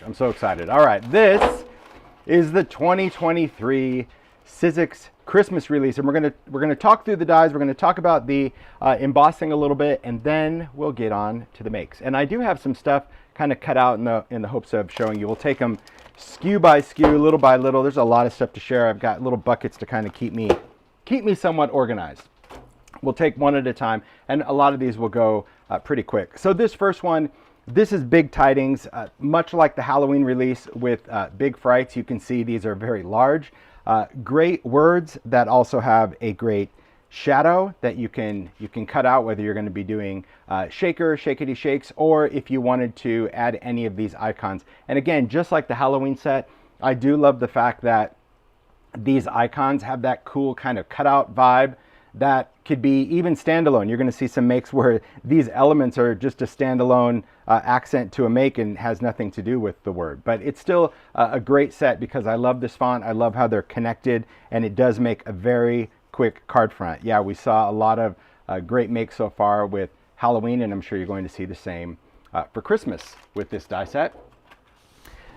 I'm so excited. All right, this is the 2023 Sizzix Christmas release, and we're gonna talk through the dies. We're gonna talk about the embossing a little bit, and then we'll get on to the makes. And I do have some stuff kind of cut out in the hopes of showing you. We'll take them SKU by SKU, little by little. There's a lot of stuff to share. I've got little buckets to kind of keep me somewhat organized. We'll take one at a time, and a lot of these will go pretty quick. So this first one, this is Big Tidings, much like the Halloween release with Big Frights. You can see these are very large. Great words that also have a great shadow that you can cut out, whether you're going to be doing shaker, shakety shakes, or if you wanted to add any of these icons. And again, just like the Halloween set, I do love the fact that these icons have that cool kind of cutout vibe that could be even standalone. You're going to see some makes where these elements are just a standalone accent to a make and has nothing to do with the word. But it's still a great set because I love this font. I love how they're connected, and it does make a very quick card front. Yeah, we saw a lot of great makes so far with Halloween, and I'm sure you're going to see the same for Christmas with this die set.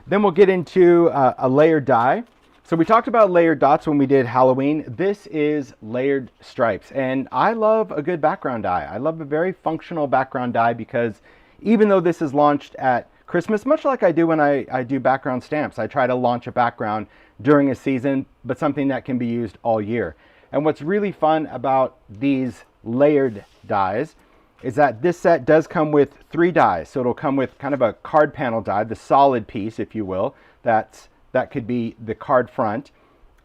Then we'll get into a layered die. So we talked about layered dots when we did Halloween. This is layered stripes, and I love a good background die. I love a very functional background die because even though this is launched at Christmas, much like I do when I do background stamps, I try to launch a background during a season, but something that can be used all year. And what's really fun about these layered dies is that this set does come with 3 dies. So it'll come with kind of a card panel die, the solid piece, if you will, that could be the card front,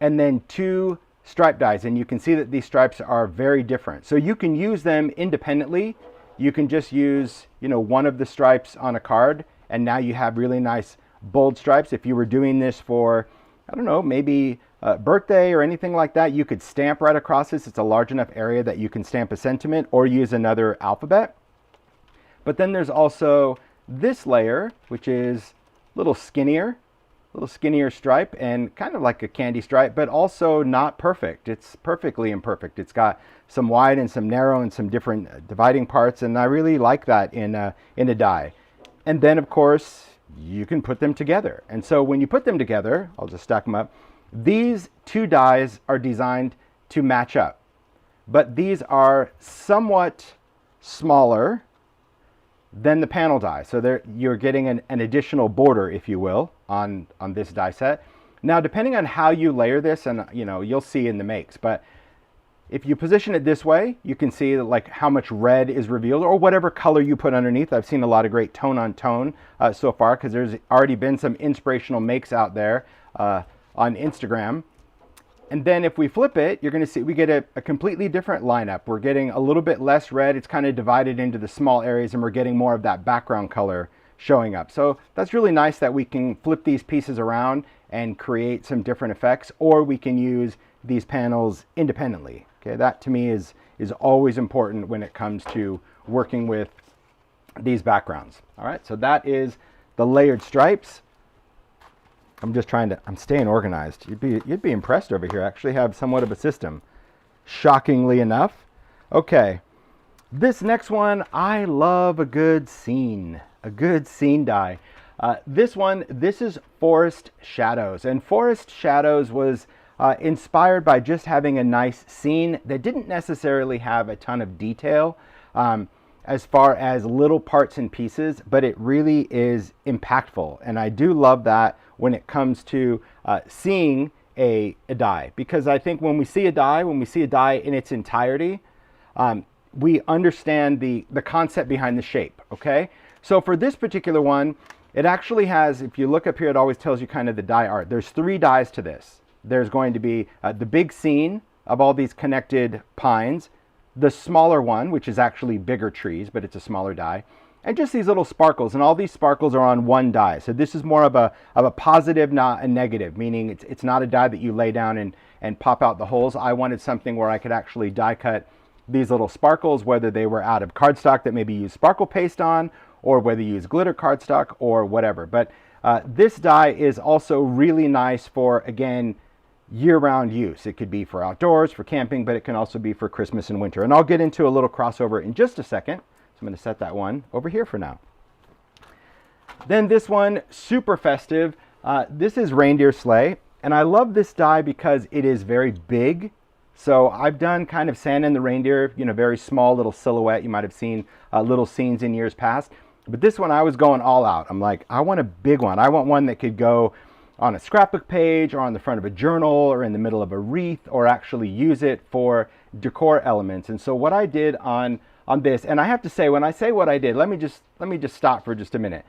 and then 2 stripe dies. And you can see that these stripes are very different. So you can use them independently. You can just use, one of the stripes on a card, and now you have really nice bold stripes. If you were doing this for, I don't know, maybe a birthday or anything like that, you could stamp right across this. It's a large enough area that you can stamp a sentiment or use another alphabet. But then there's also this layer, which is a little skinnier stripe and kind of like a candy stripe, but also not perfect. It's perfectly imperfect. It's got some wide and some narrow and some different dividing parts, and I really like that in a die. And then of course you can put them together. And so when you put them together, I'll just stack them up. These 2 dies are designed to match up, but these are somewhat smaller than the panel die. So you're getting an additional border, if you will, on this die set. Now, depending on how you layer this, and you'll see in the makes, but if you position it this way, you can see like how much red is revealed, or whatever color you put underneath. I've seen a lot of great tone on tone so far, because there's already been some inspirational makes out there on Instagram. And then if we flip it, you're going to see we get a completely different lineup. We're getting a little bit less red. It's kind of divided into the small areas, and we're getting more of that background color showing up. So that's really nice that we can flip these pieces around and create some different effects, or we can use these panels independently. Okay, that to me is always important when it comes to working with these backgrounds. All right, so that is the layered stripes. I'm staying organized. You'd be impressed over here. I actually have somewhat of a system, shockingly enough. Okay, this next one, I love a good scene die. This is Forrest Shadows, and Forrest Shadows was inspired by just having a nice scene that didn't necessarily have a ton of detail as far as little parts and pieces, but it really is impactful. And I do love that when it comes to seeing a die, because I think when we see a die in its entirety, we understand the concept behind the shape. Okay, so for this particular one, it actually has, if you look up here, it always tells you kind of the die art. There's 3 dies to this. There's going to be the big scene of all these connected pines, the smaller one, which is actually bigger trees, but it's a smaller die, and just these little sparkles, and all these sparkles are on one die. So this is more of a positive, not a negative, meaning it's not a die that you lay down and pop out the holes. I wanted something where I could actually die cut these little sparkles, whether they were out of cardstock that maybe use sparkle paste on, or whether you use glitter cardstock or whatever. But this die is also really nice for, again, year-round use. It could be for outdoors, for camping, but it can also be for Christmas and winter. And I'll get into a little crossover in just a second. So I'm going to set that one over here for now. Then this one, super festive. This is Reindeer Sleigh, and I love this die because it is very big. So I've done kind of Santa and the Reindeer, you know, very small little silhouette. You might have seen little scenes in years past. But this one, I was going all out. I'm like, I want a big one. I want one that could go on a scrapbook page or on the front of a journal or in the middle of a wreath, or actually use it for decor elements. And so what I did on this, and I have to say, when I say what I did, let me just stop for just a minute.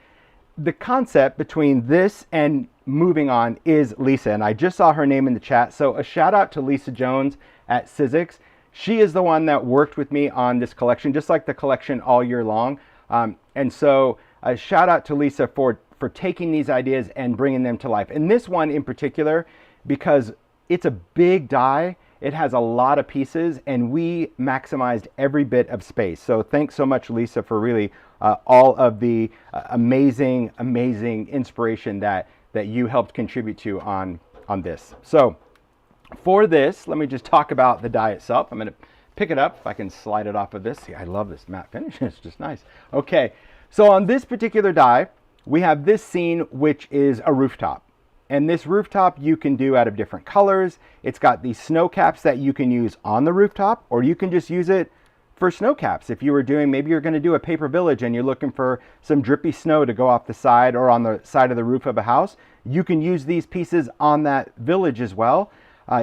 The concept between this and moving on is Lisa, and I just saw her name in the chat. So a shout out to Lisa Jones at Sizzix. She is the one that worked with me on this collection, just like the collection all year long. And so a shout out to Lisa for taking these ideas and bringing them to life. And this one in particular, because it's a big die, it has a lot of pieces, and we maximized every bit of space. So thanks so much, Lisa, for really all of the amazing inspiration that you helped contribute to on this. So for this, let me just talk about the die itself. I'm going to pick it up, if I can slide it off of this. See, I love this matte finish, it's just nice. Okay, so on this particular die, we have this scene, which is a rooftop. And this rooftop you can do out of different colors. It's got these snow caps that you can use on the rooftop, or you can just use it for snow caps. If you were doing, maybe you're going to do a paper village and you're looking for some drippy snow to go off the side or on the side of the roof of a house, you can use these pieces on that village as well.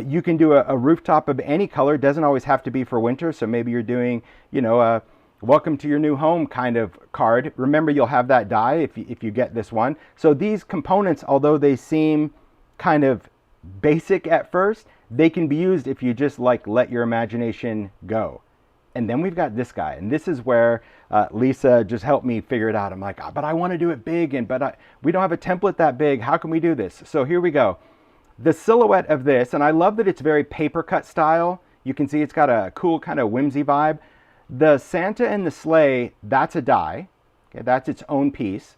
You can do a rooftop of any color. It doesn't always have to be for winter. So maybe you're doing, you know, a welcome to your new home kind of card. Remember, you'll have that die if you get this one. So these components, although they seem kind of basic at first, they can be used if you just like let your imagination go. And then we've got this guy, and this is where Lisa just helped me figure it out. I'm like, but I want to do it big, we don't have a template that big. How can we do this? So here we go. The silhouette of this, and I love that it's very paper cut style. You can see it's got a cool kind of whimsy vibe. The Santa and the Sleigh, that's a die. Okay, that's its own piece.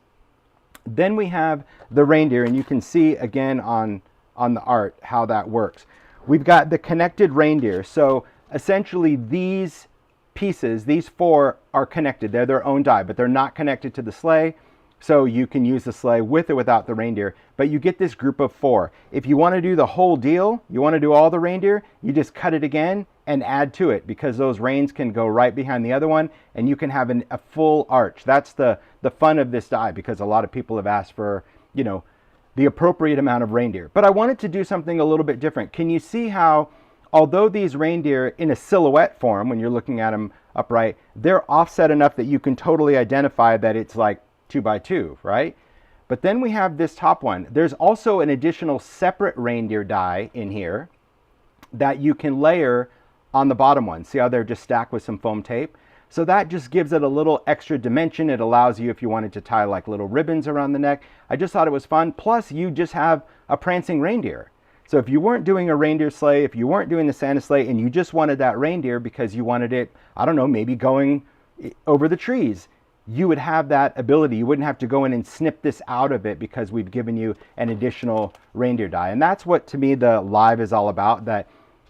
Then we have the Reindeer, and you can see again on the art how that works. We've got the connected reindeer. So essentially these pieces, these four, are connected. They're their own die, but they're not connected to the sleigh. So you can use the sleigh with or without the reindeer, but you get this group of four. If you want to do the whole deal, you want to do all the reindeer, you just cut it again and add to it, because those reins can go right behind the other one and you can have a full arch. That's the fun of this die, because a lot of people have asked for, you know, the appropriate amount of reindeer. But I wanted to do something a little bit different. Can you see how, although these reindeer in a silhouette form, when you're looking at them upright, they're offset enough that you can totally identify that it's like 2 by 2, right? But then we have this top one. There's also an additional separate reindeer die in here that you can layer on the bottom one. See how they're just stacked with some foam tape? So that just gives it a little extra dimension. It allows you, if you wanted to tie like little ribbons around the neck. I just thought it was fun. Plus, you just have a prancing reindeer. So if you weren't doing a reindeer sleigh, if you weren't doing the Santa sleigh, and you just wanted that reindeer because you wanted it, I don't know, maybe going over the trees, you would have that ability. You wouldn't have to go in and snip this out of it, because we've given you an additional reindeer die. And that's what, to me, the live is all about, that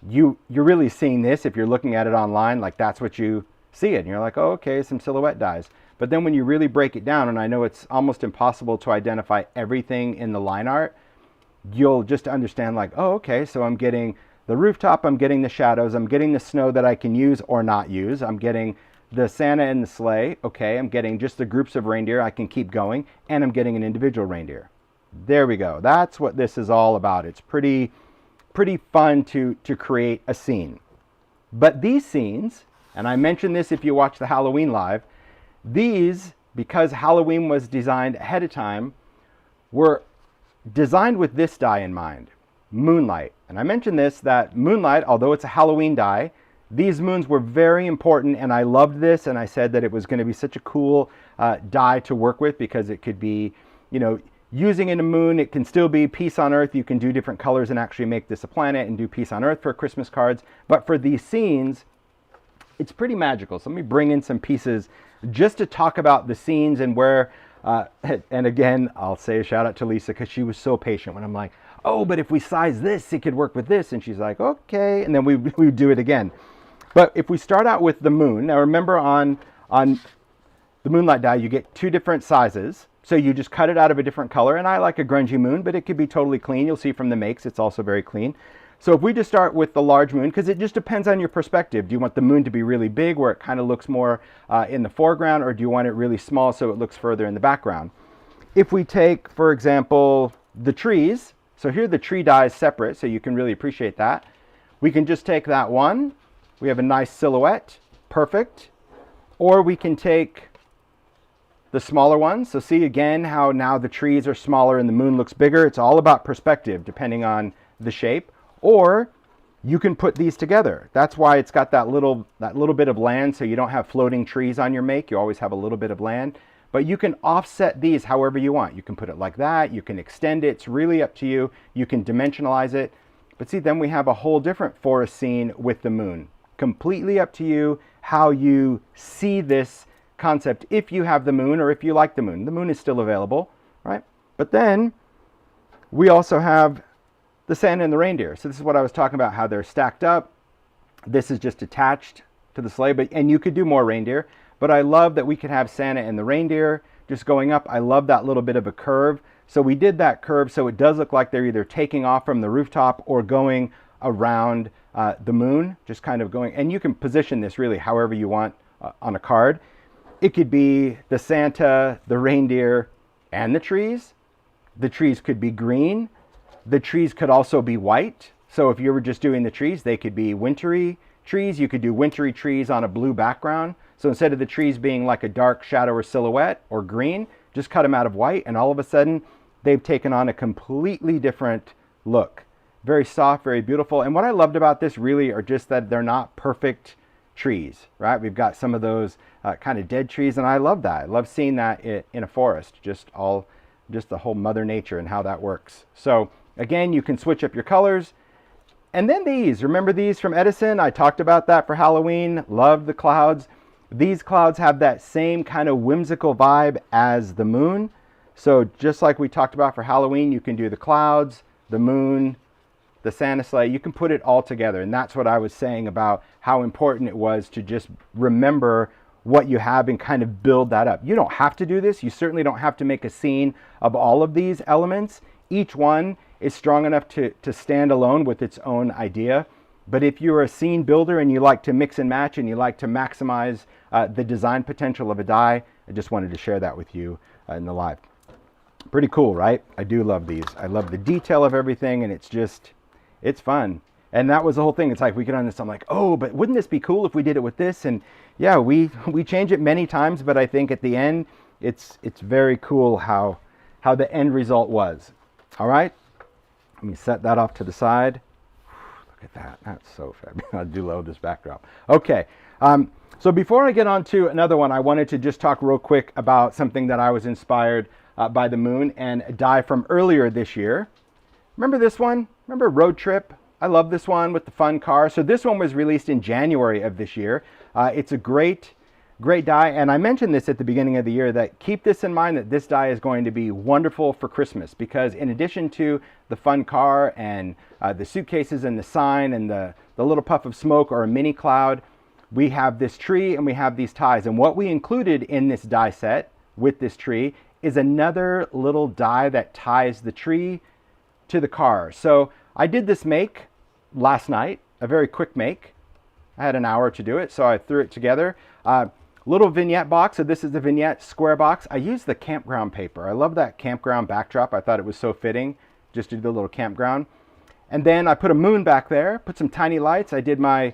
you're really seeing this. If you're looking at it online, like that's what you see it. And you're like, oh, okay, some silhouette dies. But then when you really break it down, and I know it's almost impossible to identify everything in the line art, you'll just understand like, oh, okay, so I'm getting the rooftop, I'm getting the shadows, I'm getting the snow that I can use or not use, I'm getting the Santa and the sleigh, okay, I'm getting just the groups of reindeer, I can keep going, and I'm getting an individual reindeer. There we go. That's what this is all about. It's pretty fun to create a scene. But these scenes, and I mentioned this if you watch the Halloween live, these, because Halloween was designed ahead of time, were designed with this die in mind, Moonlight. And I mentioned this, that Moonlight, although it's a Halloween die, these moons were very important, and I loved this, and I said that it was going to be such a cool die to work with, because it could be, you know, using in a moon, it can still be peace on earth. You can do different colors and actually make this a planet and do peace on earth for Christmas cards. But for these scenes, it's pretty magical. So let me bring in some pieces just to talk about the scenes and where, and again, I'll say a shout out to Lisa, because she was so patient when I'm like, oh, but if we size this, it could work with this. And she's like, okay. And then we do it again. But if we start out with the moon, now remember on the Moonlight die, you get two different sizes. So you just cut it out of a different color, and I like a grungy moon, but it could be totally clean. You'll see from the makes, it's also very clean. So if we just start with the large moon, because it just depends on your perspective. Do you want the moon to be really big where it kind of looks more in the foreground, or do you want it really small so it looks further in the background? If we take, for example, the trees, so here the tree die is separate, so you can really appreciate that. We can just take that one. We have a nice silhouette, perfect. Or we can take the smaller ones. So see again how now the trees are smaller and the moon looks bigger. It's all about perspective depending on the shape. Or you can put these together. That's why it's got that little bit of land, so you don't have floating trees on your make. You always have a little bit of land. But you can offset these however you want. You can put it like that. You can extend it. It's really up to you. You can dimensionalize it. But see, then we have a whole different forest scene with the moon. Completely up to you how you see this concept, if you have the moon or if you like the moon. The moon is still available, right? But then we also have the Santa and the reindeer. So this is what I was talking about, how they're stacked up. This is just attached to the sleigh, and you could do more reindeer. But I love that we could have Santa and the reindeer just going up. I love that little bit of a curve. So we did that curve so it does look like they're either taking off from the rooftop or going around the moon, just kind of going. And you can position this really however you want on a card. It could be the Santa, the reindeer, and the trees. The trees could be green. The trees could also be white. So if you were just doing the trees, they could be wintry trees. You could do wintry trees on a blue background. So instead of the trees being like a dark shadow or silhouette or green, just cut them out of white, and all of a sudden they've taken on a completely different look. Very soft, very beautiful. And what I loved about this really are just that they're not perfect trees, right? We've got some of those kind of dead trees, and I love that. I love seeing that in a forest, just the whole Mother Nature and how that works. So again, you can switch up your colors. And then these, remember these from Edison? I talked about that for Halloween. Love the clouds. These clouds have that same kind of whimsical vibe as the moon. So just like we talked about for Halloween, you can do the clouds, the moon, the Santa sleigh. You can put it all together. And that's what I was saying about how important it was to just remember what you have and kind of build that up. You don't have to do this. You certainly don't have to make a scene of all of these elements. Each one is strong enough to stand alone with its own idea. But if you're a scene builder and you like to mix and match and you like to maximize the design potential of a die, I just wanted to share that with you in the live. Pretty cool, right? I do love these. I love the detail of everything, and it's fun. And that was the whole thing. It's like we get on this, I'm like, oh, but wouldn't this be cool if we did it with this? And yeah, we change it many times, but I think at the end, it's very cool how the end result was. All right, let me set that off to the side. Look at that. That's so fabulous. I do love this backdrop. Okay. So before I get on to another one, I wanted to just talk real quick about something that I was inspired by the moon and a die from earlier this year. Remember this one? Remember Roadtrip? I love this one with the fun car. So this one was released in January of this year. It's a great die. And I mentioned this at the beginning of the year, that keep this in mind, that this die is going to be wonderful for Christmas, because in addition to the fun car and the suitcases and the sign and the little puff of smoke or a mini cloud, we have this tree and we have these ties. And what we included in this die set with this tree is another little die that ties the tree to the car. So I did this make last night, a very quick make. I had an hour to do it, so I threw it together. Little vignette box. So this is the vignette square box. I used the campground paper. I love that campground backdrop. I thought it was so fitting just to do the little campground. And then I put a moon back there, put some tiny lights. I did my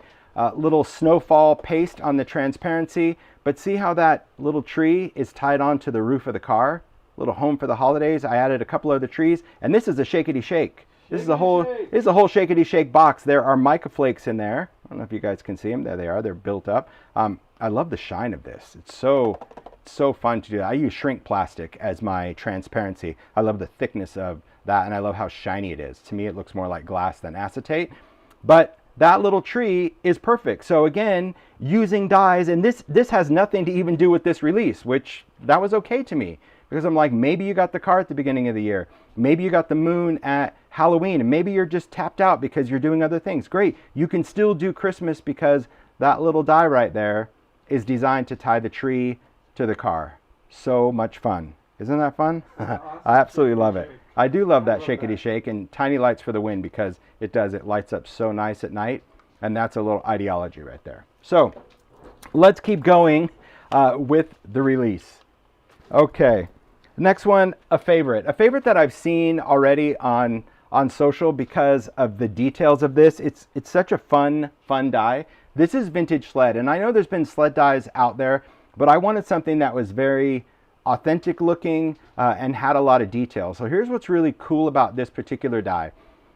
little snowfall paste on the transparency. But see how that little tree is tied onto the roof of the car? Little home for the holidays. I added a couple of the trees, and this is a shakety shake. This is a whole shakety shake box. There are mica flakes in there. I don't know if you guys can see them. There they are. They're built up. I love the shine of this. It's so fun to do. I use shrink plastic as my transparency. I love the thickness of that, and I love how shiny it is. To me, it looks more like glass than acetate. But that little tree is perfect. So again, using dies, and this has nothing to even do with this release, which that was okay to me. Because I'm like, maybe you got the car at the beginning of the year. Maybe you got the moon at Halloween, and maybe you're just tapped out because you're doing other things. Great. You can still do Christmas because that little die right there is designed to tie the tree to the car. So much fun. Isn't that fun? Awesome. I absolutely love it. Shake. I do love that love shakety that. shake, and tiny lights for the win because it lights up so nice at night, and that's a little ideology right there. So let's keep going with the release. Okay, next one, a favorite that I've seen already on social because of the details of this. It's such a fun die. This is vintage sled, and I know there's been sled dies out there, but I wanted something that was very authentic looking and had a lot of detail. So here's what's really cool about this particular die.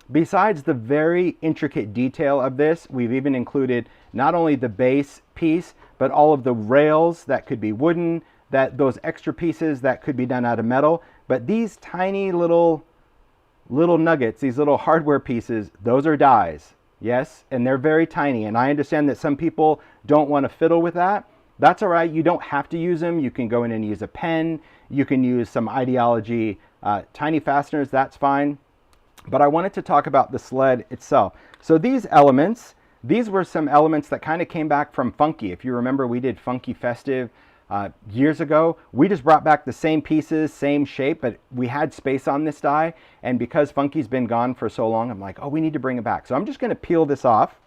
Besides the very intricate detail of this, we've even included not only the base piece, but all of the rails that could be wooden, that those extra pieces that could be done out of metal. But these tiny little nuggets, these little hardware pieces, those are dies. Yes, and they're very tiny. And I understand that some people don't want to fiddle with that. That's all right. You don't have to use them. You can go in and use a pen. You can use some ideology tiny fasteners. That's fine. But I wanted to talk about the sled itself. So these elements, these were some elements that kind of came back from Funky. If you remember, we did Funky Festive years ago. We just brought back the same pieces, same shape, but we had space on this die. And because Funky's been gone for so long, I'm like, oh, we need to bring it back. So I'm just going to peel this off.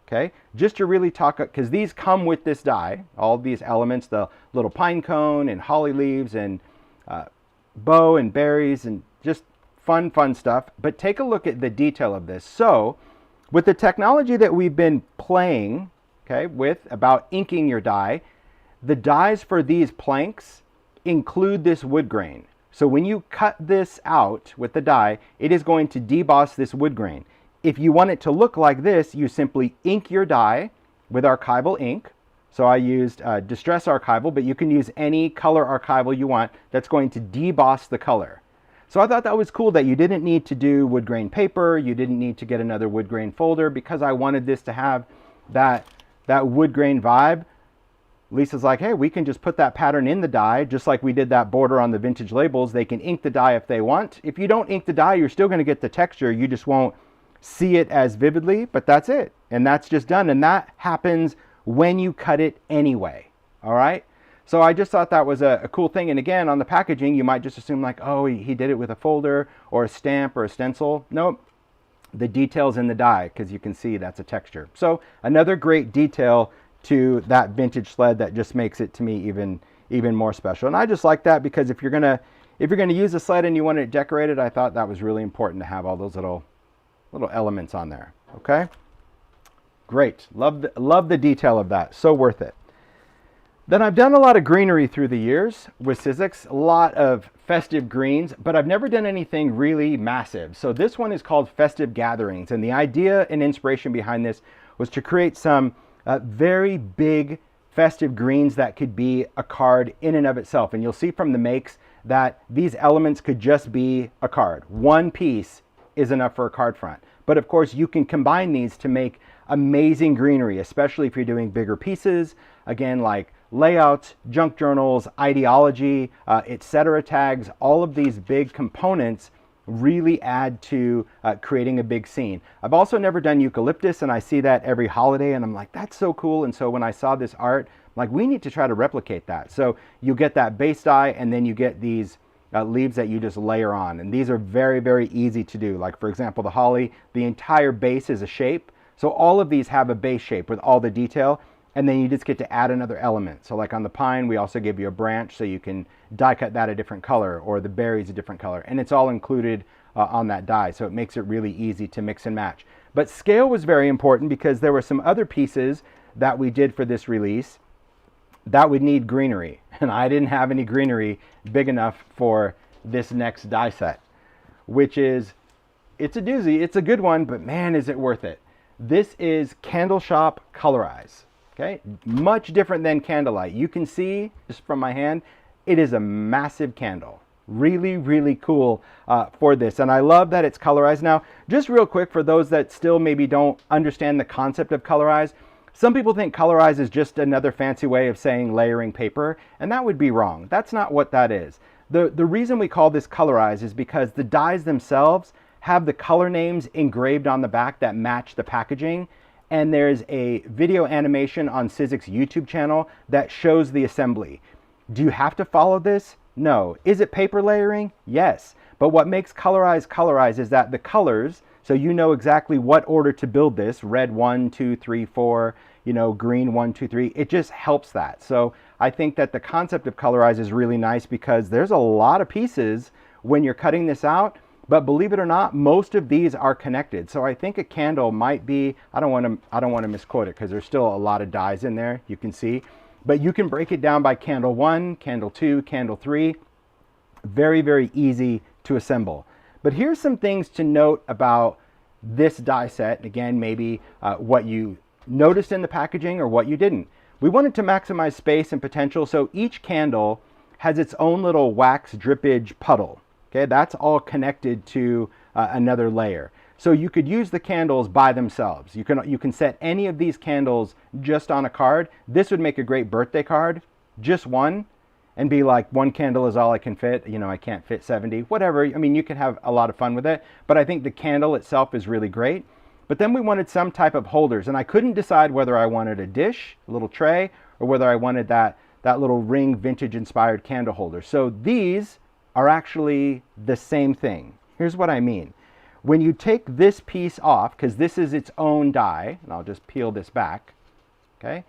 Okay, just to really talk, because these come with this die, all these elements, the little pine cone and holly leaves and bow and berries and just fun stuff. But take a look at the detail of this. So with the technology that we've been playing, okay, with about inking your die, the dies for these planks include this wood grain. So when you cut this out with the die, it is going to deboss this wood grain. If you want it to look like this, you simply ink your die with archival ink. So I used Distress Archival, but you can use any color archival you want that's going to deboss the color. So I thought that was cool that you didn't need to do wood grain paper, you didn't need to get another wood grain folder, because I wanted this to have that wood grain vibe. Lisa's like, hey, we can just put that pattern in the die, just like we did that border on the vintage labels. They can ink the die if they want. If you don't ink the die, you're still going to get the texture. You just won't see it as vividly, but that's it. And that's just done. And that happens when you cut it anyway. All right. So I just thought that was a cool thing. And again, on the packaging, you might just assume like, oh, he did it with a folder or a stamp or a stencil. Nope. The details in the die, because you can see that's a texture. So another great detail to that vintage sled that just makes it to me even more special. And I just like that because if you're gonna use a sled and you want it decorated, I thought that was really important to have all those little elements on there. Okay, great. Love the detail of that. So worth it. Then I've done a lot of greenery through the years with Sizzix, a lot of festive greens, but I've never done anything really massive. So this one is called Festive Gatherings, and the idea and inspiration behind this was to create some very big festive greens that could be a card in and of itself. And you'll see from the makes that these elements could just be a card. One piece is enough for a card front. But of course, you can combine these to make amazing greenery, especially if you're doing bigger pieces. Again, like layouts, junk journals, ideology, etc. tags, all of these big components really add to creating a big scene. I've also never done eucalyptus, and I see that every holiday, and I'm like, that's so cool. And so when I saw this art, I'm like, we need to try to replicate that. So you get that base die, and then you get these leaves that you just layer on. And these are very, very easy to do. Like, for example, the holly, the entire base is a shape. So all of these have a base shape with all the detail, and then you just get to add another element. So like on the pine, we also give you a branch so you can die cut that a different color, or the berries a different color, and it's all included on that die. So it makes it really easy to mix and match. But scale was very important because there were some other pieces that we did for this release that would need greenery, and I didn't have any greenery big enough for this next die set, which is, it's a doozy. It's a good one, but man, is it worth it. This is Candleshop Colorize. Okay, much different than Candlelight. You can see just from my hand, it is a massive candle. Really, really cool for this. And I love that it's colorized. Now, just real quick, for those that still maybe don't understand the concept of colorize, some people think colorize is just another fancy way of saying layering paper, and that would be wrong. That's not what that is. The reason we call this colorize is because the dies themselves have the color names engraved on the back that match the packaging. And there's a video animation on Sizzix YouTube channel that shows the assembly. Do you have to follow this? No. Is it paper layering? Yes. But what makes colorize is that the colors, so you know exactly what order to build this, red 1, 2, 3, 4, green 1, 2, 3, it just helps that. So I think that the concept of colorize is really nice because there's a lot of pieces when you're cutting this out, but believe it or not, most of these are connected. So I think a candle might be, I don't want to misquote it because there's still a lot of dies in there, you can see, but you can break it down by candle 1, candle 2, candle 3. Very, very easy to assemble. But here's some things to note about this die set. Again, maybe what you noticed in the packaging or what you didn't. We wanted to maximize space and potential, so each candle has its own little wax drippage puddle. Okay, that's all connected to another layer. So you could use the candles by themselves. You can set any of these candles just on a card. This would make a great birthday card, just one, and be like, one candle is all I can fit. I can't fit 70, whatever. I mean, you can have a lot of fun with it, but I think the candle itself is really great. But then we wanted some type of holders, and I couldn't decide whether I wanted a dish, a little tray, or whether I wanted that little ring vintage inspired candle holder. So these are actually the same thing. Here's what I mean. When you take this piece off, because this is its own die, and I'll just peel this back, okay?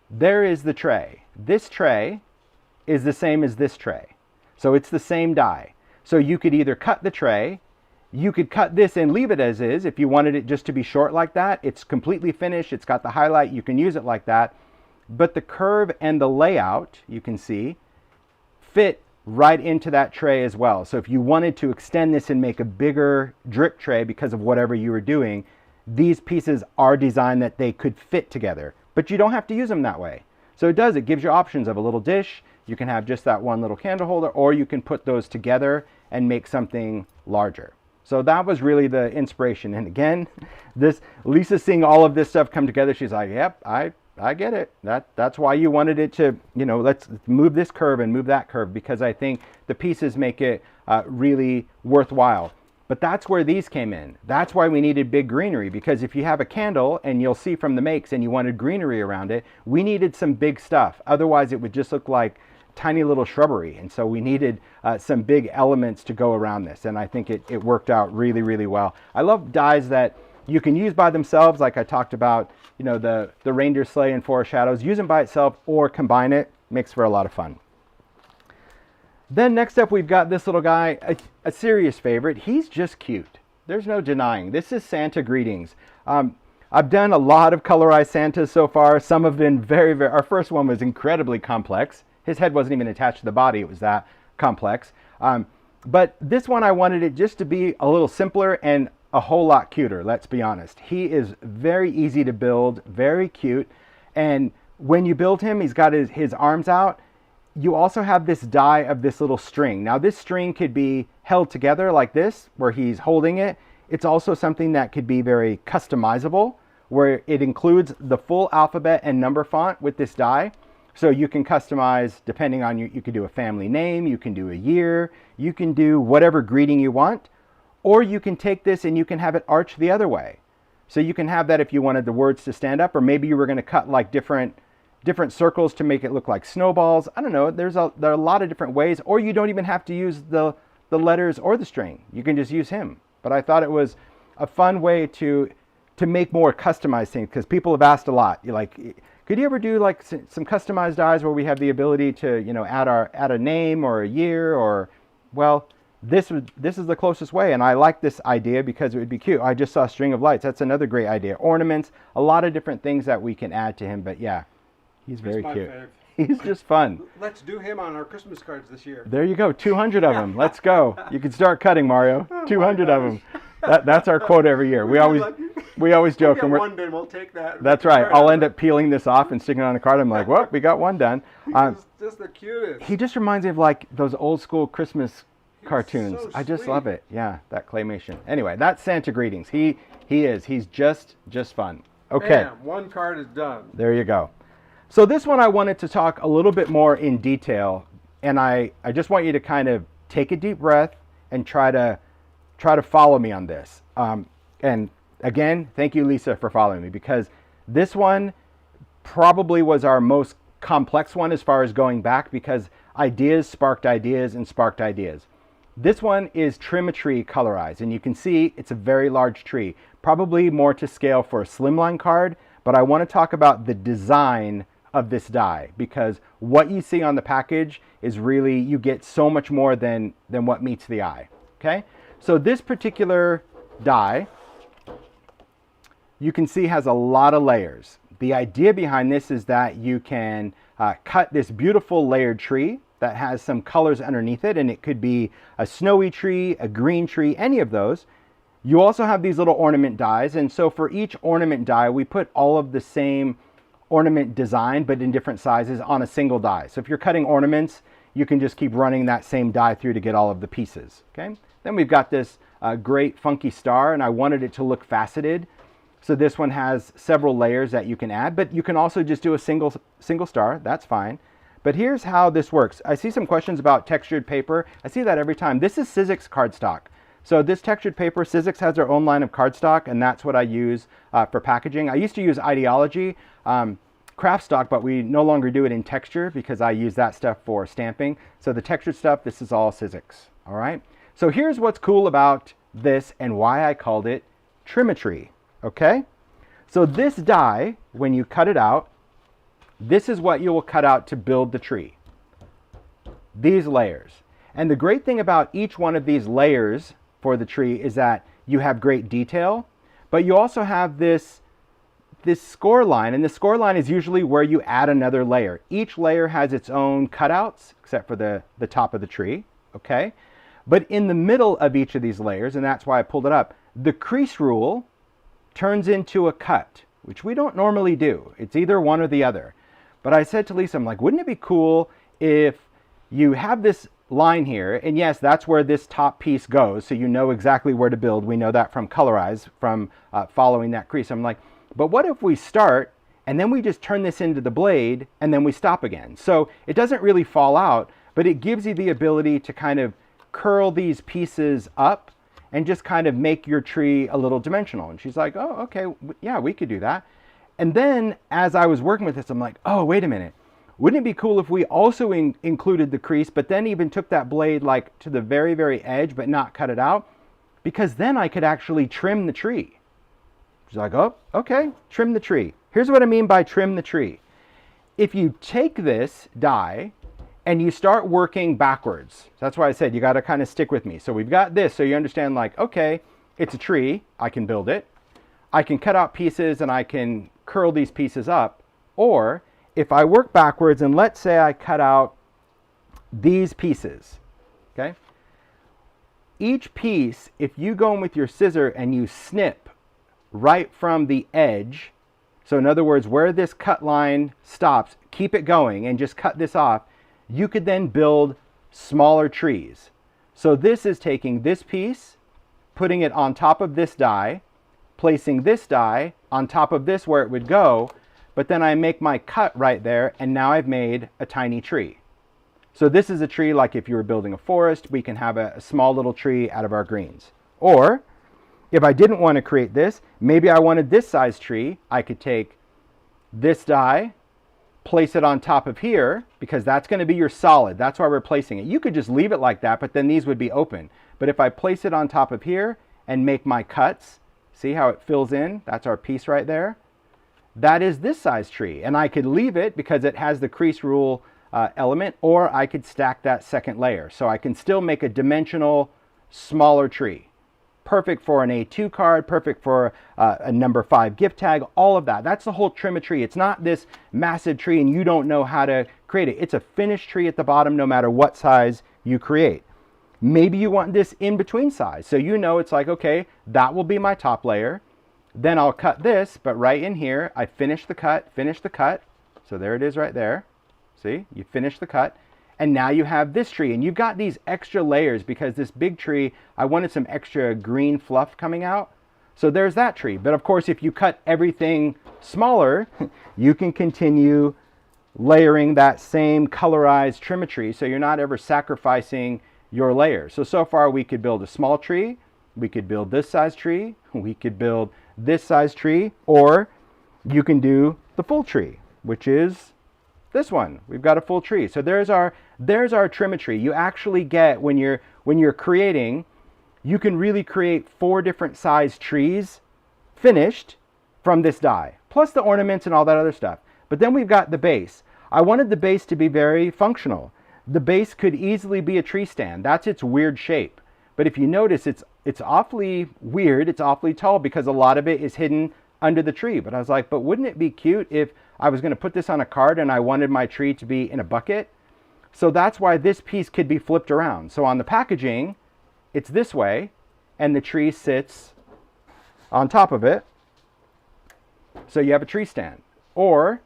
There is the tray. This tray is the same as this tray. So it's the same die. So you could either cut the tray, you could cut this and leave it as is if you wanted it just to be short like that. It's completely finished, it's got the highlight, you can use it like that. But the curve and the layout, you can see, fit right into that tray as well. So if you wanted to extend this and make a bigger drip tray because of whatever you were doing, these pieces are designed that they could fit together. But you don't have to use them that way. So it gives you options of a little dish, you can have just that one little candle holder, or you can put those together and make something larger. So that was really the inspiration. And again, Lisa's seeing all of this stuff come together. She's like, yep, I get it. That's why you wanted it to, let's move this curve and move that curve, because I think the pieces make it really worthwhile. But that's where these came in. That's why we needed big greenery, because if you have a candle, and you'll see from the makes, and you wanted greenery around it, we needed some big stuff. Otherwise, it would just look like tiny little shrubbery. And so we needed some big elements to go around this. And I think it worked out really, really well. I love dies that you can use by themselves, like I talked about, the Reindeer, Sleigh, and Forest Shadows. Use them by itself or combine it. Makes for a lot of fun. Then next up, we've got this little guy, a serious favorite. He's just cute. There's no denying. This is Santa Greetings. I've done a lot of colorized Santas so far. Some have been very, very, our first one was incredibly complex. His head wasn't even attached to the body. It was that complex. But this one, I wanted it just to be a little simpler and a whole lot cuter, let's be honest. He is very easy to build, very cute. And when you build him, he's got his arms out. You also have this die of this little string. Now this string could be held together like this, where he's holding it. It's also something that could be very customizable, where it includes the full alphabet and number font with this die. So you can customize depending on you could do a family name, you can do a year, you can do whatever greeting you want, or you can take this and you can have it arch the other way. So you can have that if you wanted the words to stand up, or maybe you were going to cut like different circles to make it look like snowballs. I don't know, there are a lot of different ways, or you don't even have to use the letters or the string. You can just use him. But I thought it was a fun way to make more customized things, because people have asked a lot. You're like, could you ever do like some customized dies where we have the ability to, add a name or a year, or, well, this is the closest way. And I like this idea because it would be cute. I just saw string of lights. That's another great idea. Ornaments, a lot of different things that we can add to him. But yeah, he's very cute. He's just fun. Let's do him on our Christmas cards this year. There you go. 200 of them. Let's go. You can start cutting, Mario. 200 of them. That's our quote every year. We always joke. We'll one bin, we'll take that. That's right. I'll end up peeling this off and sticking it on a card. I'm like, well, we got one done. He's just the cutest. He just reminds me of like those old school Christmas cartoons. So I just sweet. love it. Yeah, that claymation. Anyway, that's Santa Greetings. He's just fun. Okay. Bam, one card is done. There you go. So this one I wanted to talk a little bit more in detail, and I just want you to kind of take a deep breath and try to follow me on this. And again, thank you, Lisa, for following me, because this one probably was our most complex one as far as going back, because ideas sparked ideas and sparked ideas. This one is Trim-a-Tree colorized, and you can see it's a very large tree, probably more to scale for a slimline card, but I want to talk about the design of this die, because what you see on the package is really, you get so much more than what meets the eye. Okay, so this particular die, you can see, has a lot of layers. The idea behind this is that you can cut this beautiful layered tree that has some colors underneath it, and it could be a snowy tree, a green tree, any of those. You also have these little ornament dies, and so for each ornament die, we put all of the same ornament design, but in different sizes, on a single die. So if you're cutting ornaments, you can just keep running that same die through to get all of the pieces. Okay. Then we've got this great funky star, and I wanted it to look faceted. So this one has several layers that you can add, but you can also just do a single star. That's fine. But here's how this works. I see some questions about textured paper. I see that every time. This is Sizzix cardstock. So this textured paper, Sizzix has their own line of cardstock, and that's what I use for packaging. I used to use Ideology craft stock, but we no longer do it in texture because I use that stuff for stamping. So the textured stuff, this is all Sizzix. All right. So here's what's cool about this and why I called it Trim-a-Tree. Okay. So this die, when you cut it out, this is what you will cut out to build the tree. These layers. And the great thing about each one of these layers for the tree is that you have great detail, but you also have this score line, and the score line is usually where you add another layer. Each layer has its own cutouts, except for the top of the tree, okay? But in the middle of each of these layers, and that's why I pulled it up, the crease rule turns into a cut, which we don't normally do. It's either one or the other. But I said to Lisa, I'm like, wouldn't it be cool if you have this line here, and yes, that's where this top piece goes, so you know exactly where to build. We know that from Colorize, from following that crease. I'm like, but what if we start, and then we just turn this into the blade, and then we stop again? So it doesn't really fall out, but it gives you the ability to kind of curl these pieces up and just kind of make your tree a little dimensional. And she's like, oh, okay, yeah, we could do that. And then as I was working with this, I'm like, oh, wait a minute. Wouldn't it be cool if we also included the crease, but then even took that blade like to the very, very edge, but not cut it out? Because then I could actually trim the tree. She's like, oh, okay, trim the tree. Here's what I mean by trim the tree. If you take this die and you start working backwards, that's why I said you got to kind of stick with me. So we've got this, so you understand, like, okay, it's a tree, I can build it. I can cut out pieces and I can curl these pieces up. Or if I work backwards and let's say I cut out these pieces, okay? Each piece, if you go in with your scissor and you snip right from the edge, so in other words, where this cut line stops, keep it going and just cut this off, you could then build smaller trees. So this is taking this piece, putting it on top of this die, placing this die on top of this where it would go, but then I make my cut right there, and now I've made a tiny tree. So this is a tree like if you were building a forest, we can have a small little tree out of our greens. Or if I didn't want to create this, maybe I wanted this size tree, I could take this die, place it on top of here, because that's going to be your solid. That's why we're placing it. You could just leave it like that, but then these would be open. But if I place it on top of here and make my cuts, see how it fills in? That's our piece right there. That is this size tree. And I could leave it because it has the crease rule element, or I could stack that second layer. So I can still make a dimensional, smaller tree. Perfect for an A2 card, perfect for a number 5 gift tag, all of that. That's the whole Trim-a-Tree. It's not this massive tree and you don't know how to create it. It's a finished tree at the bottom no matter what size you create. Maybe you want this in between size. So you know it's like, okay, that will be my top layer. Then I'll cut this, but right in here, I finish the cut. So there it is right there. See, you finish the cut. And now you have this tree, and you've got these extra layers because this big tree, I wanted some extra green fluff coming out. So there's that tree. But of course, if you cut everything smaller, you can continue layering that same colorized Trim-a-Tree, so you're not ever sacrificing your layers. So far we could build a small tree, we could build this size tree, we could build this size tree, or you can do the full tree, which is this one. We've got a full tree. So there's our there's our Trim-a-Tree. You actually get, when you're creating, you can really create 4 different size trees finished from this die, plus the ornaments and all that other stuff. But then we've got the base. I wanted the base to be very functional. The base could easily be a tree stand. That's its weird shape. But if you notice, it's awfully weird. It's awfully tall because a lot of it is hidden under the tree. But I was like, but wouldn't it be cute if I was going to put this on a card and I wanted my tree to be in a bucket? So that's why this piece could be flipped around. So on the packaging, it's this way, and the tree sits on top of it. So you have a tree stand. Or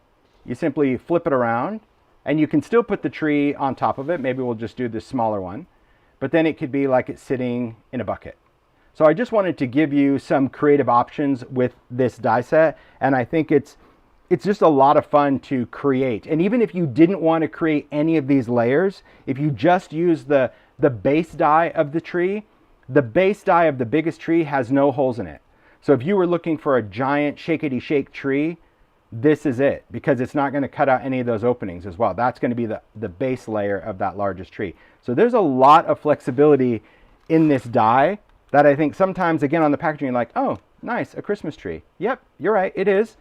you simply flip it around, and you can still put the tree on top of it. Maybe we'll just do this smaller one. But then it could be like it's sitting in a bucket. So I just wanted to give you some creative options with this die set, and I think it's just a lot of fun to create. And even if you didn't want to create any of these layers, if you just use the base die of the tree, the base die of the biggest tree has no holes in it. So if you were looking for a giant shakety-shake tree, this is it, because it's not going to cut out any of those openings as well. That's going to be the base layer of that largest tree. So there's a lot of flexibility in this die that I think sometimes, again, on the packaging, you're like, oh, nice, a Christmas tree. Yep, you're right, it is.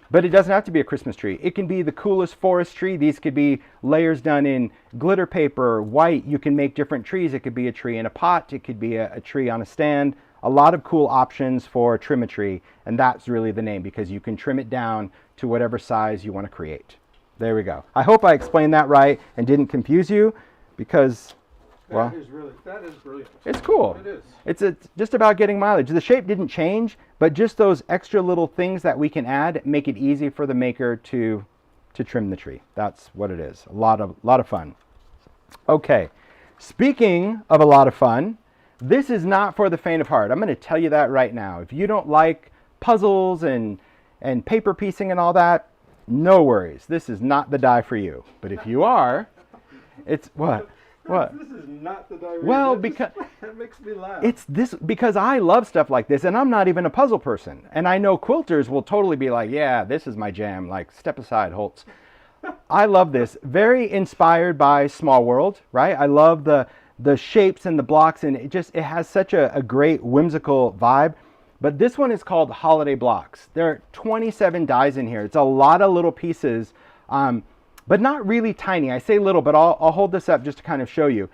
But it doesn't have to be a Christmas tree. It can be the coolest forest tree. These could be layers done in glitter paper, white. You can make different trees. It could be a tree in a pot. It could be a tree on a stand. A lot of cool options for Trim-a-Tree, and that's really the name, because you can trim it down to whatever size you want to create. There we go. I hope I explained that right and didn't confuse you, because, well, that is brilliant. It's cool. It is. It's just about getting mileage. The shape didn't change, but just those extra little things that we can add make it easy for the maker to trim the tree. That's what it is. A lot of fun. Okay, speaking of a lot of fun, this is not for the faint of heart. I'm going to tell you that right now. If you don't like puzzles and paper piecing and all that, no worries. This is not the die for you. But if you are, it's what? What? This is not the die. Well, because that makes me laugh. it's this, because I love stuff like this, and I'm not even a puzzle person. And I know quilters will totally be like, yeah, this is my jam. Like, step aside, Holtz. I love this. Very inspired by Small World, right? I love the shapes and the blocks, and it has such a great whimsical vibe. But this one is called Holiday Blocks. There are 27 dies in here. It's a lot of little pieces, but not really tiny. I say little, but I'll hold this up just to kind of show you.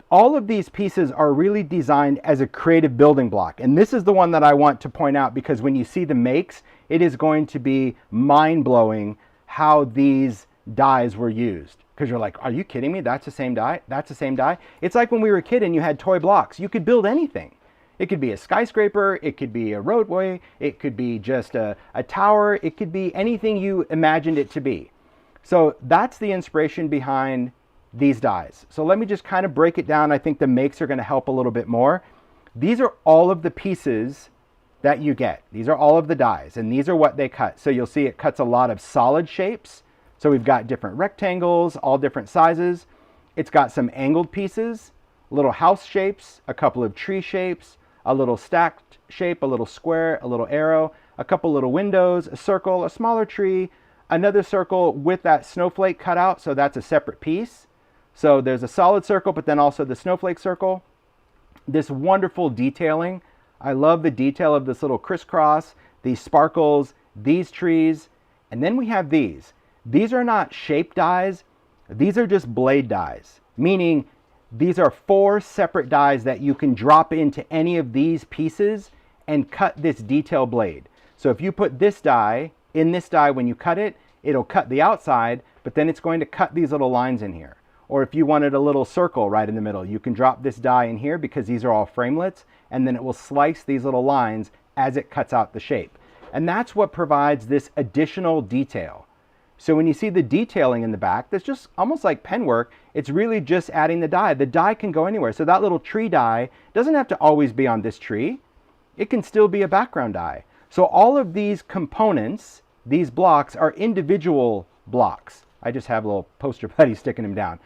All of these pieces are really designed as a creative building block. And this is the one that I want to point out, because when you see the makes, it is going to be mind-blowing how these dies were used. Because you're like, are you kidding me? That's the same die? That's the same die? It's like when we were a kid and you had toy blocks. You could build anything. It could be a skyscraper. It could be a roadway. It could be just a tower. It could be anything you imagined it to be. So that's the inspiration behind these dies. So let me just kind of break it down. I think the makes are going to help a little bit more. These are all of the pieces that you get. These are all of the dies, and these are what they cut. So you'll see it cuts a lot of solid shapes. So we've got different rectangles, all different sizes. It's got some angled pieces, little house shapes, a couple of tree shapes, a little stacked shape, a little square, a little arrow, a couple little windows, a circle, a smaller tree, another circle with that snowflake cut out. So that's a separate piece. So there's a solid circle, but then also the snowflake circle. This wonderful detailing. I love the detail of this little crisscross, these sparkles, these trees. And then we have these. These are not shape dies, these are just blade dies, meaning these are 4 separate dies that you can drop into any of these pieces and cut this detail blade. So if you put this die in this die, when you cut it, it'll cut the outside, but then it's going to cut these little lines in here. Or if you wanted a little circle right in the middle, you can drop this die in here, because these are all framelits, and then it will slice these little lines as it cuts out the shape. And that's what provides this additional detail. So when you see the detailing in the back, that's just almost like pen work. It's really just adding the die. The die can go anywhere. So that little tree die doesn't have to always be on this tree. It can still be a background die. So all of these components, these blocks, are individual blocks. I just have a little poster buddy sticking them down.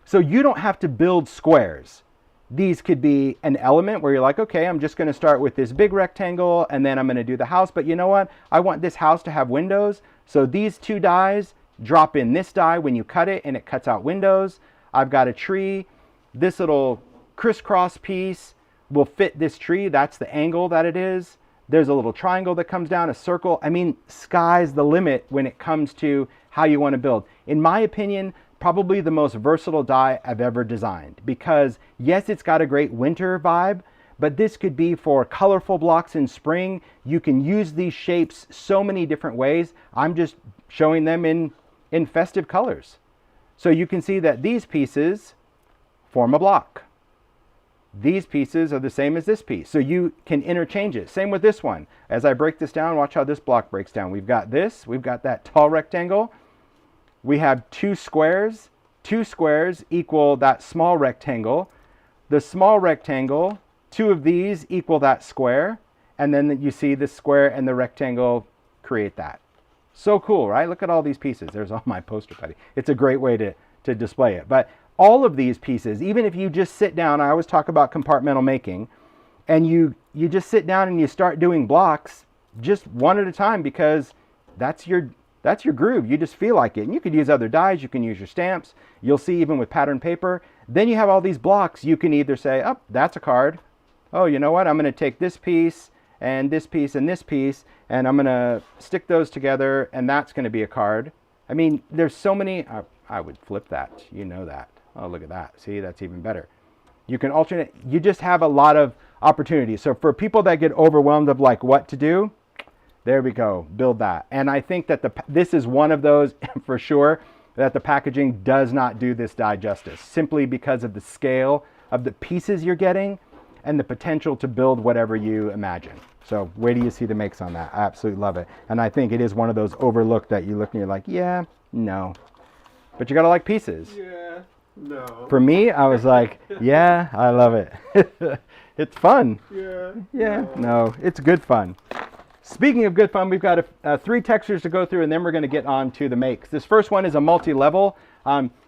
So you don't have to build squares. These could be an element where you're like, okay, I'm just going to start with this big rectangle, and then I'm going to do the house. But you know what? I want this house to have windows. So these 2 dies drop in this die when you cut it, and it cuts out windows. I've got a tree. This little crisscross piece will fit this tree. That's the angle that it is. There's a little triangle that comes down, a circle. I mean, sky's the limit when it comes to how you want to build. In my opinion, probably the most versatile die I've ever designed, because yes, it's got a great winter vibe, but this could be for colorful blocks in spring. You can use these shapes so many different ways. I'm just showing them in festive colors. So you can see that these pieces form a block. These pieces are the same as this piece, so you can interchange it. Same with this one. As I break this down, watch how this block breaks down. We've got this, we've got that tall rectangle. We have two squares. Two squares equal that small rectangle. The small rectangle, two of these equal that square. And then you see the square and the rectangle create that. So cool, right? Look at all these pieces. There's all my poster putty. It's a great way to display it. But all of these pieces, even if you just sit down, I always talk about compartmental making, and you just sit down and you start doing blocks just one at a time, because that's your groove. You just feel like it. And you could use other dies. You can use your stamps. You'll see even with pattern paper. Then you have all these blocks. You can either say, oh, that's a card. Oh, you know what? I'm going to take this piece and this piece and this piece, and I'm going to stick those together, and that's going to be a card. I mean, there's so many. I would flip that. You know that. Oh, look at that. See, that's even better. You can alternate. You just have a lot of opportunities. So for people that get overwhelmed of like what to do, there we go. Build that. And I think that this is one of those for sure that the packaging does not do this die justice, simply because of the scale of the pieces you're getting and the potential to build whatever you imagine. So wait till you see the makes on that. I absolutely love it. And I think it is one of those overlooked that you look and you're like, yeah, no. But you got to like pieces. Yeah, no. For me, I was like, yeah, I love it. It's fun. Yeah, no, it's good fun. Speaking of good fun, we've got 3 textures to go through, and then we're going to get on to the makes. This first one is a multi-level.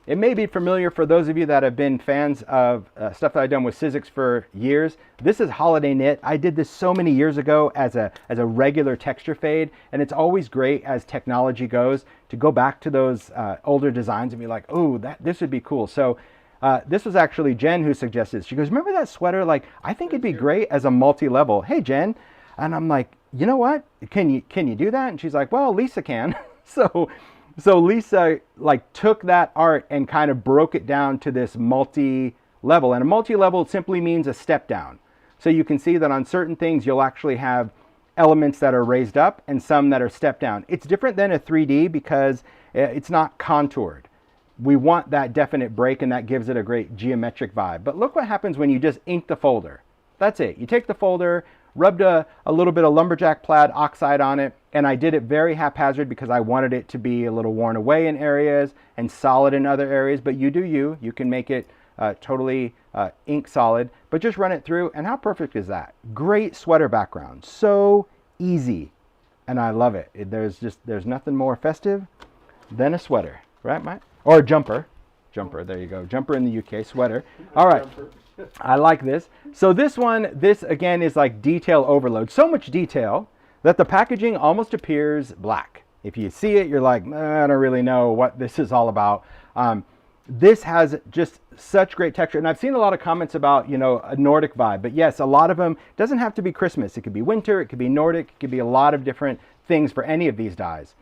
It may be familiar for those of you that have been fans of stuff that I've done with Sizzix for years. This is Holiday Knit. I did this so many years ago as a regular texture fade, and it's always great as technology goes to go back to those older designs and be like, oh, this would be cool. So this was actually Jen who suggested this. She goes, remember that sweater? Like, I think it'd be great as a multi-level. Hey, Jen. And I'm like, you know what? Can you do that? And she's like, well, Lisa can. So Lisa like took that art and kind of broke it down to this multi-level. And a multi-level simply means a step down. So you can see that on certain things, you'll actually have elements that are raised up and some that are stepped down. It's different than a 3D because it's not contoured. We want that definite break, and that gives it a great geometric vibe. But look what happens when you just ink the folder. That's it. You take the folder, rubbed a little bit of lumberjack plaid oxide on it, and I did it very haphazard because I wanted it to be a little worn away in areas and solid in other areas. But you do you. You can make it totally ink solid, but just run it through. And how perfect is that? Great sweater background. So easy. And I love it. There's nothing more festive than a sweater, right, Mike? Or a jumper. Jumper, there you go. Jumper in the UK, sweater. All right. I like this. So this again is like detail overload. So much detail that the packaging almost appears black. If you see it, you're like, I don't really know what this is all about. This has just such great texture. And I've seen a lot of comments about, a Nordic vibe. But yes, a lot of them, doesn't have to be Christmas. It could be winter, it could be Nordic, it could be a lot of different things for any of these dyes.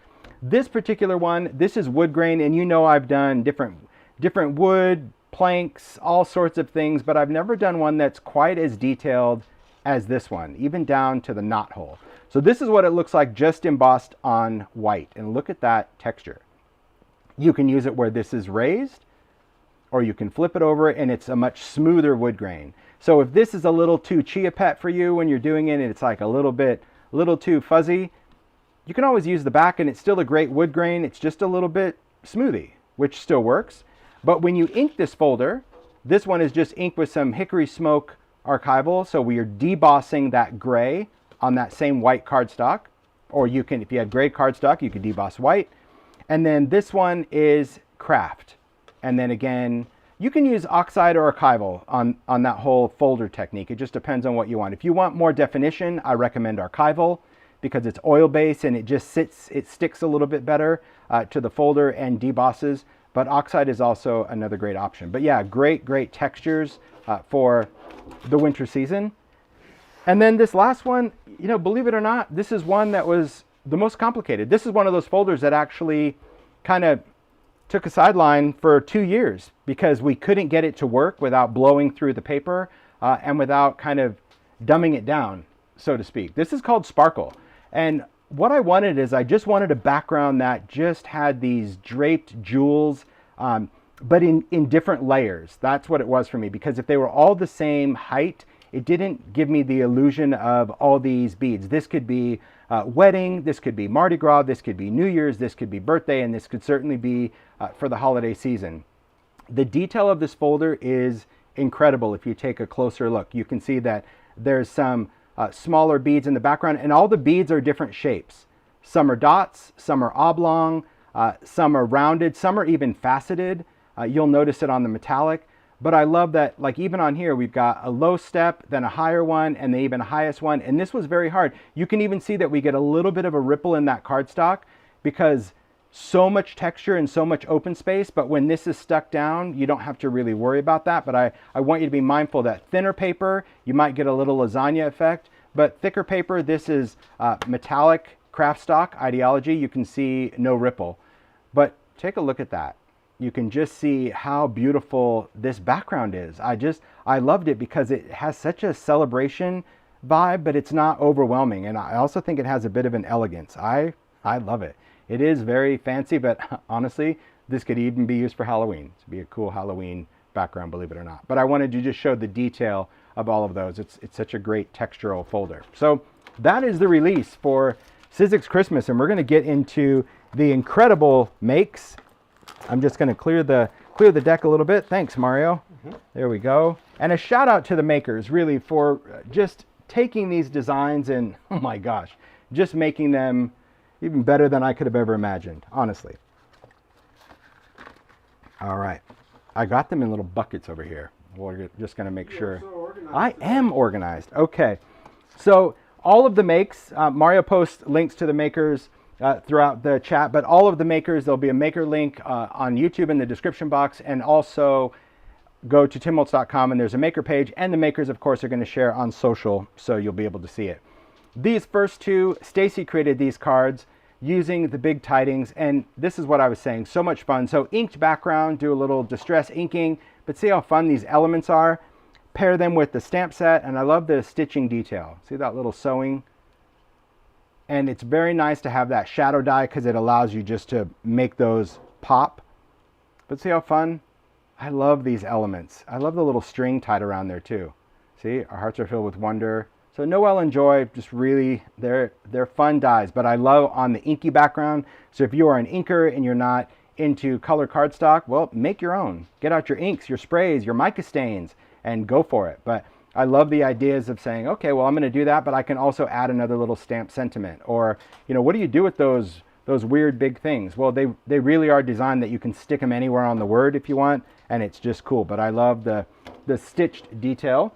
This particular one, this is wood grain, and I've done different wood, planks, all sorts of things, but I've never done one that's quite as detailed as this one, even down to the knot hole. So this is what it looks like just embossed on white, and look at that texture. You can use it where this is raised, or you can flip it over and it's a much smoother wood grain. So if this is a little too chia pet for you when you're doing it and it's like a little too fuzzy, you can always use the back and it's still a great wood grain. It's just a little bit smoothie, which still works. But when you ink this folder, this one is just ink with some hickory smoke archival. So we are debossing that gray on that same white cardstock. Or you can, if you had gray cardstock, you could deboss white. And then this one is craft. And then again, you can use oxide or archival on that whole folder technique. It just depends on what you want. If you want more definition, I recommend archival because it's oil-based and it sticks a little bit better to the folder and debosses. but oxide is also another great option. But yeah, great textures for the winter season. And then this last one, you know, believe it or not, this is one that was the most complicated. This is one of those folders that actually kind of took a sideline for 2 years because we couldn't get it to work without blowing through the paper and without kind of dumbing it down, so to speak. This is called Sparkle. And what I wanted is I just wanted a background that just had these draped jewels, but in different layers. That's what it was for me, because if they were all the same height, it didn't give me the illusion of all these beads. This could be wedding, this could be Mardi Gras, this could be New Year's, this could be birthday, and this could certainly be for the holiday season. The detail of this folder is incredible. If you take a closer look, you can see that there's some smaller beads in the background, and all the beads are different shapes. Some are dots, some are oblong, some are rounded, some are even faceted. You'll notice it on the metallic. But I love that, like even on here, we've got a low step, then a higher one, and the even highest one. And this was very hard. You can even see that we get a little bit of a ripple in that cardstock because so much texture and so much open space. But when this is stuck down, you don't have to really worry about that. But I want you to be mindful that thinner paper, you might get a little lasagna effect. But thicker paper, this is metallic craft stock ideology. You can see no ripple. But take a look at that. You can just see how beautiful this background is. I loved it because it has such a celebration vibe, but it's not overwhelming. And I also think it has a bit of an elegance. I love it. It is very fancy, but honestly, this could even be used for Halloween. It'd be a cool Halloween background, believe it or not. But I wanted to just show the detail of all of those. It's such a great textural folder. So that is the release for Sizzix Christmas, and we're going to get into the incredible makes. I'm just going to clear the deck a little bit. Thanks, Mario. There we go. And a shout out to the makers, really, for just taking these designs and, oh my gosh, just making them even better than I could have ever imagined, honestly. All right. I got them in little buckets over here. We're just going to make sure. So I am organized. Okay. So all of the makes, Mario posts links to the makers throughout the chat, but all of the makers, there'll be a maker link on YouTube in the description box, and also go to timholtz.com and there's a maker page, and the makers of course are going to share on social, so you'll be able to see it. These first two, Stacy created these cards using the big Tidings, and this is what I was saying, so much fun. So inked background, do a little distress inking, but see how fun these elements are. Pair them with the stamp set, and I love the stitching detail. See that little sewing? And it's very nice to have that shadow die because it allows you just to make those pop. But see how fun? I love these elements. I love the little string tied around there too. See, our hearts are filled with wonder. So Noel and Joy, just really, they're fun dies. But I love on the inky background. So if you are an inker and you're not into color cardstock, well, make your own. Get out your inks, your sprays, your mica stains, and go for it. But I love the ideas of saying, okay, well, I'm going to do that, but I can also add another little stamp sentiment. Or, you know, what do you do with those weird big things? Well, they really are designed that you can stick them anywhere on the word if you want, and it's just cool. But I love the stitched detail.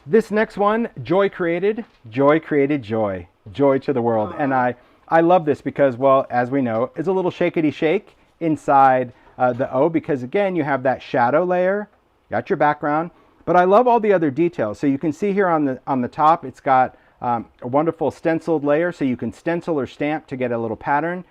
This next one, Joy created joy. Joy to the world. And I love this because, well, as we know, it's a little shakety shake inside the O, because again, you have that shadow layer, got your background. But I love all the other details. So you can see here on the top, it's got a wonderful stenciled layer, so you can stencil or stamp to get a little pattern.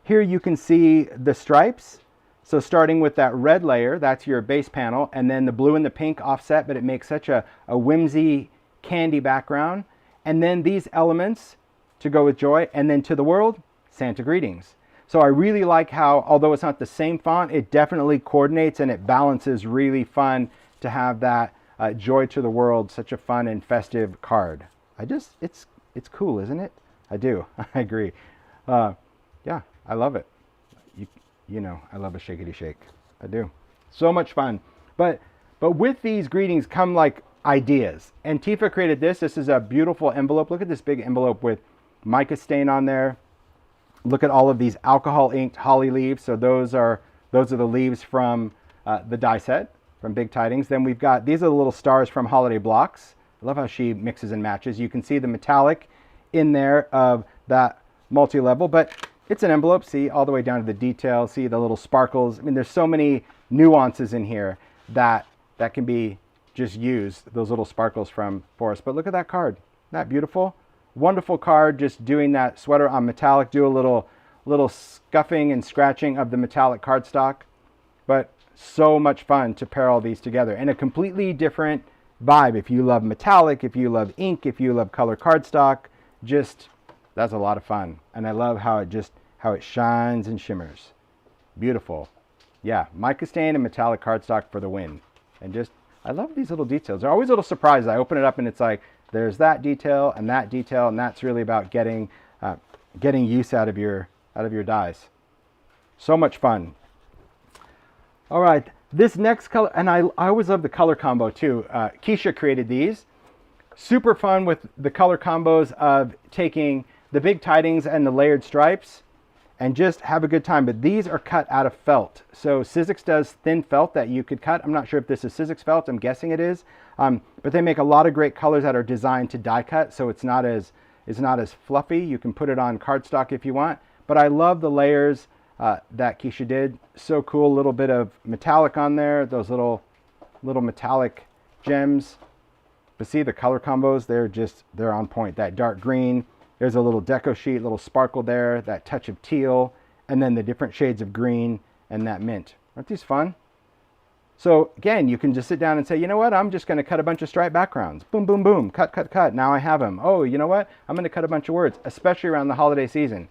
Here you can see the stripes. So starting with that red layer, that's your base panel, and then the blue and the pink offset, but it makes such a whimsy candy background. And then these elements to go with Joy, and then to the world, Santa greetings. So I really like how, although it's not the same font, it definitely coordinates and it balances. Really fun to have that Joy to the world, such a fun and festive card. It's cool, isn't it? I do. I agree. Yeah, I love it. You know, I love a shakety shake. I do. So much fun. But with these greetings come like ideas. And Tifa created this. This is a beautiful envelope. Look at this big envelope with mica stain on there. Look at all of these alcohol inked holly leaves. So those are the leaves from the die set from Big Tidings. Then we've got, these are the little stars from Holiday Blocks. I love how she mixes and matches. You can see the metallic in there of that multi-level, but it's an envelope. See, all the way down to the detail. See the little sparkles. I mean, there's so many nuances in here that can be just used, those little sparkles from Forrest. But look at that card. Isn't that beautiful? Wonderful card, just doing that sweater on metallic. Do a little scuffing and scratching of the metallic cardstock. But so much fun to pair all these together. And a completely different vibe. If you love metallic, if you love ink, if you love color cardstock, just, that's a lot of fun. And I love how it shines and shimmers. Beautiful. Yeah, mica stain and metallic cardstock for the win. And just, I love these little details. They're always little surprises. I open it up and it's like, there's that detail, and that's really about getting use out of your dies. So much fun. All right, this next color, and I always love the color combo too. Keisha created these. Super fun with the color combos of taking the big tidings and the layered stripes and just have a good time. But these are cut out of felt. So Sizzix does thin felt that you could cut. I'm not sure if this is Sizzix felt. I'm guessing it is. But they make a lot of great colors that are designed to die cut. So it's not as fluffy. You can put it on cardstock if you want. But I love the layers that Keisha did. So cool. A little bit of metallic on there. Those little metallic gems. But see the color combos, they're on point. That dark green, there's a little deco sheet, little sparkle there, that touch of teal, and then the different shades of green and that mint. Aren't these fun? So again, you can just sit down and say, you know what, I'm just going to cut a bunch of striped backgrounds. Boom, boom, boom, cut, cut, cut. Now I have them. Oh, you know what, I'm going to cut a bunch of words, especially around the holiday season.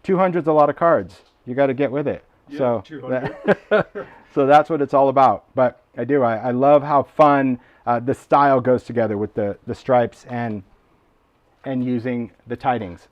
200's a lot of cards. You got to get with it. Yeah, so 200. so that's what it's all about. But I love how fun the style goes together with the stripes and using the tidings.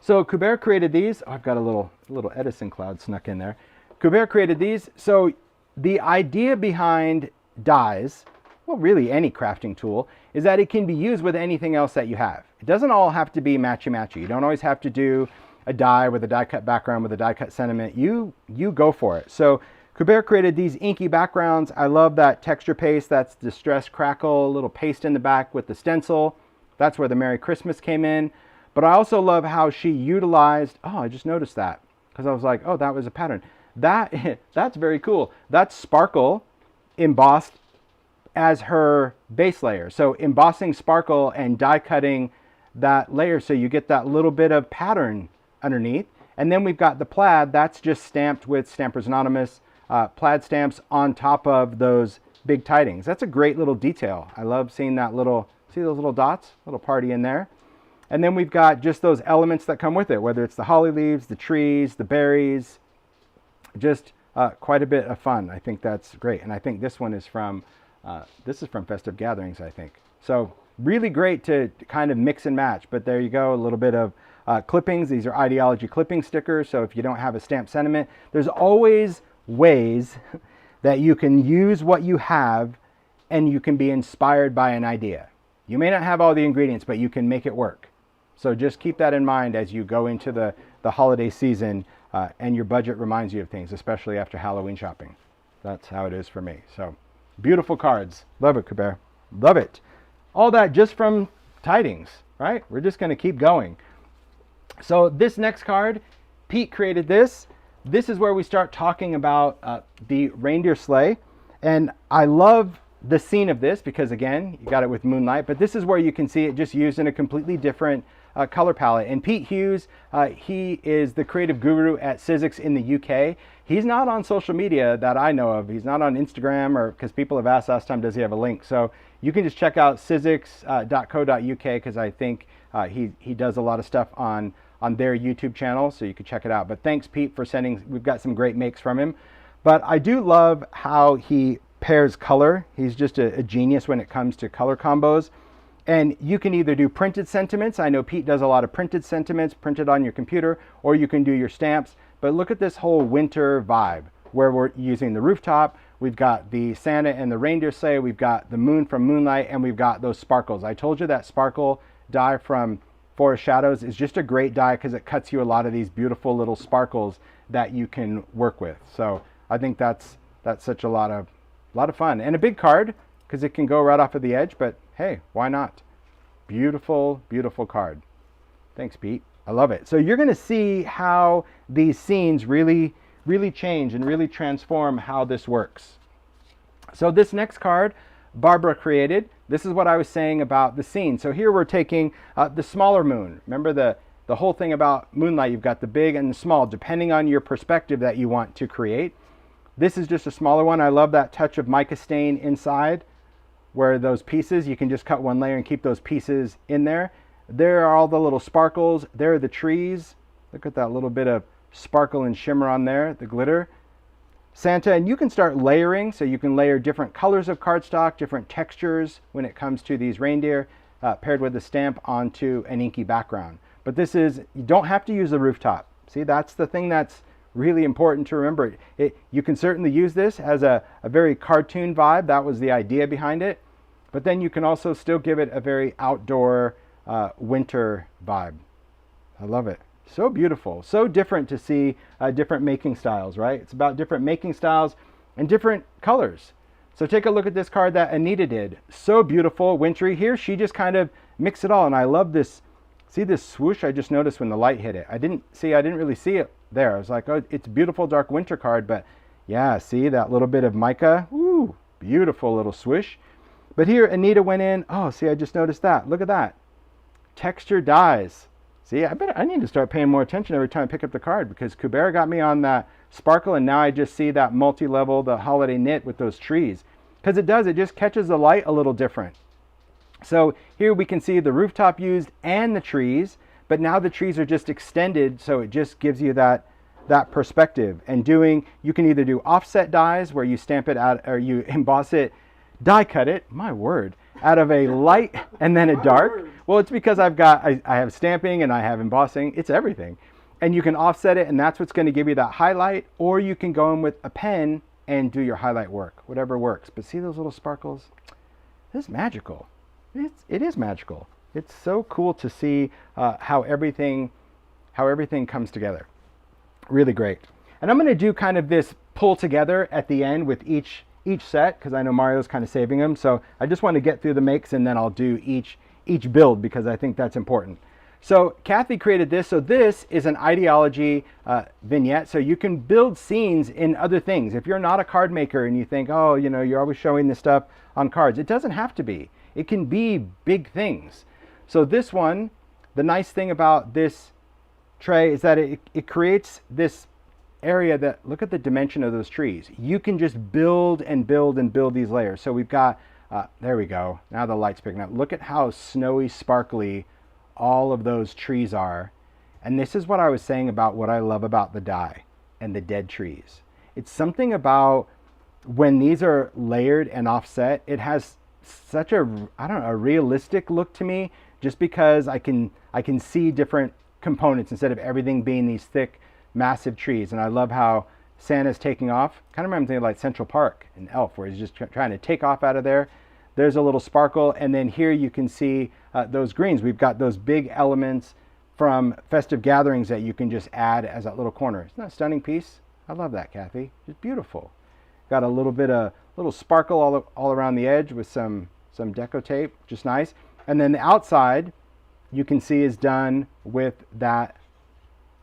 So Kubert created these. Oh, I've got a little Edison cloud snuck in there. Kubert created these. So the idea behind dies, well, really any crafting tool, is that it can be used with anything else that you have. It doesn't all have to be matchy-matchy. You don't always have to do a die with a die cut background with a die cut sentiment. You go for it. So Kubert created these inky backgrounds. I love that texture paste. That's Distress Crackle, a little paste in the back with the stencil. That's where the Merry Christmas came in. But I also love how she utilized, oh, I just noticed that because I was like, oh, that was a pattern. That's very cool. That's sparkle embossed as her base layer. So embossing sparkle and die cutting that layer so you get that little bit of pattern underneath. And then we've got the plaid. That's just stamped with Stampers Anonymous plaid stamps on top of those big tidings. That's a great little detail. I love seeing that little, see those little dots, little party in there. And then we've got just those elements that come with it, whether it's the holly leaves, the trees, the berries, just quite a bit of fun. I think that's great. And I think this one is from, Festive Gatherings, I think. So really great to kind of mix and match, but there you go, a little bit of clippings. These are ideology clipping stickers. So if you don't have a stamped sentiment, there's always ways that you can use what you have and you can be inspired by an idea. You may not have all the ingredients, but you can make it work. So just keep that in mind as you go into the holiday season and your budget reminds you of things, especially after Halloween shopping. That's how it is for me. So beautiful cards. Love it, Kubert. Love it. All that just from Tidings, right? We're just going to keep going. So this next card, Pete created this. This is where we start talking about the reindeer sleigh. And I love the scene of this because, again, you got it with Moonlight, but this is where you can see it just used in a completely different color palette. And Pete Hughes, he is the creative guru at Sizzix in the UK. He's not on social media that I know of. He's not on Instagram, or because people have asked last time, does he have a link? So you can just check out sizzix.co.uk because I think he does a lot of stuff on their YouTube channel, so you can check it out. But thanks, Pete, for sending. We've got some great makes from him. But I do love how he pairs color. He's just a genius when it comes to color combos. And you can either do printed sentiments. I know Pete does a lot of printed sentiments, printed on your computer, or you can do your stamps. But look at this whole winter vibe where we're using the rooftop. We've got the Santa and the reindeer sleigh. We've got the moon from Moonlight, and we've got those sparkles. I told you that sparkle die from Forest Shadows is just a great die because it cuts you a lot of these beautiful little sparkles that you can work with. So I think that's such a lot of fun and a big card because it can go right off of the edge, but hey, why not? Beautiful, beautiful card. Thanks, Pete. I love it. So you're going to see how these scenes really change and really transform how this works. So this next card Barbara created, this is what I was saying about the scene. So here we're taking the smaller moon. Remember the whole thing about Moonlight, you've got the big and the small, depending on your perspective that you want to create. This is just a smaller one. I love that touch of mica stain inside, where those pieces, you can just cut one layer and keep those pieces in there. There are all the little sparkles. There are the trees. Look at that little bit of sparkle and shimmer on there, the glitter. Santa, and you can start layering, so you can layer different colors of cardstock, different textures when it comes to these reindeer, paired with the stamp onto an inky background. But this is, you don't have to use the rooftop. See, that's the thing that's really important to remember. You can certainly use this as a very cartoon vibe. That was the idea behind it. But then you can also still give it a very outdoor winter vibe. I love it. So beautiful. So different to see different making styles, right? It's about different making styles and different colors. So take a look at this card that Anita did. So beautiful, wintry. Here she just kind of mixed it all. And I love this. See this swoosh I just noticed when the light hit it. I didn't really see it there. I was like, oh, it's a beautiful dark winter card, but yeah, see that little bit of mica? Ooh, beautiful little swish. But here Anita went in, oh, see, I just noticed that. Look at that. Texture dies. See, I need to start paying more attention every time I pick up the card, because Kubera got me on that sparkle, and now I just see that multi-level, the holiday knit with those trees. Because it does, it just catches the light a little different. So here we can see the rooftop used and the trees, but now the trees are just extended, so it just gives you that perspective. And you can either do offset dies where you stamp it out, or you emboss it, die cut it, my word, out of a light and then a dark. Well, it's because I have stamping and I have embossing, it's everything. And you can offset it, and that's what's going to give you that highlight, or you can go in with a pen and do your highlight work, whatever works. But see those little sparkles? This is magical. It is magical. It's so cool to see how everything comes together. Really great. And I'm going to do kind of this pull together at the end with each set, because I know Mario's kind of saving them. So I just want to get through the makes, and then I'll do each build, because I think that's important. So Kathy created this. So this is an ideology vignette. So you can build scenes in other things. If you're not a card maker and you think, oh, you're always showing this stuff on cards, it doesn't have to be. It can be big things. So this one, the nice thing about this tray is that it creates this area that, look at the dimension of those trees. You can just build and build and build these layers. So we've got, there we go. Now the light's picking up. Look at how snowy, sparkly all of those trees are. And this is what I was saying about what I love about the die and the dead trees. It's something about when these are layered and offset, it has such a realistic look to me, just because I can see different components instead of everything being these thick, massive trees. And I love how Santa's taking off. Kind of reminds me of like Central Park in Elf, where he's just trying to take off out of there. There's a little sparkle, and then here you can see those greens. We've got those big elements from Festive Gatherings that you can just add as that little corner. Isn't that a stunning piece? I love that, Kathy. It's beautiful. Got a little bit of little sparkle all around the edge with some deco tape, just nice. And then the outside you can see is done with that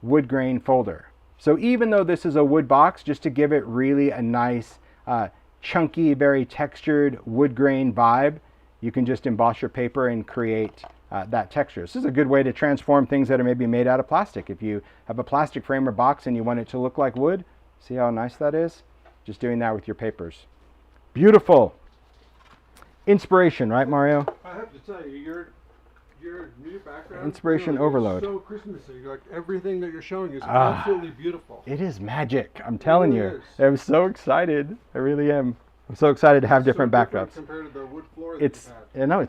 wood grain folder. So even though this is a wood box, just to give it really a nice chunky, very textured wood grain vibe, you can just emboss your paper and create that texture. This is a good way to transform things that are maybe made out of plastic. If you have a plastic frame or box and you want it to look like wood, see how nice that is? Just doing that with your papers. Beautiful. Inspiration, right, Mario? I have to tell you, your new background, inspiration overload. So Christmassy. Like everything that you're showing is absolutely beautiful. It is magic. I'm telling you. Is. I'm so excited. I really am. I'm so excited to have different backdrops. Compared to the wood floor It's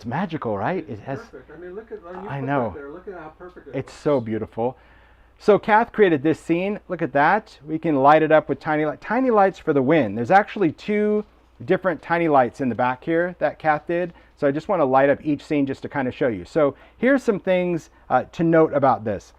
magical, right? It has. Perfect. I mean, look at. I know. There. Look at how perfect it is. It's so beautiful. So Kath created this scene. Look at that. We can light it up with tiny lights for the win. There's actually 2 different tiny lights in the back here that Kath did. So I just want to light up each scene just to kind of show you. So here's some things to note about this.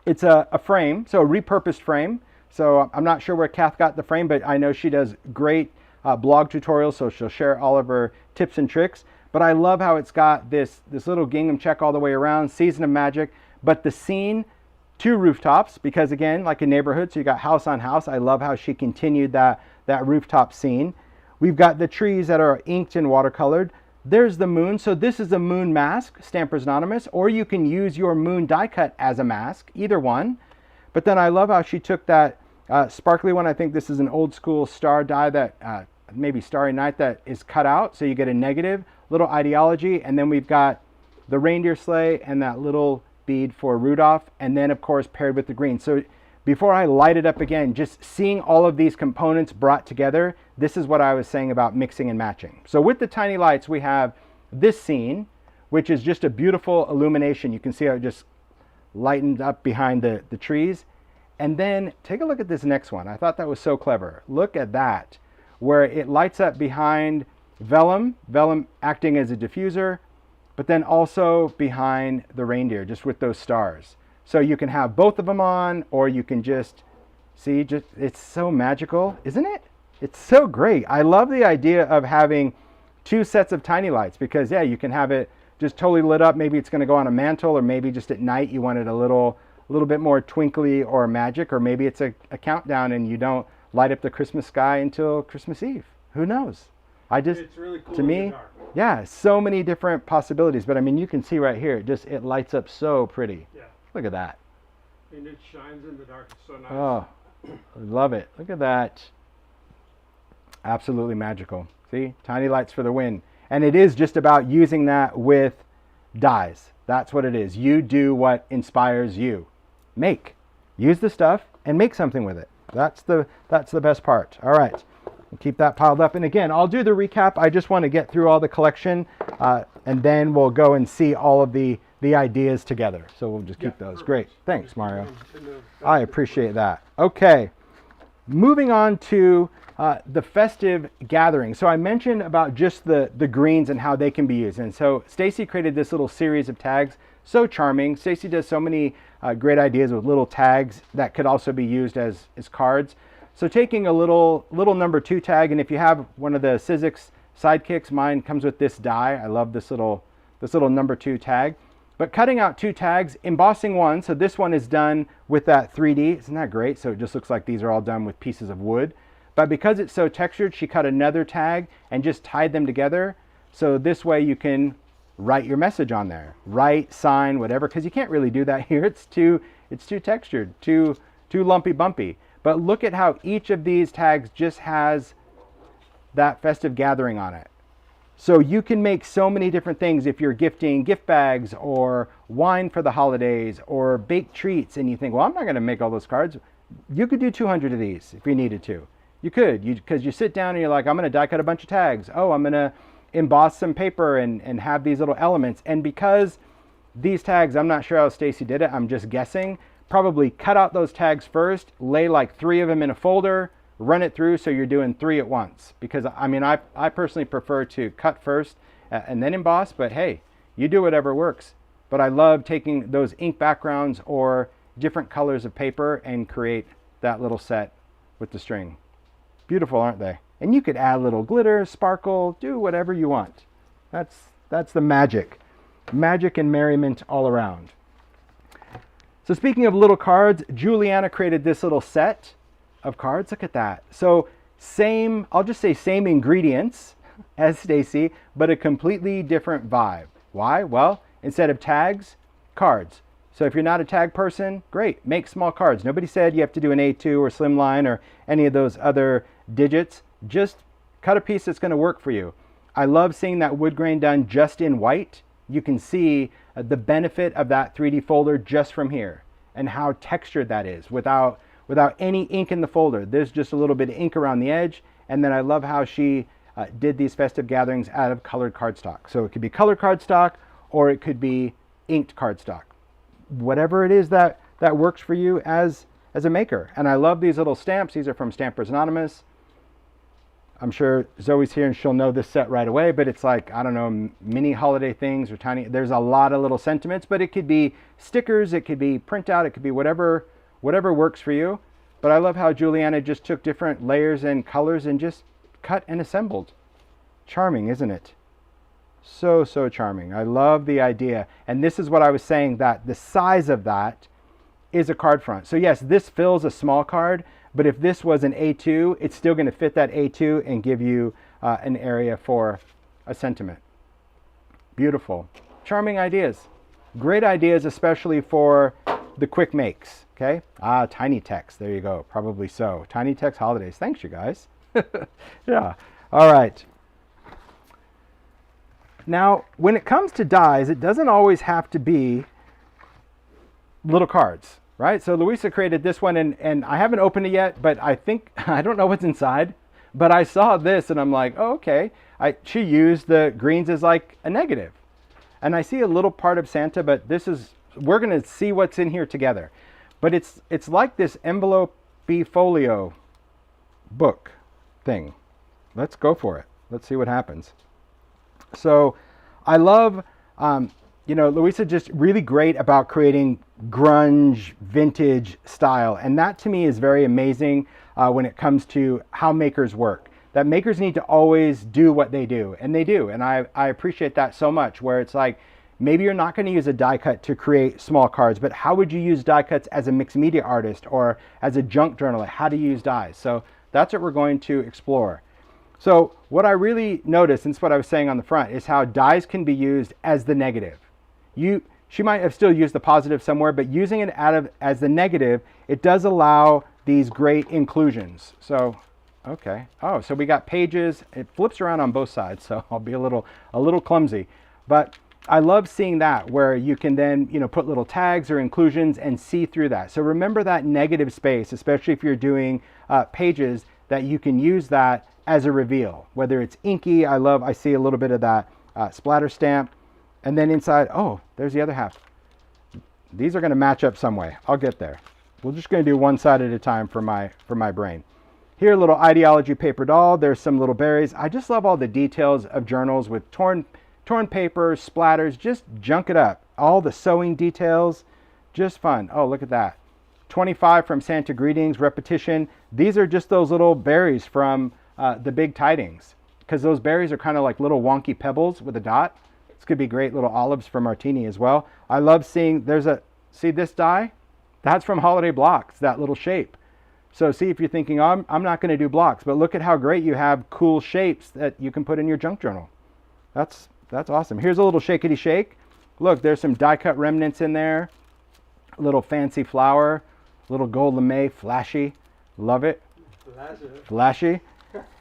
It's a frame, so a repurposed frame. So I'm not sure where Kath got the frame, but I know she does great blog tutorials, so she'll share all of her tips and tricks. But I love how it's got this little gingham check all the way around, Season of Magic. but the scene, 2 rooftops, because again, like a neighborhood, so you got house on house. I love how she continued that rooftop scene. We've got the trees that are inked and watercolored. There's the moon. So this is a moon mask, Stampers Anonymous, or you can use your moon die cut as a mask, either one. But then I love how she took that sparkly one. I think this is an old school star die that, maybe Starry Night, that is cut out. So you get a negative, little ideology. And then we've got the reindeer sleigh and that little bead for Rudolph. And then of course paired with the green. So before I light it up again, just seeing all of these components brought together, this is what I was saying about mixing and matching. So with the tiny lights, we have this scene, which is just a beautiful illumination. You can see how it just lightened up behind the trees. And then take a look at this next one. I thought that was so clever. Look at that, where it lights up behind vellum acting as a diffuser, but then also behind the reindeer, just with those stars. So you can have both of them on, or you can just see, it's so magical, isn't it? It's so great. I love the idea of having 2 sets of tiny lights, because yeah, you can have it just totally lit up. Maybe it's going to go on a mantle, or maybe just at night you want it a little bit more twinkly or magic, or maybe it's a countdown and you don't light up the Christmas sky until Christmas Eve. Who knows? It's really cool to me, yeah, so many different possibilities. But I mean, you can see right here, it lights up so pretty. Yeah. Look at that. And it shines in the dark. It's so nice. Oh, I love it. Look at that. Absolutely magical. See, tiny lights for the win. And it is just about using that with dies. That's what it is. You do what inspires you. Use the stuff and make something with it. That's the best part. All right, we'll keep that piled up. And again, I'll do the recap. I just want to get through all the collection, and then we'll go and see all of the ideas together. So we'll just keep those. Perfect. Great. Thanks, Mario. I appreciate that. Okay, moving on to the festive gathering. So I mentioned about just the greens and how they can be used. And so Stacy created this little series of tags. So charming. Stacy does so many great ideas with little tags that could also be used as cards. So taking a little number 2 tag, and if you have one of the Sizzix sidekicks, mine comes with this die. I love this little number 2 tag. But cutting out 2 tags, embossing one. So this one is done with that 3D. Isn't that great? So it just looks like these are all done with pieces of wood. But because it's so textured, she cut another tag and just tied them together. So this way you can write your message on there. Write, sign, whatever, because you can't really do that here. It's too textured, too lumpy bumpy. But look at how each of these tags just has that festive gathering on it. So you can make so many different things if you're gifting gift bags or wine for the holidays or baked treats, and you think, well, I'm not going to make all those cards. You could do 200 of these if you needed to. You could, because you sit down and you're like, I'm going to die cut a bunch of tags. Oh, I'm going to emboss some paper and have these little elements. And because these tags, I'm not sure how Stacy did it, I'm just guessing, probably cut out those tags first, lay like 3 of them in a folder, run it through so you're doing 3 at once. Because I mean, I personally prefer to cut first and then emboss, but hey, you do whatever works. But I love taking those ink backgrounds or different colors of paper and create that little set with the string. Beautiful, aren't they? And you could add a little glitter, sparkle, do whatever you want. That's the magic. Magic and merriment all around. So speaking of little cards, Juliana created this little set of cards. Look at that. So I'll just say same ingredients as Stacy, but a completely different vibe. Why? Well, instead of tags, cards. So if you're not a tag person, great, make small cards. Nobody said you have to do an A2 or slimline or any of those other digits. Just cut a piece that's going to work for you. I love seeing that wood grain done just in white. You can see the benefit of that 3D folder just from here and how textured that is without any ink in the folder. There's just a little bit of ink around the edge. And then I love how she did these festive gatherings out of colored cardstock. So it could be colored cardstock or it could be inked cardstock. Whatever it is that works for you as a maker. And I love these little stamps. These are from Stampers Anonymous. I'm sure Zoe's here and she'll know this set right away, but it's like, I don't know, mini holiday things or tiny, there's a lot of little sentiments, but it could be stickers, it could be printout, it could be whatever works for you. But I love how Juliana just took different layers and colors and just cut and assembled. Charming, isn't it? So, so charming. I love the idea. And this is what I was saying, that the size of that is a card front. So yes, this fills a small card, but if this was an A2, it's still going to fit that A2 and give you an area for a sentiment. Beautiful. Charming ideas. Great ideas, especially for the quick makes. Okay. Tiny text. There you go. Probably so. Tiny text holidays. Thanks, you guys. Yeah. All right. Now, when it comes to dies, it doesn't always have to be little cards, right? So Louisa created this one, and I haven't opened it yet, but I think, I don't know what's inside, but I saw this and I'm like, oh, okay. She used the greens as like a negative. And I see a little part of Santa, but we're going to see what's in here together. But it's like this envelope folio book thing. Let's go for it. Let's see what happens. So I love, Louisa just really great about creating grunge, vintage style. And that to me is very amazing when it comes to how makers work. That makers need to always do what they do. And they do. And I appreciate that so much, where it's like, maybe you're not going to use a die cut to create small cards, but how would you use die cuts as a mixed media artist or as a junk journaler? How do you use dies? So that's what we're going to explore. So what I really noticed, and it's what I was saying on the front, is how dies can be used as the negative. She might have still used the positive somewhere, but using it as the negative, it does allow these great inclusions. So, okay. Oh, so we got pages. It flips around on both sides, so I'll be a little clumsy. But I love seeing that, where you can then, put little tags or inclusions and see through that. So remember that negative space, especially if you're doing pages, that you can use that as a reveal, whether it's inky. I see a little bit of that splatter stamp. And then inside, oh, there's the other half. These are going to match up some way. I'll get there. We're just going to do one side at a time for my brain. Here, a little ideology paper doll. There's some little berries. I just love all the details of journals with torn paper, splatters. Just junk it up. All the sewing details, just fun. Oh, look at that. 25 from Santa Greetings, repetition. These are just those little berries from the big Tidings, because those berries are kind of like little wonky pebbles with a dot. This could be great little olives for martini as well. I love seeing, see this die? That's from Holiday Blocks, that little shape. So see, if you're thinking, oh, I'm not going to do blocks, but look at how great you have cool shapes that you can put in your junk journal. That's awesome. Here's a little shakety shake. Look, there's some die cut remnants in there. A little fancy flower, little gold lame, flashy. Love it. Flashy.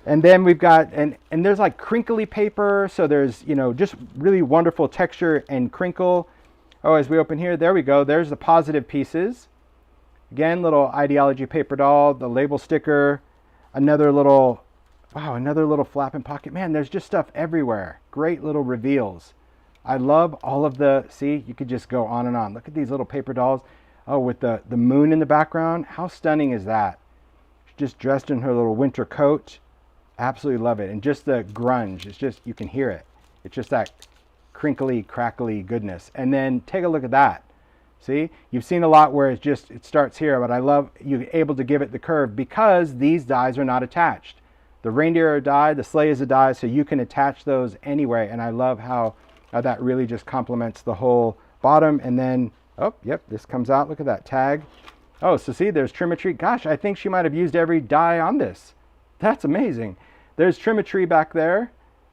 And then we've got, and there's like crinkly paper. So there's, just really wonderful texture and crinkle. Oh, as we open here, there we go. There's the positive pieces. Again, little ideology paper doll, the label sticker, another little flapping pocket. Man, there's just stuff everywhere. Great little reveals. I love all of see, you could just go on and on. Look at these little paper dolls. Oh, with the moon in the background. How stunning is that? She's just dressed in her little winter coat. Absolutely love it. And just the grunge, it's just, you can hear it. It's just that crinkly, crackly goodness. And then take a look at that. See, you've seen a lot where it starts here, but I love you're able to give it the curve because these dies are not attached. The reindeer are a die, the sleigh is a die, so you can attach those anyway. And I love how that really just complements the whole bottom. And then, oh, yep, this comes out. Look at that tag. Oh, so see, there's Trim-a-Tree. Gosh, I think she might have used every die on this. That's amazing. There's Trim-a-Tree back there.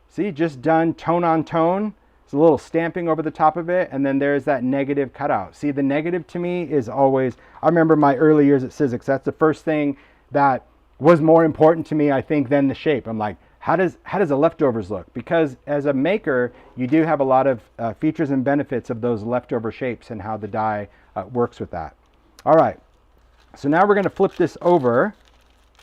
See, just done tone on tone. It's a little stamping over the top of it. And then there's that negative cutout. See, the negative to me is always, I remember my early years at Sizzix. That's the first thing that was more important to me, I think, than the shape. I'm like, how does the leftovers look? Because as a maker, you do have a lot of features and benefits of those leftover shapes and how the die works with that. All right, so now we're going to flip this over.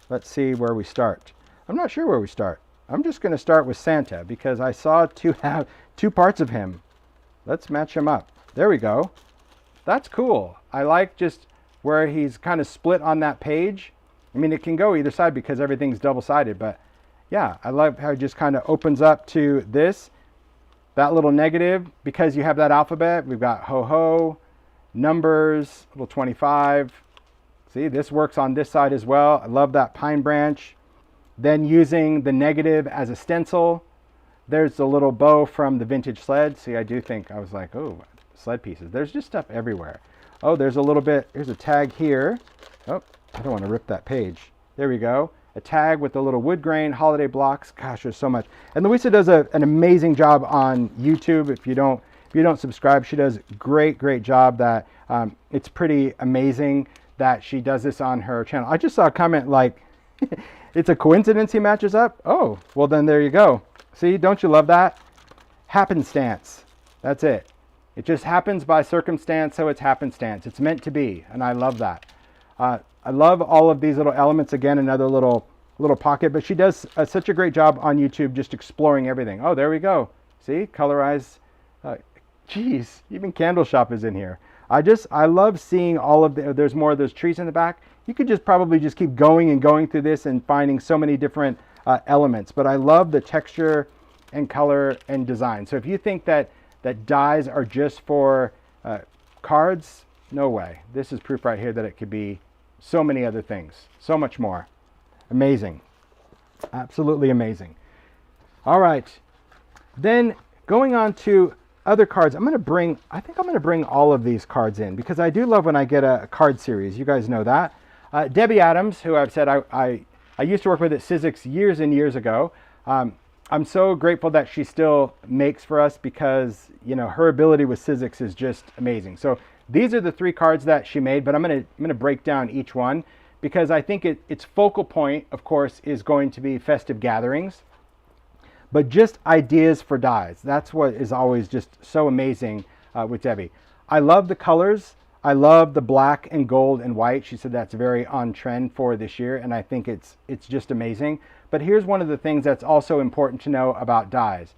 Let's see where we start. I'm not sure where we start. I'm just going to start with Santa because I saw two parts of him. Let's match him up. There we go. That's cool. I like just where he's kind of split on that page. I mean, it can go either side because everything's double-sided, but yeah, I love how it just kind of opens up to this. That little negative, because you have that alphabet, we've got ho-ho, numbers, little 25. See, this works on this side as well. I love that pine branch. Then using the negative as a stencil, There's the little bow from the vintage sled. See, I do think, I was like, oh, sled pieces. There's just stuff everywhere. Oh, there's a little bit, here's a tag here. Oh, I don't want to rip that page. There we go. A tag with the little wood grain holiday blocks. Gosh, there's so much. And Louisa does an amazing job on YouTube. If you don't subscribe, she does great job. That it's pretty amazing that she does this on her channel. I just saw a comment like, it's a coincidence he matches up. Oh, well then there you go. See, don't you love that? Happenstance. That's it. It just happens by circumstance, so it's happenstance. It's meant to be, and I love that. I love all of these little elements. Again, another little pocket, but she does such a great job on YouTube just exploring everything. Oh, there we go. See, colorize. Geez, even Candleshop is in here. I love seeing all of there's more of those trees in the back. You could just probably just keep going and going through this and finding so many different elements, but I love the texture and color and design. So if you think that dies are just for cards, no way. This is proof right here that it could be so many other things, so much more. Amazing. Absolutely amazing. All right. Then going on to other cards, I think I'm going to bring all of these cards in because I do love when I get a card series. You guys know that. Debbie Adams, who I've said I used to work with at Sizzix years and years ago. I'm so grateful that she still makes for us because, you know, her ability with Sizzix is just amazing. So these are the 3 cards that she made, but I'm gonna break down each one because I think its focal point, of course, is going to be Festive Gatherings, but just ideas for dies. That's what is always just so amazing with Debbie. I love the colors. I love the black and gold and white. She said that's very on trend for this year, and I think it's just amazing. But here's one of the things that's also important to know about dies.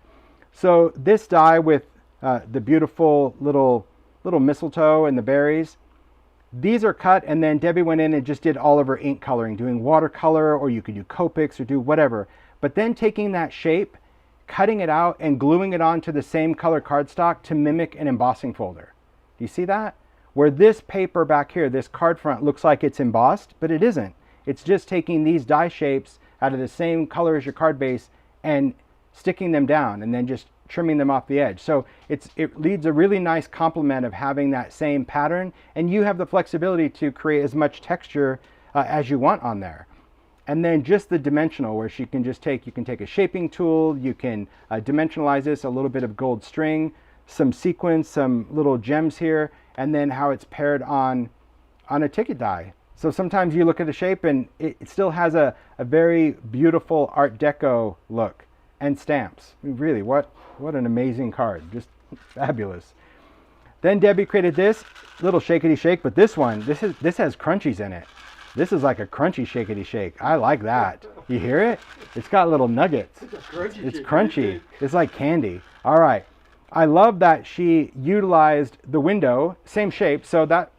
So this die with the beautiful little mistletoe and the berries, these are cut, and then Debbie went in and just did all of her ink coloring, doing watercolor, or you could do Copics or do whatever. But then taking that shape, cutting it out, and gluing it onto the same color cardstock to mimic an embossing folder. Do you see that? Where this paper back here, this card front, looks like it's embossed, but it isn't. It's just taking these die shapes out of the same color as your card base and sticking them down and then just trimming them off the edge. So it leads a really nice complement of having that same pattern, and you have the flexibility to create as much texture as you want on there. And then just the dimensional, where you can take a shaping tool, you can dimensionalize this, a little bit of gold string, some sequins, some little gems here, and then how it's paired on a ticket die. So sometimes you look at a shape and it still has a very beautiful Art Deco look, and stamps. Really, what an amazing card. Just fabulous. Then Debbie created this little shakety shake, but this has crunchies in it. This is like a crunchy shakety shake. I like that. You hear it? It's got little nuggets. It's crunchy. It's like candy. All right. I love that she utilized the window, same shape, so that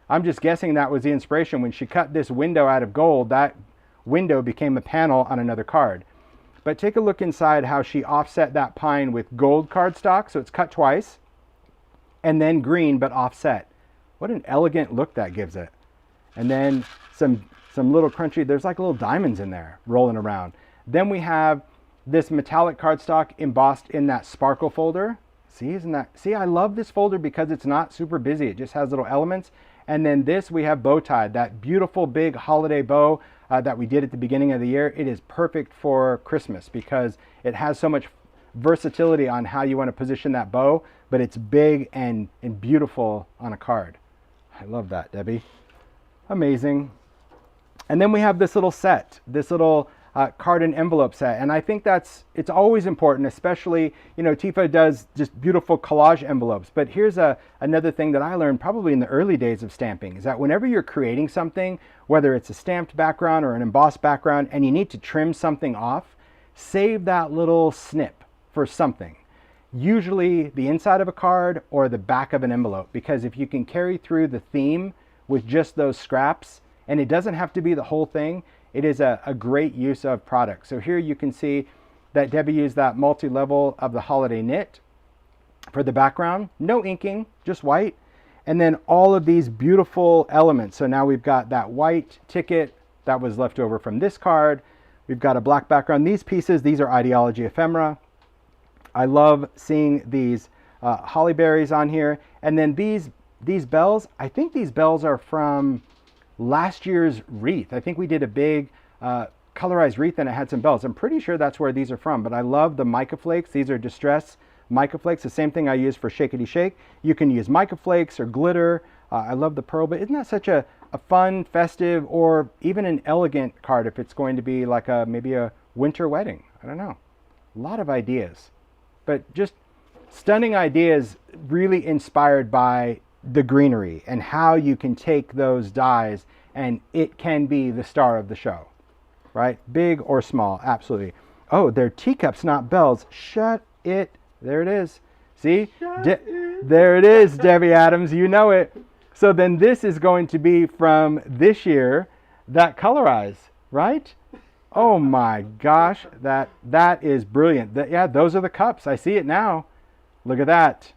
I'm just guessing that was the inspiration. When she cut this window out of gold, that window became a panel on another card. But take a look inside how she offset that pine with gold cardstock, so it's cut twice, and then green but offset. What an elegant look that gives it. And then some little crunchy, there's like little diamonds in there rolling around. Then we have this metallic cardstock embossed in that sparkle folder. See, I love this folder because it's not super busy. It just has little elements. And then this, we have bow tied, that beautiful big holiday bow that we did at the beginning of the year. It is perfect for Christmas because it has so much versatility on how you want to position that bow, but it's big and beautiful on a card. I love that, Debbie. Amazing. And then we have this little set, this little card and envelope set. And I think it's always important, especially, Tifa does just beautiful collage envelopes. But here's another thing that I learned probably in the early days of stamping, is that whenever you're creating something, whether it's a stamped background or an embossed background, and you need to trim something off, save that little snip for something. Usually the inside of a card or the back of an envelope, because if you can carry through the theme with just those scraps, and it doesn't have to be the whole thing, it is a great use of product. So here you can see that Debbie used that multi-level of the holiday knit for the background. No inking, just white. And then all of these beautiful elements. So now we've got that white ticket that was left over from this card. We've got a black background. These pieces, these are ideology ephemera. I love seeing these holly berries on here. And then these bells, I think these bells are from last year's wreath. I think we did a big colorized wreath and it had some bells. I'm pretty sure that's where these are from, but I love the mica flakes. These are distress mica flakes, the same thing I use for Shakety Shake. You can use mica flakes or glitter. I love the pearl, but isn't that such a fun, festive, or even an elegant card if it's going to be like maybe a winter wedding? I don't know. A lot of ideas, but just stunning ideas, really inspired by the greenery and how you can take those dies and it can be the star of the show, right? Big or small, absolutely. Oh, they're teacups, not bells. Shut it. There it is. See? There it is, Debbie Adams. You know it. So then this is going to be from this year, that colorize, right? Oh my gosh, that is brilliant. Yeah, those are the cups. I see it now. Look at that.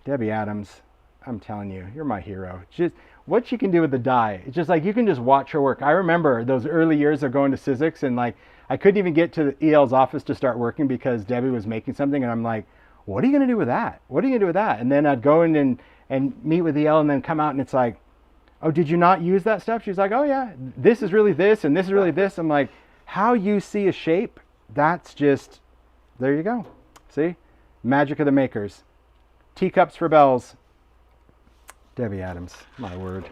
Debbie Adams, I'm telling you, you're my hero. Just what she can do with the die. It's just like you can just watch her work. I remember those early years of going to Sizzix and like I couldn't even get to the EL's office to start working because Debbie was making something and I'm like, what are you going to do with that? What are you going to do with that? And then I'd go in and meet with EL and then come out and it's like, oh, did you not use that stuff? She's like, oh yeah, this is really this and this is really this. I'm like, how you see a shape, that's just, there you go. See? Magic of the makers. Teacups for bells. Debbie Adams, my word.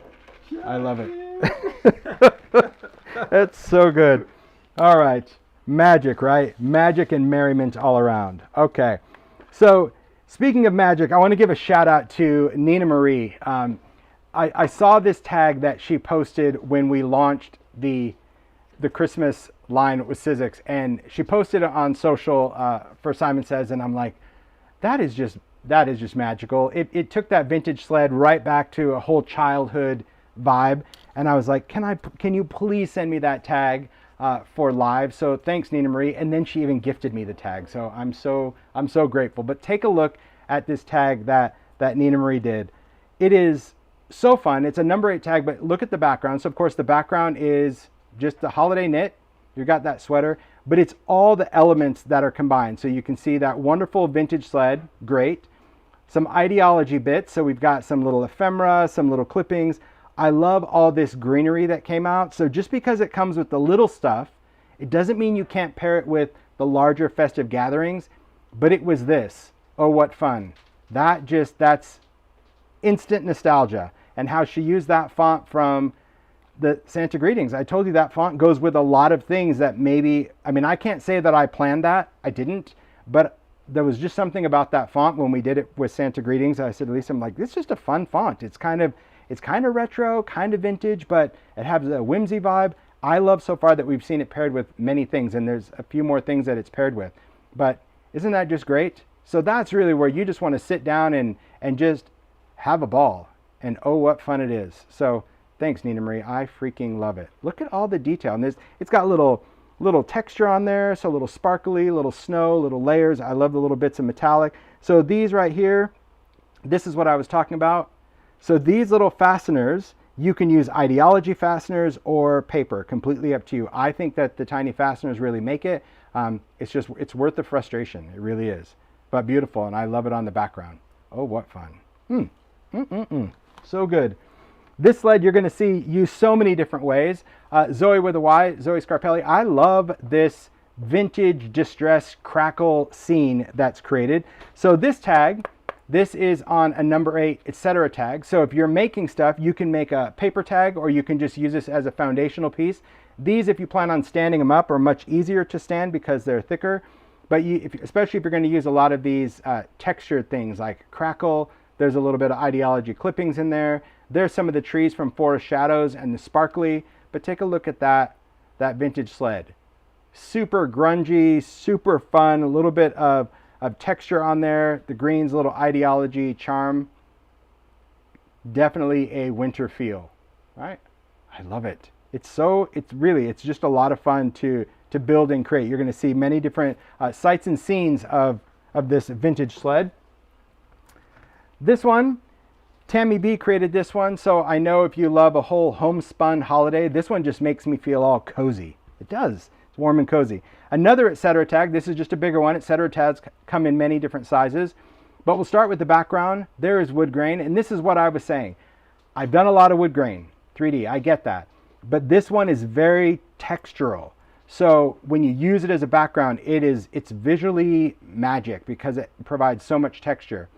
I love it. That's so good. All right. Magic, right? Magic and merriment all around. Okay. So speaking of magic, I want to give a shout out to Nina Marie. I saw this tag that she posted when we launched the Christmas line with Sizzix, and she posted it on social for Simon Says, and I'm like, that is just magical. It took that vintage sled right back to a whole childhood vibe, and I was like, can you please send me that tag for live? So thanks, Nina Marie. And then she even gifted me the tag, so I'm so grateful. But take a look at this tag that Nina Marie did. It is so fun. It's a number 8 tag, but look at the background. So of course the background is just the holiday knit. You got that sweater, but it's all the elements that are combined. So you can see that wonderful vintage sled, great. Some ideology bits. So we've got some little ephemera, some little clippings. I love all this greenery that came out. So just because it comes with the little stuff, it doesn't mean you can't pair it with the larger festive gatherings, but it was this. Oh, what fun. That's instant nostalgia. And how she used that font from the Santa Greetings. I told you that font goes with a lot of things that maybe, I mean, I can't say that I planned that. I didn't, but there was just something about that font when we did it with Santa Greetings. I said to Lisa, I'm like, this is just a fun font. It's kind of retro, kind of vintage, but it has a whimsy vibe. I love so far that we've seen it paired with many things, and there's a few more things that it's paired with. But isn't that just great? So that's really where you just want to sit down and just have a ball. And oh, what fun it is. So thanks, Nina Marie. I freaking love it. Look at all the detail. And it's got little texture on there, so a little sparkly, little snow, little layers. I love the little bits of metallic. So these right here, this is what I was talking about. So these little fasteners, you can use ideology fasteners or paper, completely up to you. I think that the tiny fasteners really make it. It's worth the frustration. It really is. But beautiful, and I love it on the background. Oh, what fun. So good. This sled you're going to see used so many different ways. Zoe with a Y, Zoe Scarpelli. I love this vintage distress crackle scene that's created. So this tag, this is on a number 8, etc. tag. So if you're making stuff, you can make a paper tag or you can just use this as a foundational piece. These, if you plan on standing them up, are much easier to stand because they're thicker. But especially if you're going to use a lot of these textured things like crackle, there's a little bit of ideology clippings in there. There's some of the trees from Forest Shadows and the sparkly, but take a look at that vintage sled. Super grungy, super fun, a little bit of texture on there. The greens, a little ideology, charm. Definitely a winter feel, right? I love it. It's just a lot of fun to build and create. You're gonna see many different sights and scenes of this vintage sled. This one, Tammy B created this one, so I know if you love a whole homespun holiday, this one just makes me feel all cozy. It does. It's warm and cozy. Another etc. tag, this is just a bigger one. Etc. tags come in many different sizes, but we'll start with the background. There is wood grain, and this is what I was saying. I've done a lot of wood grain, 3D, I get that. But this one is very textural. So when you use it as a background, it's visually magic because it provides so much texture.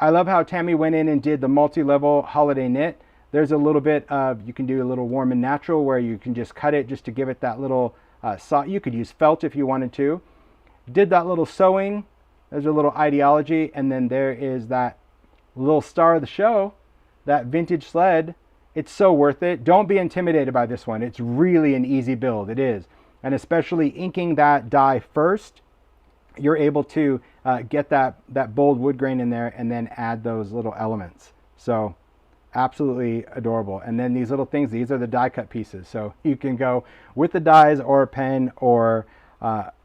I love how Tammy went in and did the multi-level holiday knit. There's a little bit of, you can do a little warm and natural where you can just cut it just to give it that little, you could use felt if you wanted to. Did that little sewing, there's a little ideology, and then there is that little star of the show, that vintage sled. It's so worth it. Don't be intimidated by this one. It's really an easy build, it is. And especially inking that die first, you're able to get that bold wood grain in there and then add those little elements. So absolutely adorable. And then these little things, these are the die cut pieces. So you can go with the dies or a pen or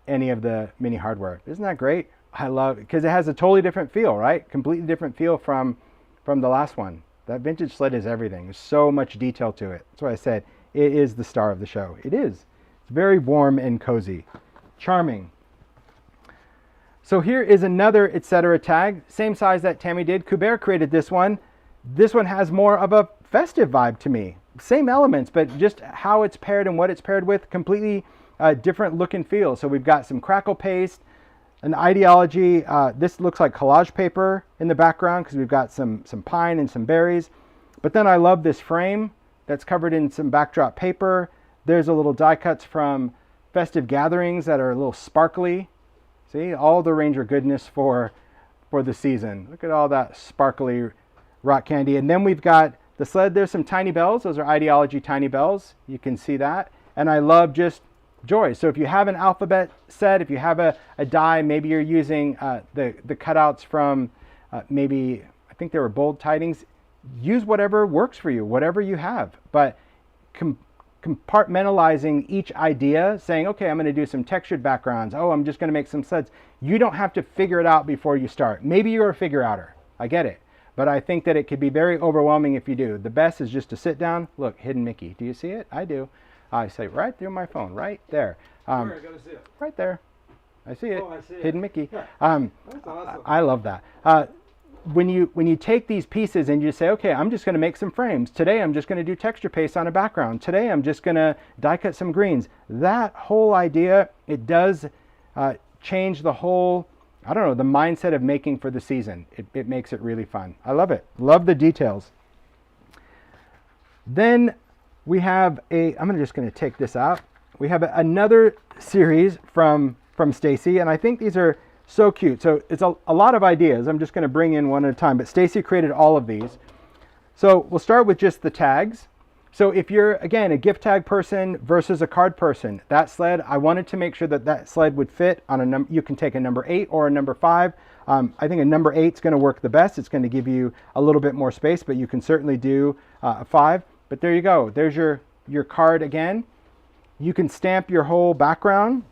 any of the mini hardware. Isn't that great? I love it because it has a totally different feel, right? Completely different feel from the last one. That vintage sled is everything. There's so much detail to it. That's why I said it is the star of the show. It is. It's very warm and cozy. Charming. So here is another etc. tag. Same size that Tammy did. Kubert created this one. This one has more of a festive vibe to me. Same elements, but just how it's paired and what it's paired with, completely different look and feel. So we've got some crackle paste, an ideology. This looks like collage paper in the background because we've got some pine and some berries. But then I love this frame that's covered in some backdrop paper. There's a little die cuts from Festive Gatherings that are a little sparkly. See, all the Ranger goodness for the season. Look at all that sparkly rock candy. And then we've got the sled. There's some tiny bells. Those are ideology tiny bells. You can see that. And I love just joy. So if you have an alphabet set, if you have a die, maybe you're using the cutouts from maybe, I think they were bold Tidings. Use whatever works for you, whatever you have. But compartmentalizing each idea, saying, okay, I'm going to do some textured backgrounds. Oh, I'm just going to make some sleds. You don't have to figure it out before you start. Maybe you're a figure outer. I get it. But I think that it could be very overwhelming if you do. The best is just to sit down. Look, hidden Mickey. Do you see it? I do. I say right through my phone, right there. Where? I gotta see it. Right there. I see it. Oh, I see it. Hidden Mickey. That's awesome. I love that. When you take these pieces and you say, okay, I'm just going to make some frames. Today I'm just going to do texture paste on a background. Today I'm just going to die cut some greens. That whole idea, it does change the whole, I don't know, the mindset of making for the season. It makes it really fun. I love it. Love the details. Then we have I'm just going to take this out. We have another series from Stacy, and I think these are so cute. So it's a lot of ideas. I'm just going to bring in one at a time, but Stacy created all of these. So we'll start with just the tags. So if you're, again, a gift tag person versus a card person, that sled, I wanted to make sure that sled would fit on a number. You can take a number 8 or a number 5. I think a number 8 is going to work the best. It's going to give you a little bit more space, but you can certainly do a 5. But there you go. There's your card again. You can stamp your whole background,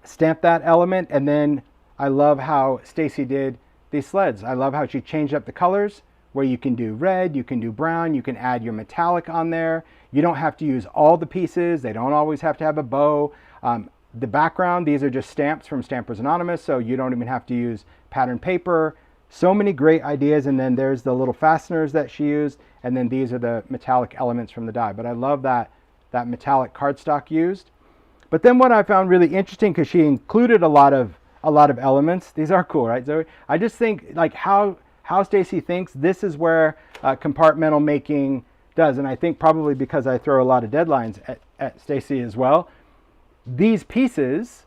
stamp that element, and then I love how Stacy did these sleds. I love how she changed up the colors, where you can do red, you can do brown, you can add your metallic on there. You don't have to use all the pieces. They don't always have to have a bow. The background, these are just stamps from Stampers Anonymous, so you don't even have to use pattern paper. So many great ideas, and then there's the little fasteners that she used, and then these are the metallic elements from the die. But I love that metallic cardstock used. But then what I found really interesting, because she included a lot of elements. These are cool, right, Zoe? I just think like how Stacy thinks, this is where compartmental making does. And I think probably because I throw a lot of deadlines at Stacy as well, these pieces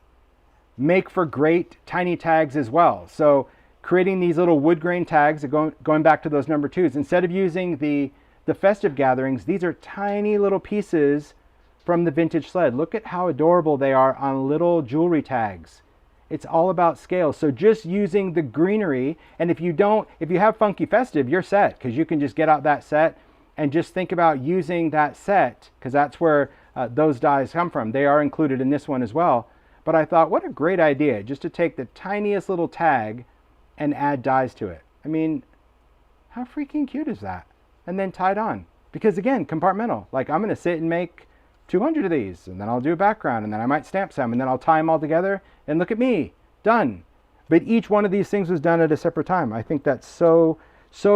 make for great tiny tags as well. So creating these little wood grain tags, going back to those number 2s, instead of using the Festive Gatherings, these are tiny little pieces from the vintage sled. Look at how adorable they are on little jewelry tags. It's all about scale. So just using the greenery, and if you have Funky Festive, you're set, because you can just get out that set and just think about using that set, because that's where those dies come from. They are included in this one as well. But I thought, what a great idea, just to take the tiniest little tag and add dies to it. I mean, how freaking cute is that? And then tie it on. Because again, compartmental. Like I'm going to sit and make 200 of these, and then I'll do a background, and then I might stamp some, and then I'll tie them all together, and look at me, done. But each one of these things was done at a separate time. I think that's so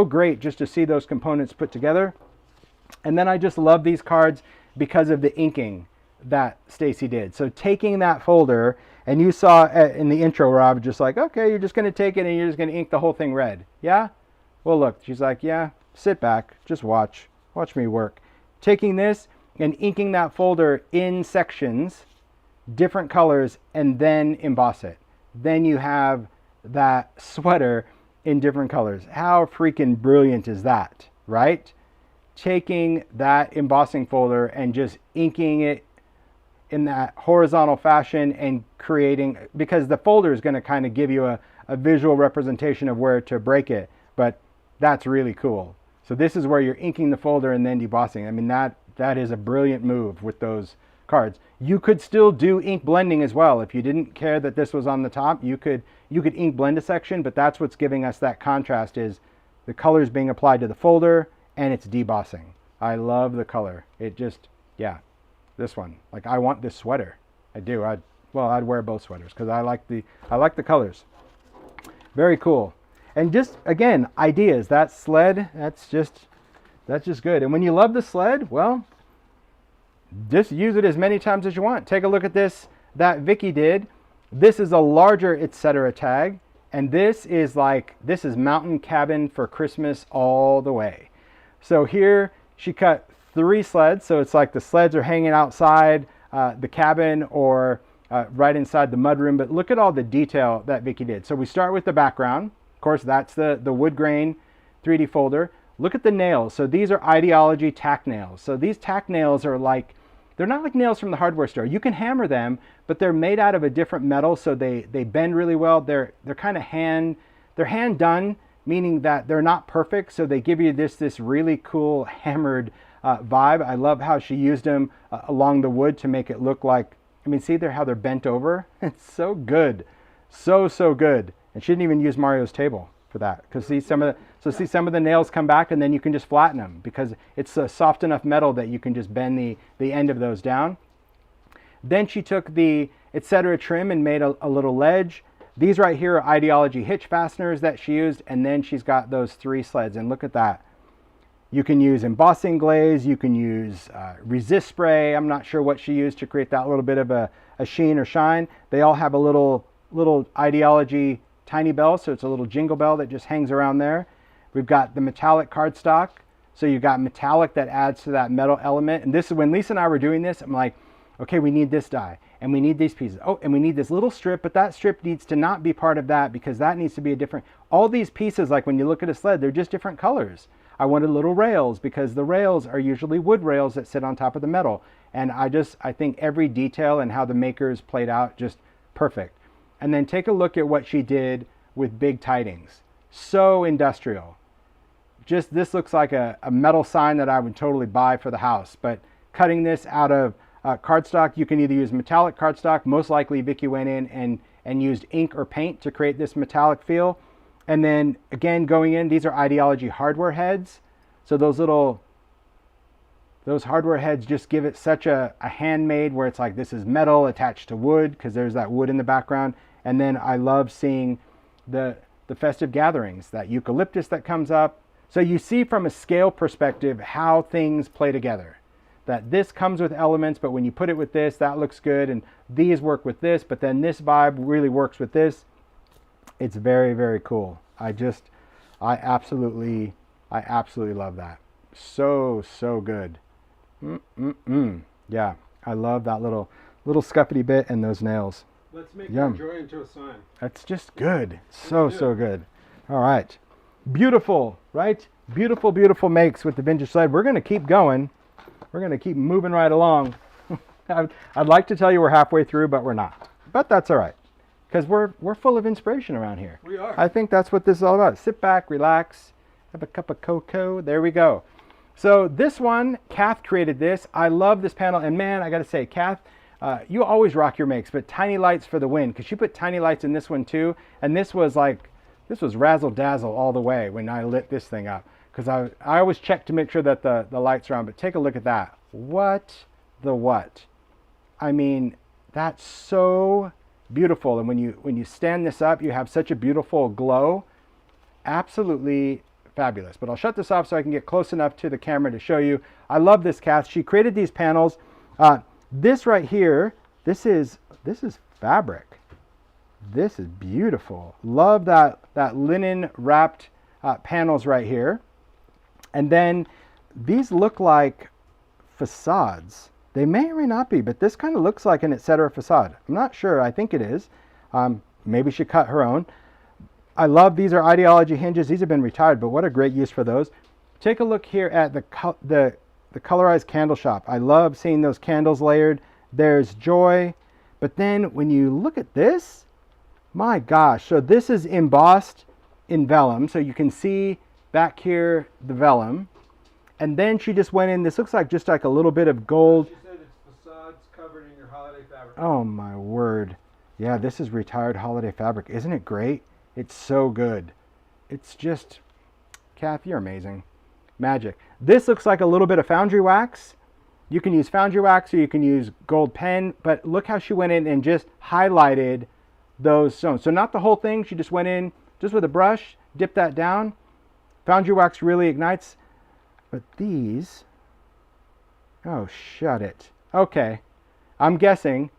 great just to see those components put together. And then I just love these cards because of the inking that Stacy did. So taking that folder, and you saw in the intro where I was just like, okay, you're just going to take it and you're just going to ink the whole thing red. Yeah? Well, look, she's like, yeah, sit back, just watch me work. Taking this and inking that folder in sections, different colors, and then emboss it. Then you have that sweater in different colors. How freaking brilliant is that, right? Taking that embossing folder and just inking it in that horizontal fashion and creating, because the folder is going to kind of give you a visual representation of where to break it, but that's really cool. So this is where you're inking the folder and then debossing. I mean, that is a brilliant move with those cards. You could still do ink blending as well. If you didn't care that this was on the top, you could ink blend a section, but that's what's giving us that contrast, is the colors being applied to the folder and it's debossing. I love the color. It just, yeah, this one. Like, I want this sweater. I do. I'd wear both sweaters because I like the colors. Very cool. And just, again, ideas. That sled, that's just good. And when you love the sled, well, just use it as many times as you want. Take a look at this that Vicky did. This is a larger etc. tag, and this is mountain cabin for Christmas all the way. So here she cut 3 sleds, so it's like the sleds are hanging outside the cabin or right inside the mudroom, but look at all the detail that Vicky did. So we start with the background. Of course, that's the wood grain 3D folder. Look at the nails. So these are Ideology tack nails. So these tack nails are like, they're not like nails from the hardware store. You can hammer them, but they're made out of a different metal, so they bend really well. They're kind of hand done, meaning that they're not perfect, so they give you this really cool hammered vibe. I love how she used them along the wood to make it look like, I mean, see how they're bent over? It's so good. So good. And she didn't even use Mario's table for that, because see some of the nails come back, and then you can just flatten them because it's a soft enough metal that you can just bend the end of those down. Then she took the etc. trim and made a little ledge. These right here are Ideology hitch fasteners that she used, and then she's got those 3 sleds, and look at that. You can use embossing glaze, you can use resist spray. I'm not sure what she used to create that little bit of a sheen or shine. They all have a little Ideology tiny bell, so it's a little jingle bell that just hangs around there. We've got the metallic cardstock, so you got metallic that adds to that metal element. And this is when Lisa and I were doing this, I'm like, okay, we need this die, and we need these pieces. Oh, and we need this little strip, but that strip needs to not be part of that because that needs to be a different, all these pieces, like when you look at a sled, they're just different colors. I wanted little rails because the rails are usually wood rails that sit on top of the metal. And I think every detail and how the makers played out, just perfect. And then take a look at what she did with Big Tidings. So industrial. Just, this looks like a metal sign that I would totally buy for the house. But cutting this out of cardstock, you can either use metallic cardstock. Most likely Vicky went in and used ink or paint to create this metallic feel. And then again, going in, these are Ideology hardware heads. So those hardware heads just give it such a handmade, where it's like this is metal attached to wood, because there's that wood in the background. And then I love seeing the Festive Gatherings, that eucalyptus that comes up. So you see from a scale perspective how things play together. That this comes with elements, but when you put it with this, that looks good, and these work with this, but then this vibe really works with this. It's very, very cool. I absolutely love that. So good. Yeah, I love that little scuffity bit and those nails. Let's make Yum. your joy into a sign. That's just good. So good. All right. Beautiful, right? Beautiful makes with the vintage sled. We're going to keep going. We're going to keep moving right along. I'd like to tell you we're halfway through, but we're not. But that's all right, because we're full of inspiration around here. We are. I think that's what this is all about. Sit back, relax, have a cup of cocoa. There we go. So this one, Kath created this. I love this panel. And man, I got to say, Kath, you always rock your makes, but tiny lights for the win, because she put tiny lights in this one too. And this was razzle dazzle all the way when I lit this thing up, because I always check to make sure that the lights are on. But take a look at that. What the what. I mean, that's so beautiful. And when you stand this up, you have such a beautiful glow. Absolutely fabulous. But I'll shut this off so I can get close enough to the camera to show you. I love this, Kath. She created these panels. This right here, this is fabric. This is beautiful. Love that linen wrapped panels right here. And then these look like facades. They may or may not be, but this kind of looks like an etc. facade. I'm not sure. I think it is. Maybe she cut her own. I love these are ideology hinges. These have been retired, but what a great use for those. Take a look here at the colorized Candleshop. I love seeing those candles layered. There's joy. But then when you look at this, my gosh. So this is embossed in vellum. So you can see back here the vellum. And then she just went in. This looks like just like a little bit of gold. She said it's facades covered in your holiday fabric. Oh my word. Yeah, this is retired holiday fabric. Isn't it great? It's so good. It's just, Kath, you're amazing. Magic. This looks like a little bit of foundry wax. You can use foundry wax or you can use gold pen, but look how she went in and just highlighted those stones. So not the whole thing. She just went in just with a brush, dipped that down. Foundry wax really ignites. But these, oh, shut it. Okay, I'm guessing,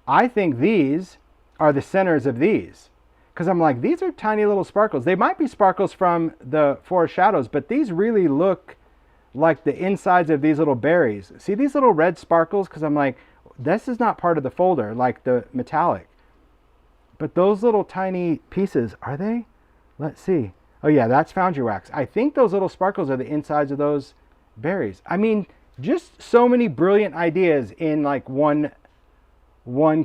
I think these are the centers of these. Because I'm like, these are tiny little sparkles. They might be sparkles from the Forest shadows, but these really look like the insides of these little berries. See these little red sparkles? Because I'm like, this is not part of the folder, like the metallic. But those little tiny pieces, are they? Let's see. Oh yeah, that's foundry wax. I think those little sparkles are the insides of those berries. I mean, just so many brilliant ideas in like one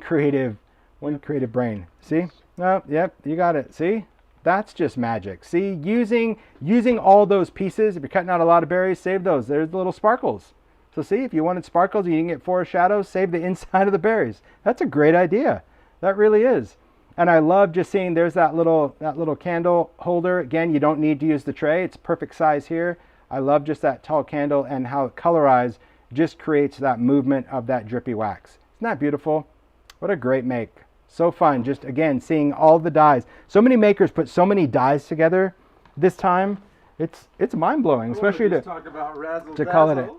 creative brain. See? Oh, yep, you got it. See? That's just magic. See, using all those pieces, if you're cutting out a lot of berries, save those. There's the little sparkles. So see, if you wanted sparkles and you didn't get Forest shadows, save the inside of the berries. That's a great idea. That really is. And I love just seeing there's that little candle holder. Again, you don't need to use the tray. It's perfect size here. I love just that tall candle and how colorized just creates that movement of that drippy wax. Isn't that beautiful? What a great make. So fun. Just again, seeing all the dyes. So many makers put so many dyes together this time. It's mind-blowing, especially to talk about razzle call it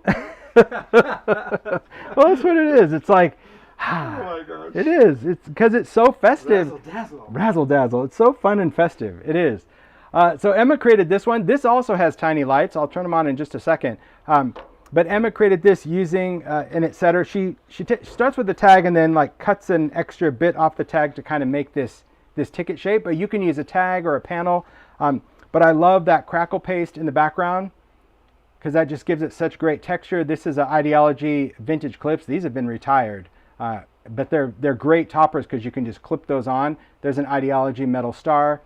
well, that's what it is. It's like, oh my gosh. it is. It's because it's so festive. Razzle dazzle. Razzle dazzle. It's so fun and festive. It is. So Emma created this one. This also has tiny lights. I'll turn them on in just a second. But Emma created this using an etc. She starts with the tag and then like cuts an extra bit off the tag to kind of make this ticket shape. But you can use a tag or a panel. But I love that crackle paste in the background because that just gives it such great texture. This is an Ideology vintage clips. These have been retired. But they're great toppers because you can just clip those on. There's an Ideology metal star.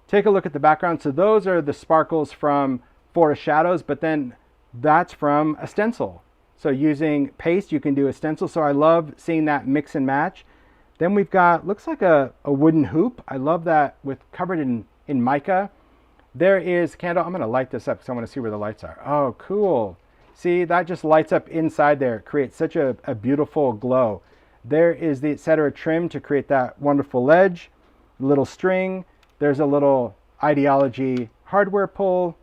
Take a look at the background. So those are the sparkles from Forest Shadows, but then that's from a stencil. So using paste, you can do a stencil. So I love seeing that mix and match. Then we've got, looks like a wooden hoop. I love that with covered in mica. There is candle. I'm going to light this up because I want to see where the lights are. Oh, cool. See, that just lights up inside there. It creates such a beautiful glow. There is the etc. trim to create that wonderful ledge. Little string. There's a little Ideology hardware pull.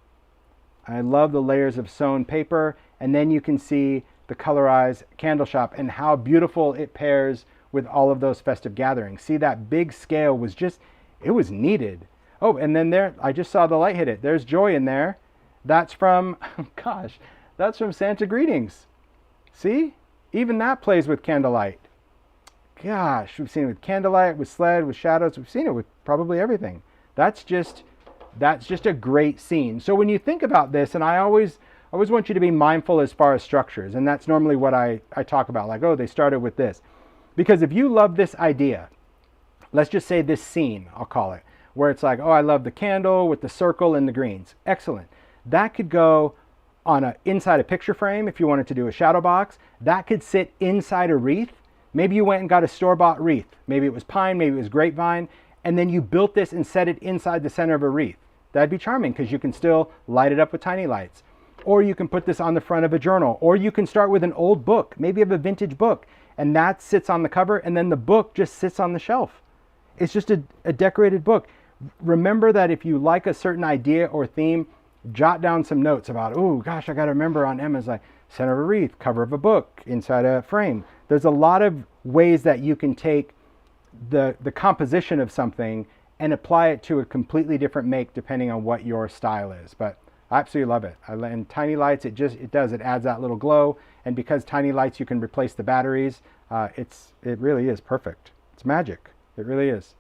I love the layers of sewn paper. And then you can see the colorized Candleshop and how beautiful it pairs with all of those festive gatherings. See, that big scale was just, it was needed. Oh, and then there, I just saw the light hit it. There's joy in there. That's from, gosh, that's from Santa Greetings. See? Even that plays with candlelight. Gosh, we've seen it with candlelight, with Sled, with shadows. We've seen it with probably everything. That's just a great scene. So when you think about this, and I always want you to be mindful as far as structures, and that's normally what I talk about, like, oh, they started with this. Because if you love this idea, let's just say this scene, I'll call it, where it's like, oh, I love the candle with the circle and the greens. Excellent. That could go on inside a picture frame if you wanted to do a shadow box. That could sit inside a wreath. Maybe you went and got a store-bought wreath. Maybe it was pine, maybe it was grapevine, and then you built this and set it inside the center of a wreath. That'd be charming because you can still light it up with tiny lights. or you can put this on the front of a journal, or you can start with an old book, maybe of a vintage book, and that sits on the cover, and then the book just sits on the shelf. It's just a decorated book. Remember that if you like a certain idea or theme, jot down some notes about, oh gosh, I got to remember on Emma's like center of a wreath, cover of a book, inside a frame. There's a lot of ways that you can take the composition of something and apply it to a completely different make depending on what your style is. But I absolutely love it. And tiny lights, it adds that little glow. And because tiny lights, you can replace the batteries. It really is perfect. It's magic. It really is.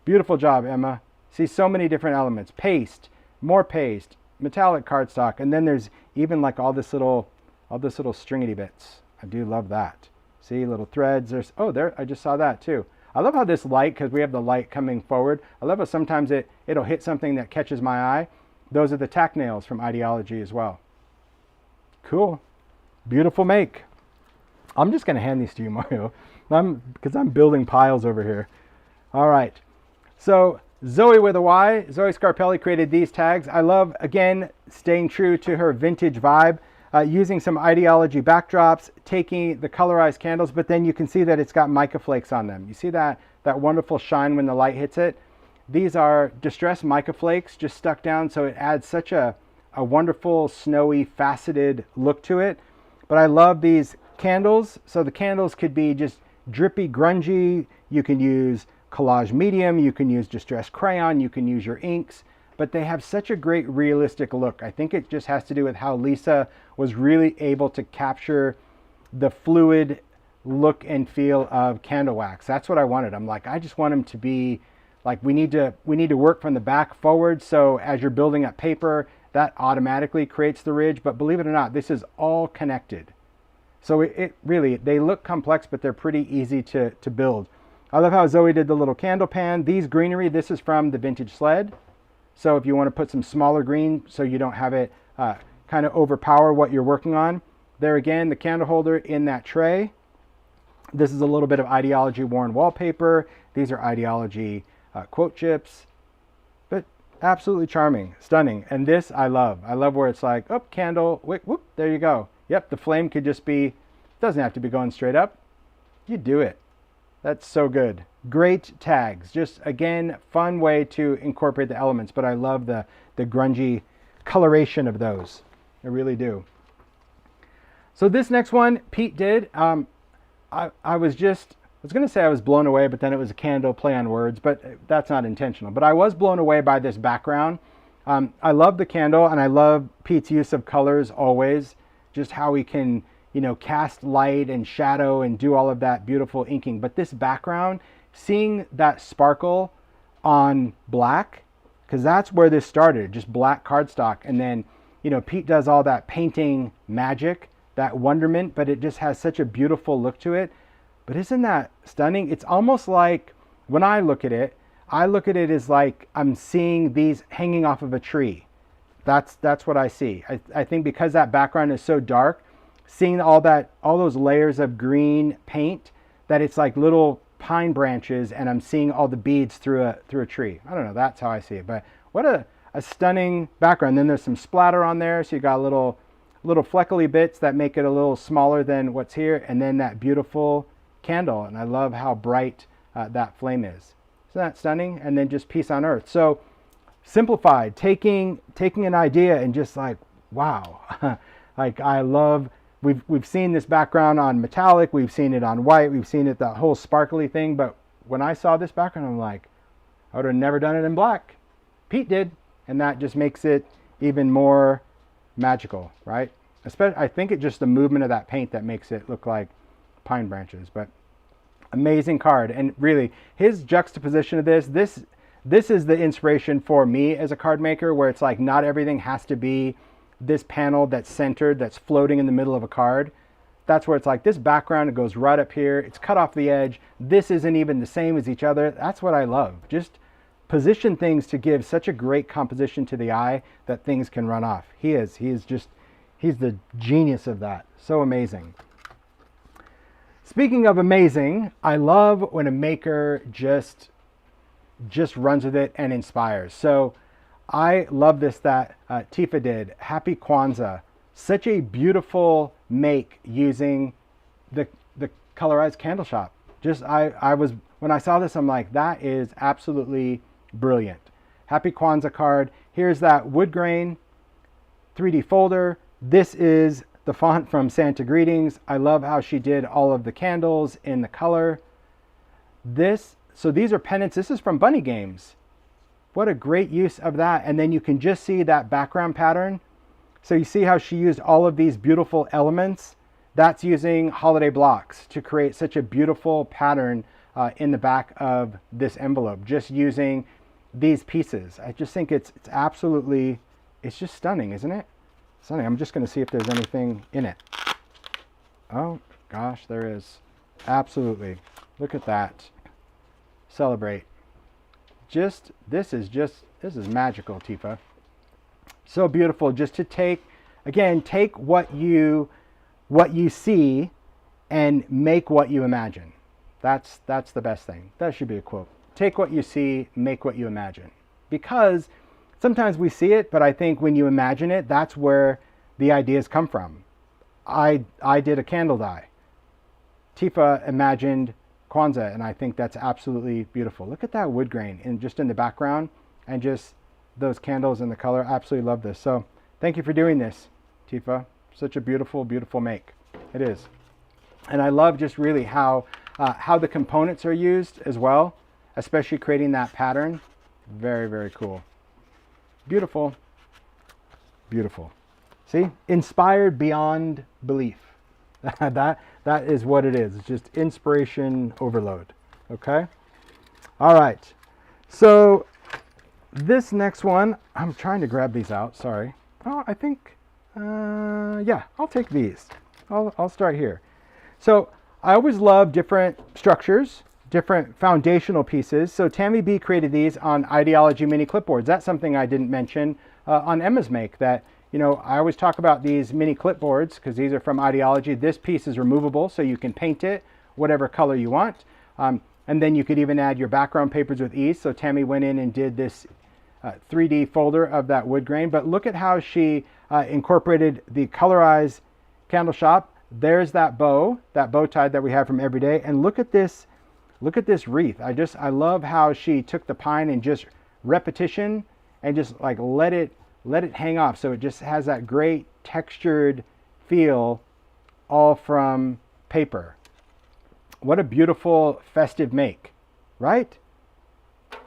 Beautiful job, Emma. See so many different elements. Paste, more paste, metallic cardstock, and then there's even like all this little stringity bits. I do love that. See, little threads. There, I just saw that too. I love how this light, because we have the light coming forward, I love how sometimes it'll hit something that catches my eye. Those are the tack nails from Ideology as well. Cool. Beautiful make. I'm just going to hand these to you, Mario, because I'm building piles over here. All right. So Zoe with a Y, Zoe Scarpelli created these tags. I love, again, staying true to her vintage vibe, using some Ideology backdrops, taking the colorized candles, but then you can see that it's got mica flakes on them. You see that wonderful shine when the light hits it? These are distressed mica flakes just stuck down, so it adds such a wonderful, snowy, faceted look to it. But I love these candles. So the candles could be just drippy, grungy. You can use collage medium, you can use distressed crayon, you can use your inks, but they have such a great realistic look. I think it just has to do with how Lisa was really able to capture the fluid look and feel of candle wax. That's what I wanted. I'm like, I just want them to be like, we need to work from the back forward. So as you're building up paper, that automatically creates the ridge. But believe it or not, this is all connected. So it really, they look complex, but they're pretty easy to build. I love how Zoe did the little candle pan. These greenery, this is from the vintage Sled. So if you want to put some smaller green so you don't have it kind of overpower what you're working on. There again, the candle holder in that tray. This is a little bit of Ideology worn wallpaper. These are Ideology quote chips. But absolutely charming, stunning. And this I love. I love where it's like, oh, candle, whoop, there you go. Yep, the flame could just be, doesn't have to be going straight up. You do it. That's so good. Great tags. Just, again, fun way to incorporate the elements, but I love the grungy coloration of those. I really do. So this next one, Pete did. I was going to say I was blown away, but then it was a candle play on words, but that's not intentional. But I was blown away by this background. I love the candle, and I love Pete's use of colors always. Just how he can, cast light and shadow and do all of that beautiful inking. But this background, seeing that sparkle on black, because that's where this started, just black cardstock. And then, Pete does all that painting magic, that wonderment, but it just has such a beautiful look to it. But isn't that stunning? It's almost like, when I look at it as like I'm seeing these hanging off of a tree. That's what I see. I think because that background is so dark, seeing all those layers of green paint, that it's like little pine branches, and I'm seeing all the beads through a tree. I don't know. That's how I see it. But what a stunning background. Then there's some splatter on there, so you got little fleckly bits that make it a little smaller than what's here, and then that beautiful candle. And I love how bright that flame is. Isn't that stunning? And then just peace on earth. So simplified, taking an idea and just like, wow. Like, I love, we've seen this background on metallic, we've seen it on white, we've seen it, that whole sparkly thing, but when I saw this background, I'm like, I would have never done it in black. Pete did, and that just makes it even more magical, right? Especially, I think it's just the movement of that paint that makes it look like pine branches. But amazing card. And really, his juxtaposition of this is the inspiration for me as a card maker, where it's like not everything has to be this panel that's centered, that's floating in the middle of a card. That's where it's like this background, it goes right up here, it's cut off the edge, this isn't even the same as each other. That's what I love. Just position things to give such a great composition to the eye that things can run off. He's the genius of that. So amazing. Speaking of amazing, I love when a maker just runs with it and inspires. So I love this that Tifa did. Happy Kwanzaa. Such a beautiful make using the colorized Candleshop. Just when I saw this, I'm like, that is absolutely brilliant. Happy Kwanzaa card. Here's that wood grain 3D folder. This is the font from Santa Greetings. I love how she did all of the candles in the color. So these are pennants. This is from Bunny Games. What a great use of that. And then you can just see that background pattern. So you see how she used all of these beautiful elements. That's using holiday blocks to create such a beautiful pattern in the back of this envelope, just using these pieces. I just think it's absolutely, it's just stunning, isn't it? Stunning. I'm just going to see if there's anything in it. Oh gosh, there is. Absolutely. Look at that. Celebrate. This is magical, Tifa. So beautiful just to take what you see and make what you imagine. That's the best thing. That should be a quote. Take what you see, make what you imagine. Because sometimes we see it, but I think when you imagine it, that's where the ideas come from. I did a candle die. Tifa imagined Kwanzaa, and I think that's absolutely beautiful. Look at that wood grain just in the background, and just those candles and the color. I absolutely love this. So thank you for doing this, Tifa. Such a beautiful, beautiful make. It is. And I love just really how the components are used as well, especially creating that pattern. Very, very cool. Beautiful. Beautiful. See? Inspired beyond belief. That is what it is. It's just inspiration overload. Okay? All right. So this next one, I'm trying to grab these out. Sorry. Oh, I think, yeah, I'll take these. I'll start here. So I always love different structures, different foundational pieces. So Tammy B created these on Ideology mini clipboards. That's something I didn't mention on Emma's make, that, you know, I always talk about these mini clipboards because these are from Ideology. This piece is removable, so you can paint it whatever color you want. And then you could even add your background papers with ease. So Tammy went in and did this 3D folder of that wood grain. But look at how she incorporated the colorized Candleshop. There's that bow tie that we have from Everyday. And look at this wreath. I love how she took the pine and just repetition and just like let it hang off. So it just has that great textured feel, all from paper. What a beautiful festive make, right?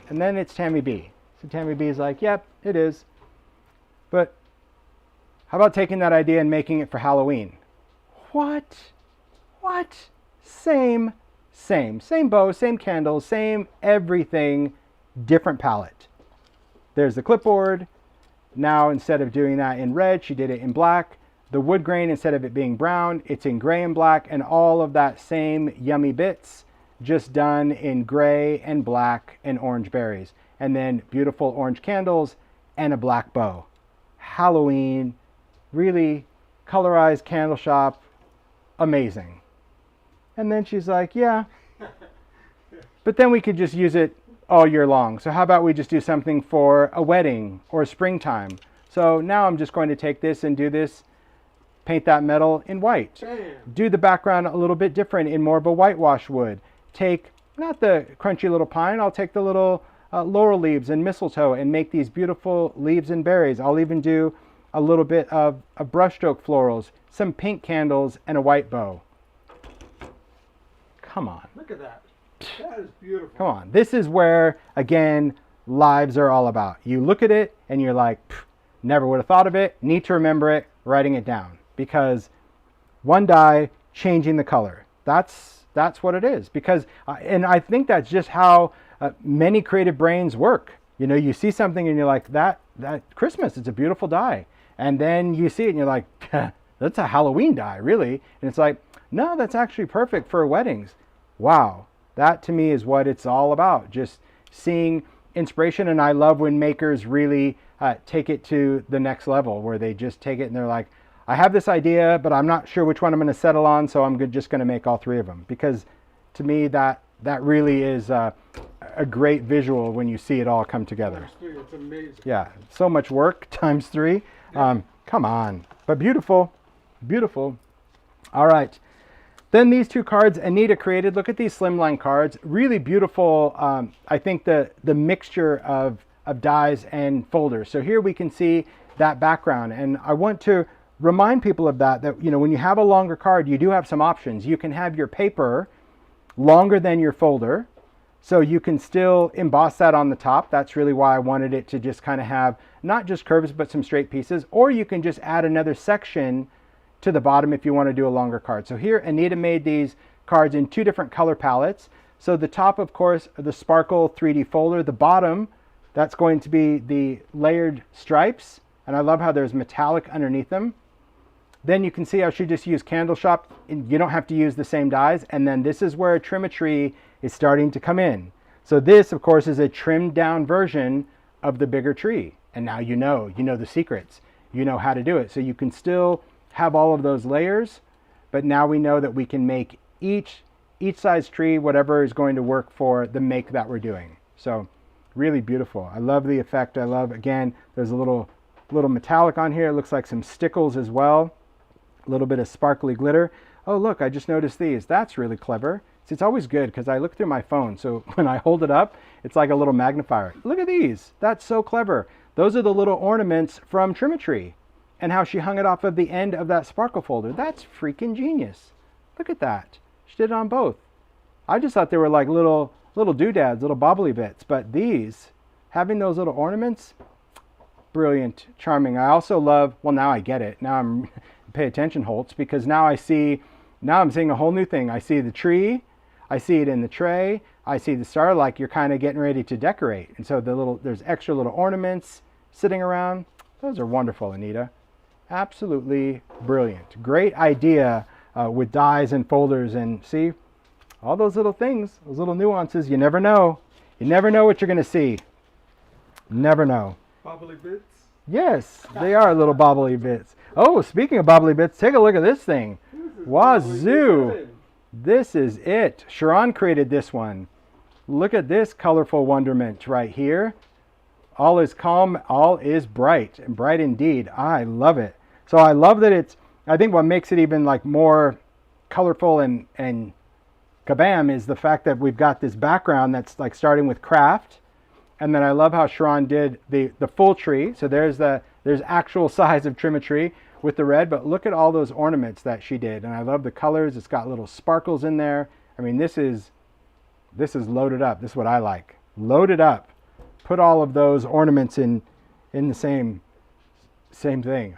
And then it's Tammy B. So Tammy B is like, yep, it is. But how about taking that idea and making it for Halloween? What? Same bow, same candles, same everything, different palette. There's the clipboard. Now, instead of doing that in red, she did it in black. The wood grain, instead of it being brown, it's in gray and black, and all of that same yummy bits just done in gray and black and orange berries. And then beautiful orange candles and a black bow. Halloween, really colorized Candleshop, amazing. And then she's like, yeah, but then we could just use it all year long. So how about we just do something for a wedding or springtime? So now I'm just going to take this and do this, paint that metal in white. Damn. Do the background a little bit different in more of a whitewash wood. Take, not the crunchy little pine, I'll take the little laurel leaves and mistletoe and make these beautiful leaves and berries. I'll even do a little bit of brushstroke florals, some pink candles, and a white bow. Come on. Look at that. That is beautiful. Come on. This is where, again, lives are all about. You look at it and you're like, never would have thought of it. Need to remember it, writing it down. Because one die, changing the color. That's what it is. Because, and I think that's just how many creative brains work. You know, you see something and you're like, that Christmas, it's a beautiful die. And then you see it and you're like, that's a Halloween die, really? And it's like, no, that's actually perfect for weddings. Wow. That to me is what it's all about. Just seeing inspiration. And I love when makers really take it to the next level, where they just take it and they're like, I have this idea, but I'm not sure which one I'm going to settle on. So I'm just going to make all three of them. Because to me, that really is a great visual when you see it all come together. It's amazing. Yeah. So much work times 3. Come on. But beautiful. Beautiful. All right. Then these two cards Anita created. Look at these slimline cards. Really beautiful. I think the mixture of dies and folders. So here we can see that background. And I want to remind people of that, you know, when you have a longer card, you do have some options. You can have your paper longer than your folder. So you can still emboss that on the top. That's really why I wanted it to just kind of have not just curves, but some straight pieces. Or you can just add another section to the bottom if you want to do a longer card. So here Anita made these cards in two different color palettes. So the top, of course, the sparkle 3D folder. The bottom, that's going to be the layered stripes. And I love how there's metallic underneath them. Then you can see how she just used Candleshop. You don't have to use the same dies. And then this is where Trim-a-Tree is starting to come in. So this, of course, is a trimmed down version of the bigger tree. And now you know the secrets. You know how to do it. So you can still have all of those layers, but now we know that we can make each size tree whatever is going to work for the make that we're doing. So really beautiful. I love the effect. I love, again, there's a little metallic on here. It looks like some stickles as well. A little bit of sparkly glitter. Oh, look, I just noticed these. That's really clever. See, it's always good because I look through my phone. So when I hold it up, it's like a little magnifier. Look at these. That's so clever. Those are the little ornaments from Trim-a-Tree and how she hung it off of the end of that sparkle folder. That's freaking genius. Look at that. She did it on both. I just thought they were like little doodads, little bobbly bits. But these, having those little ornaments, brilliant, charming. I also love, well, now I get it. Now I'm pay attention, Holtz, because now I'm seeing a whole new thing. I see the tree, I see it in the tray, I see the star, like you're kind of getting ready to decorate. And so there's extra little ornaments sitting around. Those are wonderful, Anita. Absolutely brilliant. Great idea with dies and folders, and see all those little things, those little nuances. You never know. You never know what you're going to see. Never know. Bobbly bits? Yes, they are little bobbly bits. Oh, speaking of bobbly bits, take a look at this thing. Wazoo! This is it. Sharon created this one. Look at this colorful wonderment right here. All is calm, all is bright, and bright indeed. I love it. So I love that I think what makes it even like more colorful and kabam is the fact that we've got this background that's like starting with craft. And then I love how Sharon did the full tree. So there's actual size of Trim-a-Tree with the red, but look at all those ornaments that she did. And I love the colors. It's got little sparkles in there. I mean, this is loaded up. This is what I like. Loaded up. Put all of those ornaments in the same thing.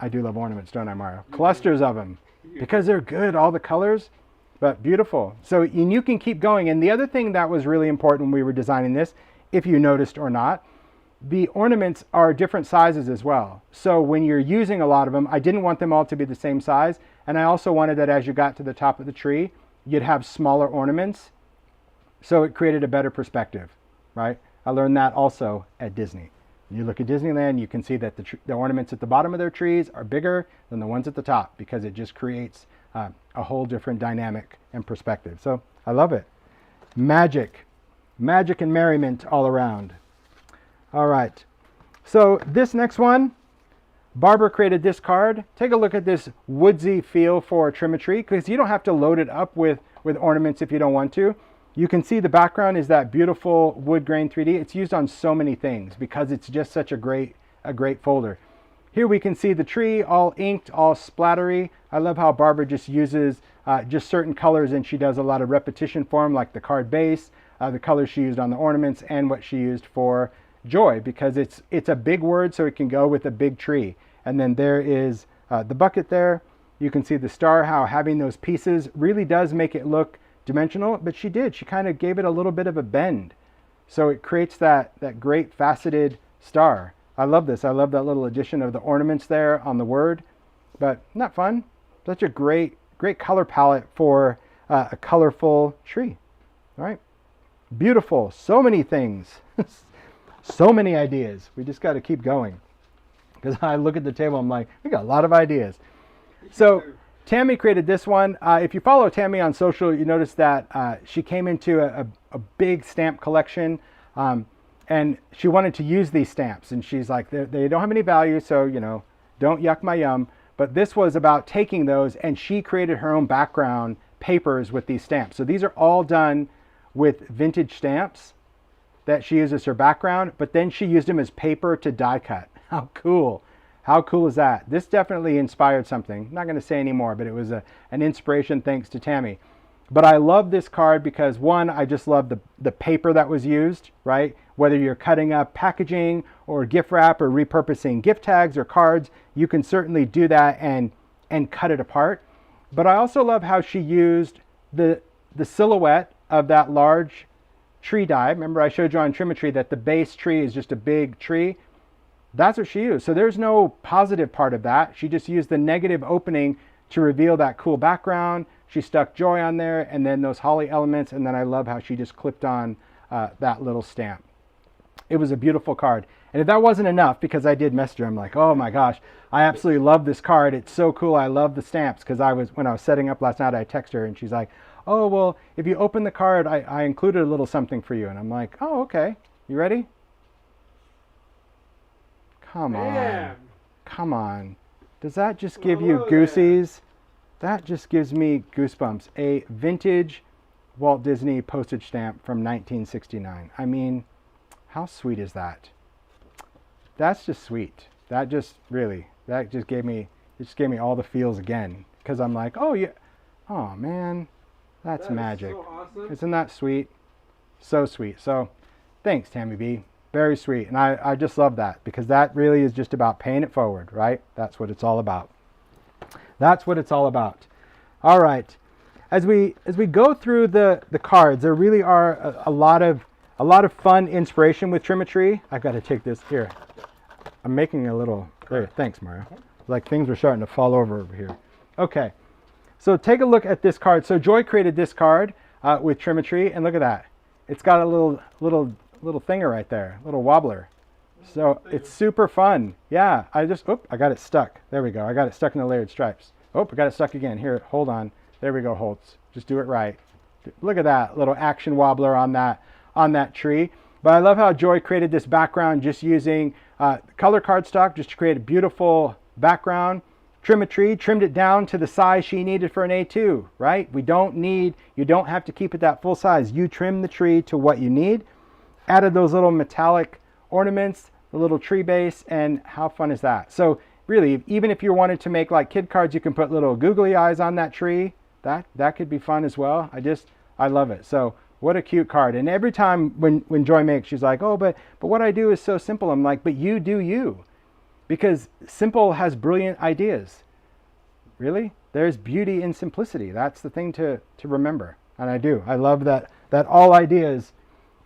I do love ornaments, don't I, Mario? Clusters of them because they're good, all the colors, but beautiful. So and you can keep going. And the other thing that was really important when we were designing this, if you noticed or not, the ornaments are different sizes as well. So when you're using a lot of them, I didn't want them all to be the same size. And I also wanted that as you got to the top of the tree, you'd have smaller ornaments. So it created a better perspective, right? I learned that also at Disney. When you look at Disneyland, you can see that the ornaments at the bottom of their trees are bigger than the ones at the top because it just creates a whole different dynamic and perspective. So I love it. Magic and merriment all around. All right, so this next one, Barbara created this card. Take a look at this woodsy feel for Trim-a-Tree because you don't have to load it up with ornaments if you don't want to. You can see the background is that beautiful wood grain 3D. It's used on so many things because it's just such a great folder. Here we can see the tree all inked, all splattery. I love how Barbara just uses just certain colors, and she does a lot of repetition for them, like the card base, the colors she used on the ornaments, and what she used for joy, because it's a big word, so it can go with a big tree. And then there is the bucket there. You can see the star, how having those pieces really does make it look dimensional, but she kind of gave it a little bit of a bend. So it creates that great faceted star. I love this. I love that little addition of the ornaments there on the word, but isn't that fun? Such a great color palette for a colorful tree. All right. Beautiful. So many things. So many ideas. We just got to keep going. Because I look at the table, I'm like, we got a lot of ideas. So Tammy created this one. If you follow Tammy on social, you notice that she came into a big stamp collection, and she wanted to use these stamps. And she's like, they don't have any value, so Don't yuck my yum. But this was about taking those, and she created her own background papers with these stamps. So these are all done with vintage stamps that she uses as her background, but then she used them as paper to die cut. How cool. How cool is that? This definitely inspired something. I'm not going to say any more, but it was an inspiration thanks to Tammy. But I love this card because, one, I just love the paper that was used, right? Whether you're cutting up packaging or gift wrap or repurposing gift tags or cards, you can certainly do that and cut it apart. But I also love how she used the silhouette of that large tree die. Remember I showed you on Trimmetry that the base tree is just a big tree. That's what she used. So there's no positive part of that. She just used the negative opening to reveal that cool background. She stuck joy on there and then those holly elements. And then I love how she just clipped on that little stamp. It was a beautiful card. And if that wasn't enough, because I did message her, I'm like, oh my gosh, I absolutely love this card. It's so cool. I love the stamps. Because when I was setting up last night, I texted her and she's like, oh, well, if you open the card, I included a little something for you. And I'm like, oh, okay. You ready? Come on. Come on. Does that just give you goosies? That just gives me goosebumps. A vintage Walt Disney postage stamp from 1969. I mean, how sweet is that? That's just sweet. That just gave me all the feels again. Because I'm like, oh yeah, oh man, that's magic. So awesome. Isn't that sweet? So sweet. So thanks, Tammy B. Very sweet. And I just love that because that really is just about paying it forward, right? That's what it's all about. That's what it's all about. All right. As we go through the cards, there really are a lot of fun inspiration with Trimmetry. I've got to take this here. I'm making a little there. Thanks, Mario. Like things are starting to fall over here. Okay. So take a look at this card. So Joy created this card with Trimmetry, and look at that. It's got a little thinger right there, little wobbler. So it's super fun. Yeah, I got it stuck. There we go. I got it stuck in the layered stripes. Oh, I got it stuck again. Here, hold on. There we go, Holtz. Just do it right. Look at that little action wobbler on that tree. But I love how Joy created this background just using color cardstock just to create a beautiful background. Trimmetry, trimmed it down to the size she needed for an A2, right? You don't have to keep it that full size. You trim the tree to what you need. Added those little metallic ornaments, the little tree base, and how fun is that? So really, even if you wanted to make like kid cards, you can put little googly eyes on that tree. That could be fun as well. I love it. So what a cute card. And every time when Joy makes, she's like, oh, but what I do is so simple. I'm like, but you do you. Because simple has brilliant ideas. Really? There's beauty in simplicity. That's the thing to remember. And I do. I love that all ideas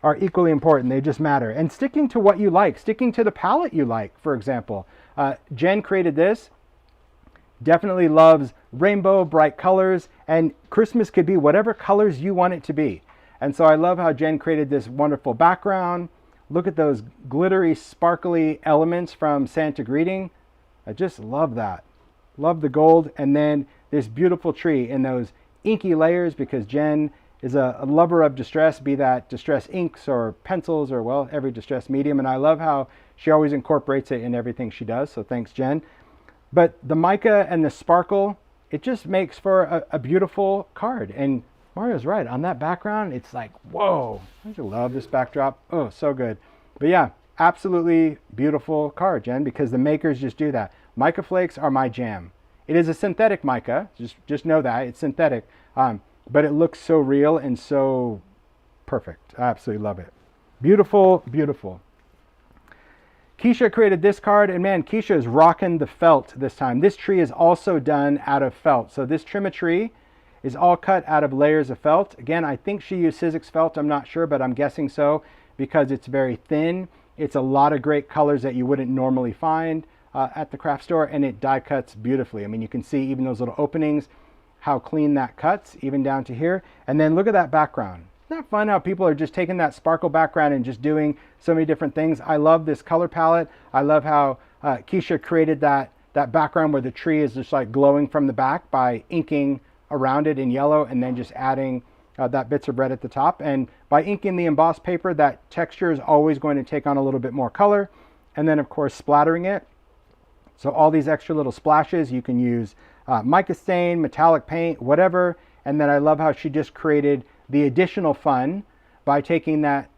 are equally important. They just matter. And sticking to what you like, sticking to the palette you like, for example. Jen created this. Definitely loves rainbow, bright colors, and Christmas could be whatever colors you want it to be. And so I love how Jen created this wonderful background. Look at those glittery, sparkly elements from Santa Greeting. I just love that. Love the gold. And then this beautiful tree in those inky layers because Jen is a lover of distress, be that distress inks or pencils or, well, every distress medium. And I love how she always incorporates it in everything she does. So thanks, Jen. But the mica and the sparkle, it just makes for a beautiful card. And Mario's right. On that background, it's like, whoa. I just love this backdrop. Oh, so good. But yeah, absolutely beautiful card, Jen, because the makers just do that. Mica flakes are my jam. It is a synthetic mica. Just know that. It's synthetic. But it looks so real and so perfect. I absolutely love it. Beautiful, beautiful. Keisha created this card, and man, Keisha is rocking the felt this time. This tree is also done out of felt. So this Trimmetry is all cut out of layers of felt. Again, I think she used Sizzix felt. I'm not sure, but I'm guessing so because it's very thin. It's a lot of great colors that you wouldn't normally find at the craft store, and it die cuts beautifully. I mean, you can see even those little openings, how clean that cuts, even down to here. And then look at that background. Isn't that fun how people are just taking that sparkle background and just doing so many different things? I love this color palette. I love how Keisha created that background where the tree is just like glowing from the back by inking around it in yellow and then just adding that bits of red at the top. And by inking the embossed paper, that texture is always going to take on a little bit more color. And then of course splattering it. So all these extra little splashes, you can use mica stain, metallic paint, whatever. And then I love how she just created the additional fun by taking that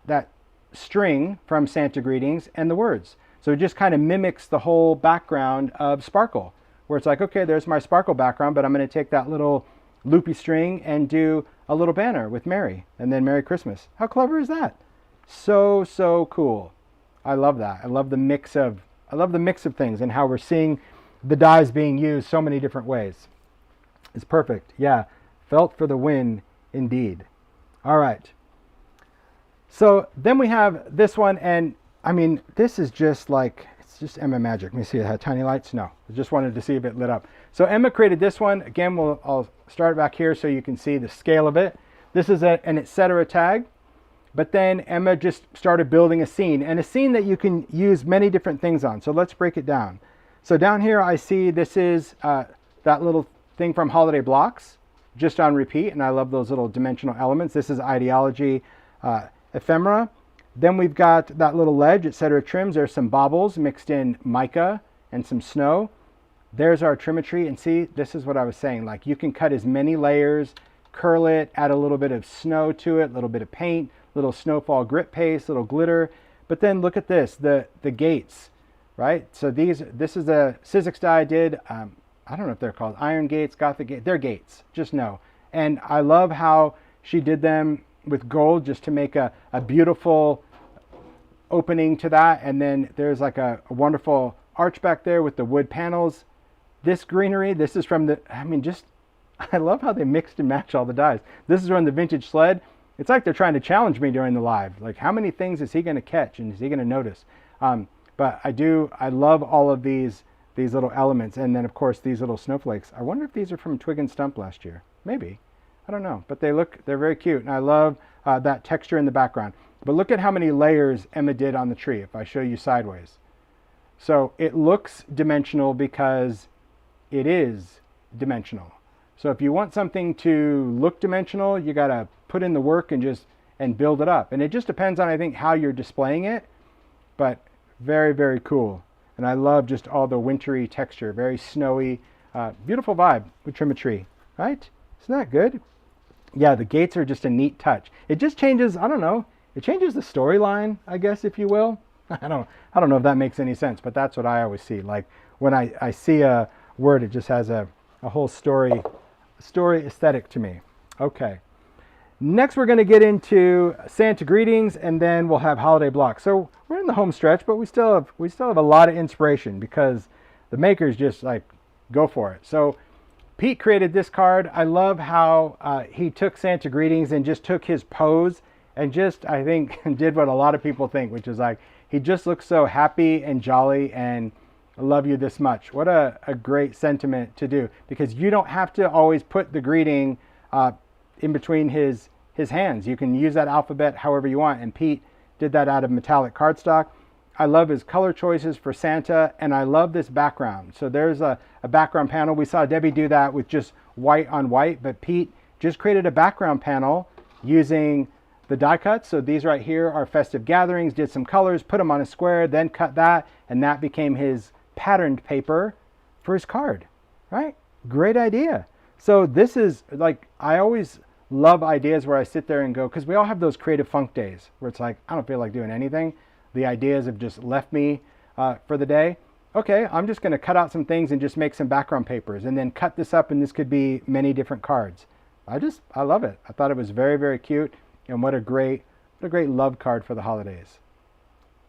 string from Santa Greetings and the words. So it just kind of mimics the whole background of Sparkle, where it's like, okay, there's my Sparkle background, but I'm going to take that little loopy string and do a little banner with Merry, and then Merry Christmas. How clever is that? So, so cool. I love that. I love the mix of things and how we're seeing the dies being used so many different ways. It's perfect. Yeah, felt for the win indeed. All right. So then we have this one, and I mean, this is just like, it's just Emma magic. Let me see, it had tiny lights? No, I just wanted to see if it lit up. So Emma created this one. Again, I'll start back here so you can see the scale of it. This is an etc. tag, but then Emma just started building a scene, and a scene that you can use many different things on. So let's break it down. So down here I see this is that little thing from Holiday Blocks, just on repeat, and I love those little dimensional elements. This is Ideology Ephemera. Then we've got that little ledge, etc. trims. There's some baubles mixed in mica and some snow. There's our trimmetry, and see, this is what I was saying. Like, you can cut as many layers, curl it, add a little bit of snow to it, a little bit of paint, little snowfall grit paste, little glitter. But then look at this, the gates, right? So this is a Sizzix die I did. I don't know if they're called iron gates, Gothic gates. They're gates, just know. And I love how she did them with gold just to make a beautiful opening to that. And then there's like a wonderful arch back there with the wood panels. This greenery, this is from I love how they mixed and match all the dies. This is from the vintage sled. It's like they're trying to challenge me during the live. Like, how many things is he going to catch and is he going to notice? But I love all of these little elements. And then of course these little snowflakes. I wonder if these are from Twig and Stump last year. Maybe. I don't know, but they're very cute, and I love that texture in the background. But look at how many layers Emma did on the tree if I show you sideways. So it looks dimensional because it is dimensional. So if you want something to look dimensional, you got to put in the work and build it up. And it just depends on, I think, how you're displaying it, but very, very cool. And I love just all the wintry texture, very snowy, beautiful vibe with Trimmetry, right? Isn't that good? Yeah, the gates are just a neat touch. It just changes, I don't know, it changes the storyline, I guess, if you will. I don't know if that makes any sense, but that's what I always see. Like, when I see a word, it just has a whole story aesthetic to me. Okay. Next, we're going to get into Santa Greetings, and then we'll have Holiday Blocks. So we're in the home stretch, but we still have a lot of inspiration because the makers just like go for it. So Pete created this card. I love how he took Santa Greetings and just took his pose and just, I think, did what a lot of people think, which is like, he just looks so happy and jolly and I love you this much. What a great sentiment to do, because you don't have to always put the greeting in between his hands. You can use that alphabet however you want, and Pete did that out of metallic cardstock. I love his color choices for Santa, and I love this background. So there's a background panel. We saw Debbie do that with just white on white, but Pete just created a background panel using the die cuts. So these right here are Festive Gatherings, did some colors, put them on a square, then cut that, and that became his patterned paper for his card, right? Great idea. So this is like, I always love ideas where I sit there and go, because we all have those creative funk days where it's like, I don't feel like doing anything. The ideas have just left me for the day. Okay, I'm just going to cut out some things and just make some background papers and then cut this up, and this could be many different cards. I love it. I thought it was very, very cute, and what a great love card for the holidays.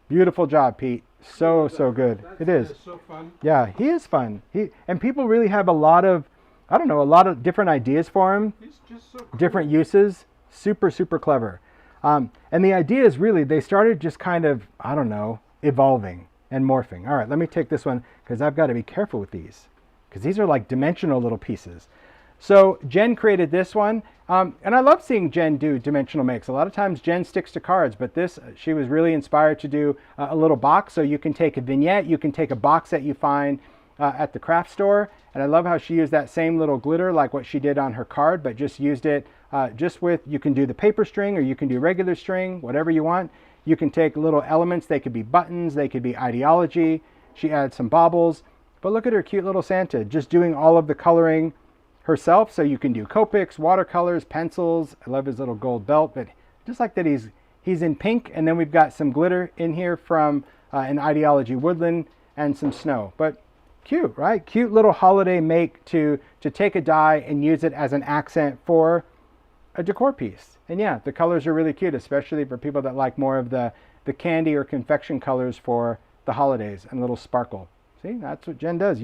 Beautiful job, Pete. So good. It is. So fun. Yeah, he is fun. And people really have a lot of, I don't know, a lot of different ideas for him. He's just so cool. Different uses. Super clever. And the ideas really, they started just kind of, I don't know, evolving and morphing. All right, let me take this one because I've got to be careful with these because these are like dimensional little pieces. So Jen created this one, and I love seeing Jen do dimensional makes. A lot of times Jen sticks to cards, but this, she was really inspired to do a little box. So you can take a vignette, you can take a box that you find at the craft store, and I love how she used that same little glitter like what she did on her card, but just used it just with, you can do the paper string or you can do regular string, whatever you want. You can take little elements, they could be buttons, they could be ideology. She added some baubles. But look at her cute little Santa, just doing all of the coloring herself. So you can do Copics, watercolors, pencils. I love his little gold belt, but just like that he's in pink. And then we've got some glitter in here from an Ideology Woodland and some snow. But cute, right? Cute little holiday make to take a die and use it as an accent for a decor piece. And yeah, the colors are really cute, especially for people that like more of the candy or confection colors for the holidays and a little sparkle. See, that's what Jen does.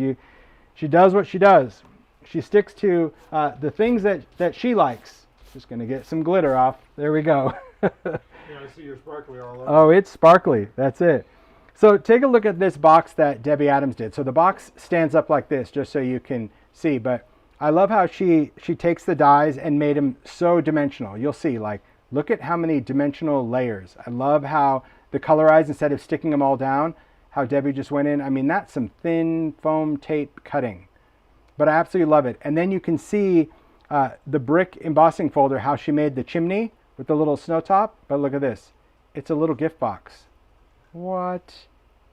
She does what she does. She sticks to the things that she likes. Just going to get some glitter off. There we go. Yeah, I see your sparkly all over. Oh, it's sparkly. That's it. So take a look at this box that Debbie Adams did. So the box stands up like this, just so you can see. But I love how she takes the dies and made them so dimensional. You'll see, like, look at how many dimensional layers. I love how the colorized, instead of sticking them all down, how Debbie just went in. I mean, that's some thin foam tape cutting. But I absolutely love it. And then you can see the brick embossing folder, how she made the chimney with the little snow top. But look at this. It's a little gift box. What?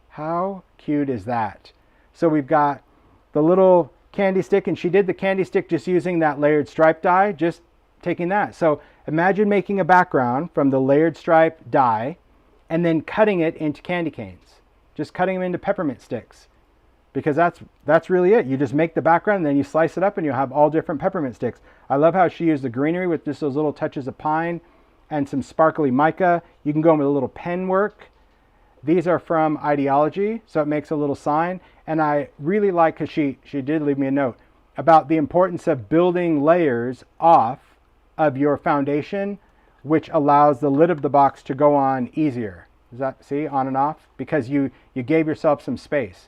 How cute is that? So we've got the little candy stick, and she did the candy stick just using that layered stripe die, just taking that. So imagine making a background from the layered stripe die and then cutting it into candy canes. Just cutting them into peppermint sticks. Because that's really it. You just make the background and then you slice it up and you'll have all different peppermint sticks. I love how she used the greenery with just those little touches of pine and some sparkly mica. You can go in with a little pen work. These are from Ideology, so it makes a little sign. And I really like, because she did leave me a note, about the importance of building layers off of your foundation, which allows the lid of the box to go on easier. Does that, see, on and off? Because you gave yourself some space.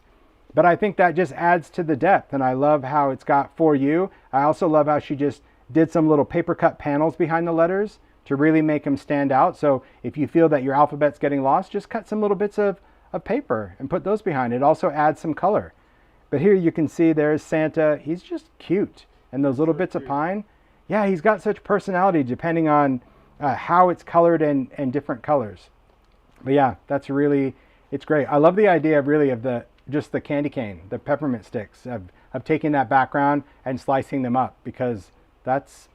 But I think that just adds to the depth, and I love how it's got For You. I also love how she just did some little paper cut panels behind the letters to really make them stand out. So if you feel that your alphabet's getting lost, just cut some little bits of paper and put those behind. It also adds some color. But here you can see there's Santa. He's just cute. And those little bits of pine, yeah, he's got such personality depending on how it's colored and different colors. But yeah, that's really, it's great. I love the idea of really of just the candy cane, the peppermint sticks, of taking that background and slicing them up, because that's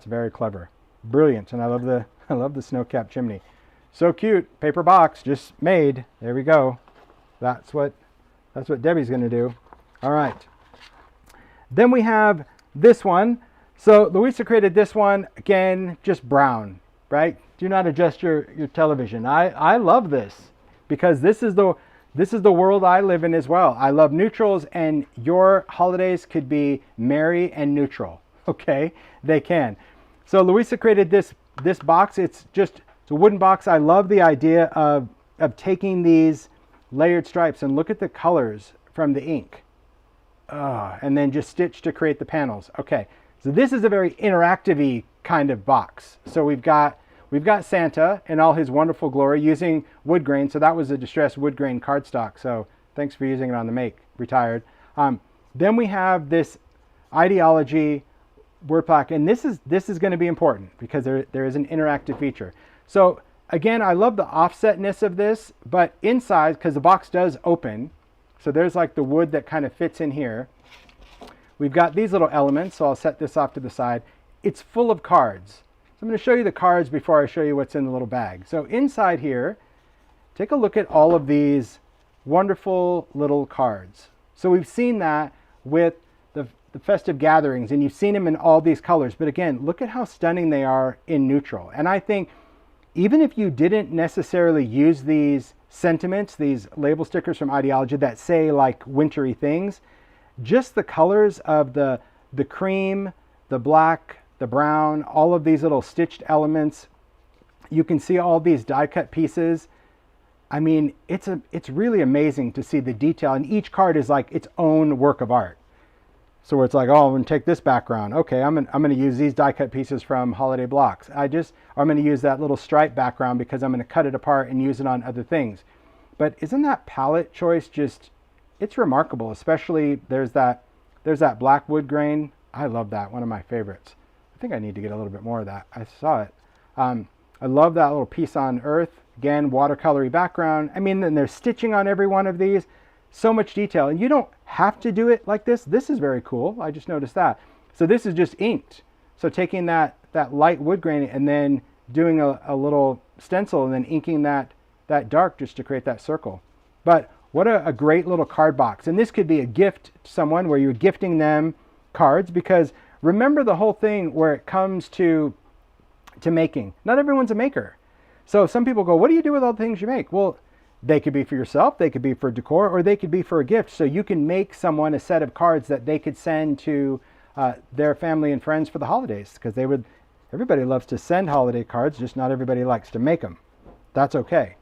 very clever. Brilliant. And I love the snow-capped chimney. So cute. Paper box just made. There we go. That's what Debbie's going to do. All right. Then we have this one. So Louisa created this one, again, just brown, right? Do not adjust your television. I love this, because this is the world I live in as well. I love neutrals, and your holidays could be merry and neutral. Okay, they can. So Louisa created this box. It's a wooden box. I love the idea of taking these layered stripes, and look at the colors from the ink. And then just stitch to create the panels. Okay, so this is a very interactive-y kind of box. So we've got Santa in all his wonderful glory using wood grain. So that was a distressed wood grain cardstock. So thanks for using it on the make. Retired. Then we have this Ideology word plaque, and this is going to be important because there is an interactive feature. So again, I love the offsetness of this, but inside, because the box does open, so there's like the wood that kind of fits in here. We've got these little elements, so I'll set this off to the side. It's full of cards. So I'm going to show you the cards before I show you what's in the little bag. So inside here, take a look at all of these wonderful little cards. So we've seen that with the Festive Gatherings, and you've seen them in all these colors. But again, look at how stunning they are in neutral. And I think even if you didn't necessarily use these sentiments, these label stickers from Ideology that say like wintry things, just the colors of the cream, the black, the brown, all of these little stitched elements, you can see all these die cut pieces. I mean, it's really amazing to see the detail, and each card is like its own work of art. So where it's like, oh, I'm going to take this background. Okay, I'm going to use these die cut pieces from Holiday Blocks. I'm going to use that little stripe background because I'm going to cut it apart and use it on other things. But isn't that palette choice just, it's remarkable, especially there's that black wood grain. I love that, one of my favorites. I think I need to get a little bit more of that. I saw it. I love that little piece on earth. Again, watercolory background. I mean, then there's stitching on every one of these. So much detail. And you don't have to do it like this. This is very cool. I just noticed that. So this is just inked. So taking that light wood grain and then doing a little stencil and then inking that dark just to create that circle. But what a great little card box. And this could be a gift to someone where you're gifting them cards, because remember the whole thing where it comes to making. Not everyone's a maker. So some people go, what do you do with all the things you make? Well, they could be for yourself, they could be for decor, or they could be for a gift. So you can make someone a set of cards that they could send to their family and friends for the holidays, because everybody loves to send holiday cards, just not everybody likes to make them. That's okay.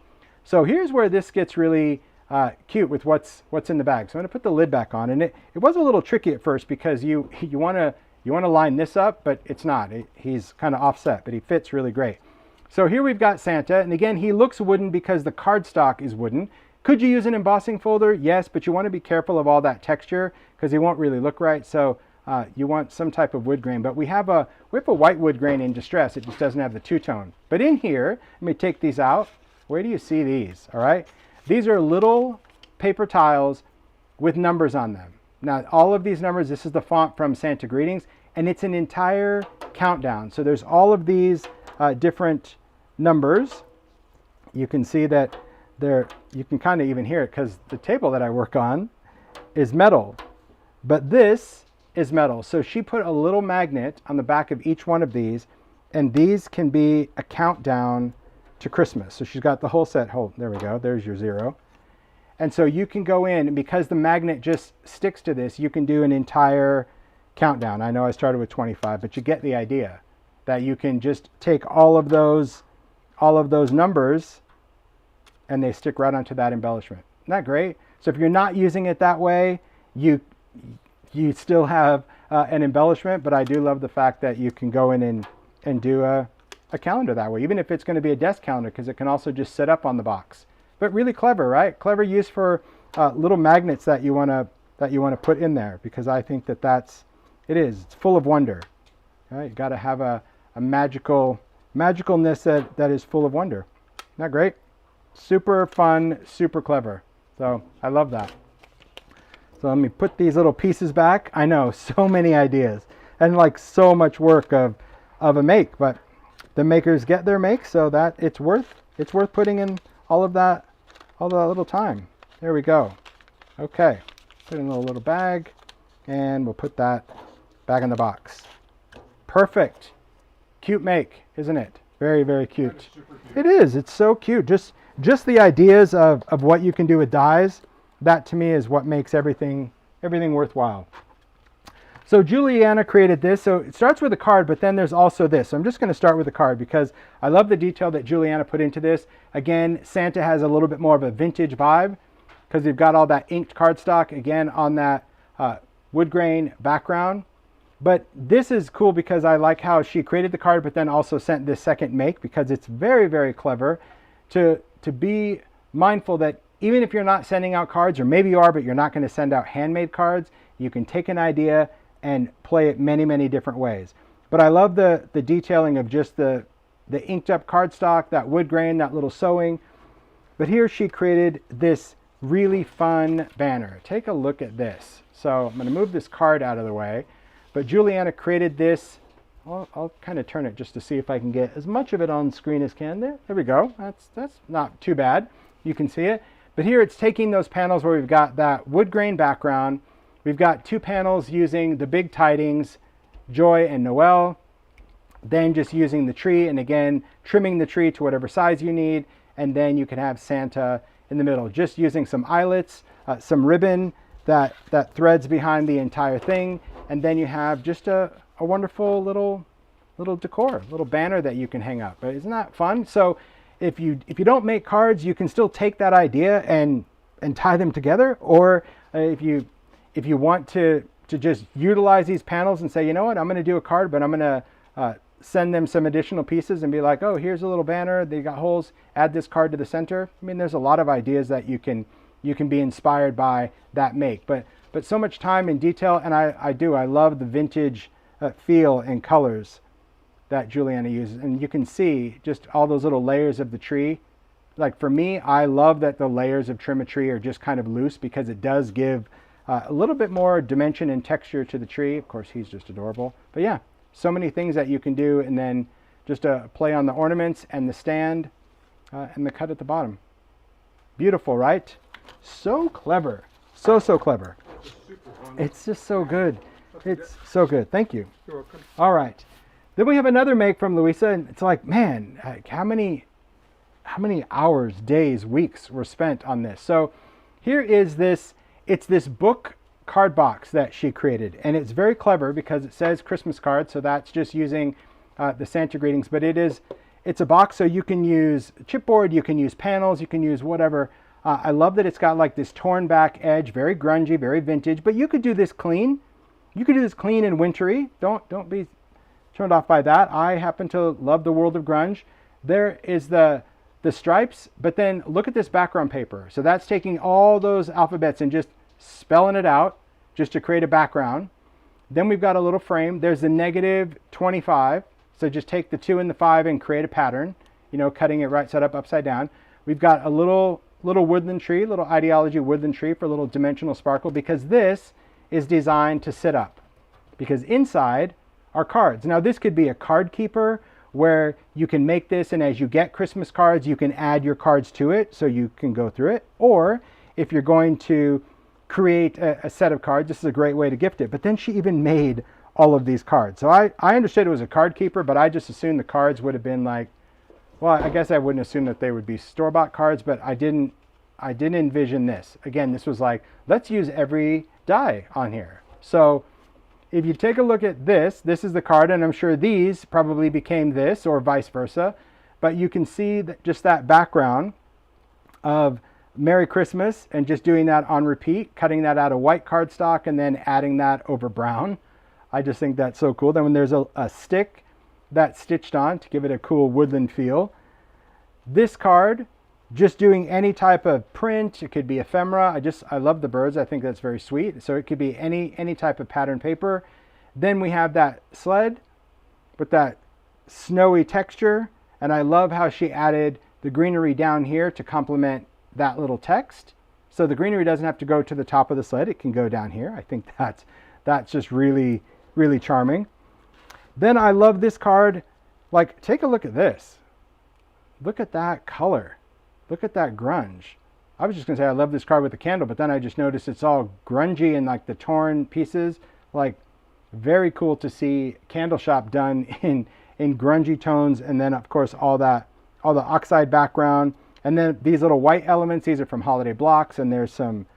So here's where this gets really cute with what's in the bag. So I'm going to put the lid back on, and it was a little tricky at first because you want to line this up, but it's not. He's kind of offset, but he fits really great. So here we've got Santa, and again, he looks wooden because the cardstock is wooden. Could you use an embossing folder? Yes, but you want to be careful of all that texture because he won't really look right. So you want some type of wood grain. But we have a white wood grain in distress. It just doesn't have the two-tone. But in here, let me take these out. Where do you see these? All right. These are little paper tiles with numbers on them. Now, all of these numbers, this is the font from Santa Greetings, and it's an entire countdown. So there's all of these different numbers. You can see that you can kind of even hear it because the table that I work on is metal, but this is metal. So she put a little magnet on the back of each one of these, and these can be a countdown to Christmas. So she's got the whole set. There we go. There's your 0. And so you can go in, and because the magnet just sticks to this, you can do an entire countdown. I know I started with 25, but you get the idea that you can just take all of those numbers and they stick right onto that embellishment. Isn't that great? So if you're not using it that way, you still have an embellishment, but I do love the fact that you can go in and do a calendar that way, even if it's going to be a desk calendar, because it can also just sit up on the box. But really clever, right? Clever use for little magnets that you want to put in there, because I think it's full of wonder. Right? You got to have a magicalness that is full of wonder. Isn't that great? Super fun, super clever. So I love that. So let me put these little pieces back. I know, so many ideas and like so much work of a make, but the makers get their make, so that it's worth putting in all that little time. There we go. Okay, put in a little bag, and we'll put that back in the box. Perfect. Cute make, isn't it? Very, very cute. It is. It's so cute. Just the ideas of what you can do with dies, that to me is what makes everything worthwhile. So Juliana created this. So it starts with a card, but then there's also this. So I'm just going to start with the card because I love the detail that Juliana put into this. Again, Santa has a little bit more of a vintage vibe because you've got all that inked cardstock again on that wood grain background. But this is cool because I like how she created the card, but then also sent this second make, because it's very, very clever to be mindful that even if you're not sending out cards, or maybe you are, but you're not going to send out handmade cards, you can take an idea and play it many, many different ways. But I love the detailing of just the inked up cardstock, that wood grain, that little sewing. But here she created this really fun banner. Take a look at this. So I'm going to move this card out of the way. But Juliana created this. I'll kind of turn it just to see if I can get as much of it on screen as can. There we go. That's not too bad. You can see it. But here it's taking those panels where we've got that wood grain background. We've got 2 panels using the big Tidings, Joy and Noel. Then just using the tree, and again, trimming the tree to whatever size you need. And then you can have Santa in the middle. Just using some eyelets, some ribbon that threads behind the entire thing. And then you have just a wonderful little decor, little banner that you can hang up. But isn't that fun? So if you don't make cards, you can still take that idea and tie them together. Or if you want to just utilize these panels and say, you know what, I'm going to do a card, but I'm going to send them some additional pieces and be like, oh, here's a little banner. They got holes. Add this card to the center. I mean, there's a lot of ideas that you can be inspired by that make. But so much time and detail, and I love the vintage feel and colors that Juliana uses. And you can see just all those little layers of the tree. Like for me, I love that the layers of trim a tree are just kind of loose, because it does give a little bit more dimension and texture to the tree. Of course, he's just adorable. But yeah, so many things that you can do, and then just a play on the ornaments and the stand and the cut at the bottom. Beautiful, right? So clever. So clever. It's just so good. It's so good. Thank you. You're welcome. All right. Then we have another make from Louisa, and it's like, man, how many hours, days, weeks were spent on this? So here is this, it's this book card box that she created, and it's very clever because it says Christmas card, so that's just using the Santa greetings, but it's a box, so you can use chipboard, you can use panels, you can use whatever. I love that it's got like this torn back edge, very grungy, very vintage, but you could do this clean. You could do this clean and wintry. Don't be turned off by that. I happen to love the world of grunge. There is the stripes, but then look at this background paper. So that's taking all those alphabets and just spelling it out just to create a background. Then we've got a little frame. There's the -25. So just take the 2 and the 5 and create a pattern, you know, cutting it right side up, upside down. We've got a little woodland tree, little ideology woodland tree for a little dimensional sparkle, because this is designed to sit up, because inside are cards. Now this could be a card keeper where you can make this, and as you get Christmas cards, you can add your cards to it so you can go through it. Or if you're going to create a set of cards, this is a great way to gift it. But then she even made all of these cards. So I understood it was a card keeper, but I just assumed the cards would have been like, well, I guess I wouldn't assume that they would be store-bought cards, but I didn't envision this. Again, this was like, let's use every die on here. So if you take a look at this is the card, and I'm sure these probably became this or vice versa, but you can see that just that background of Merry Christmas and just doing that on repeat, cutting that out of white cardstock and then adding that over brown. I just think that's so cool. Then when there's a stick that's stitched on to give it a cool woodland feel. This card, just doing any type of print. It could be ephemera. I love the birds. I think that's very sweet. So it could be any type of pattern paper. Then we have that sled with that snowy texture. And I love how she added the greenery down here to complement that little text. So the greenery doesn't have to go to the top of the sled. It can go down here. I think that's just really, really charming. Then I love this card. Like, take a look at this. Look at that color. Look at that grunge. I was just going to say I love this card with the candle, but then I just noticed it's all grungy and like the torn pieces. Like, very cool to see Candleshop done in grungy tones. And then, of course, all the oxide background. And then these little white elements, these are from Holiday Blocks, and there's some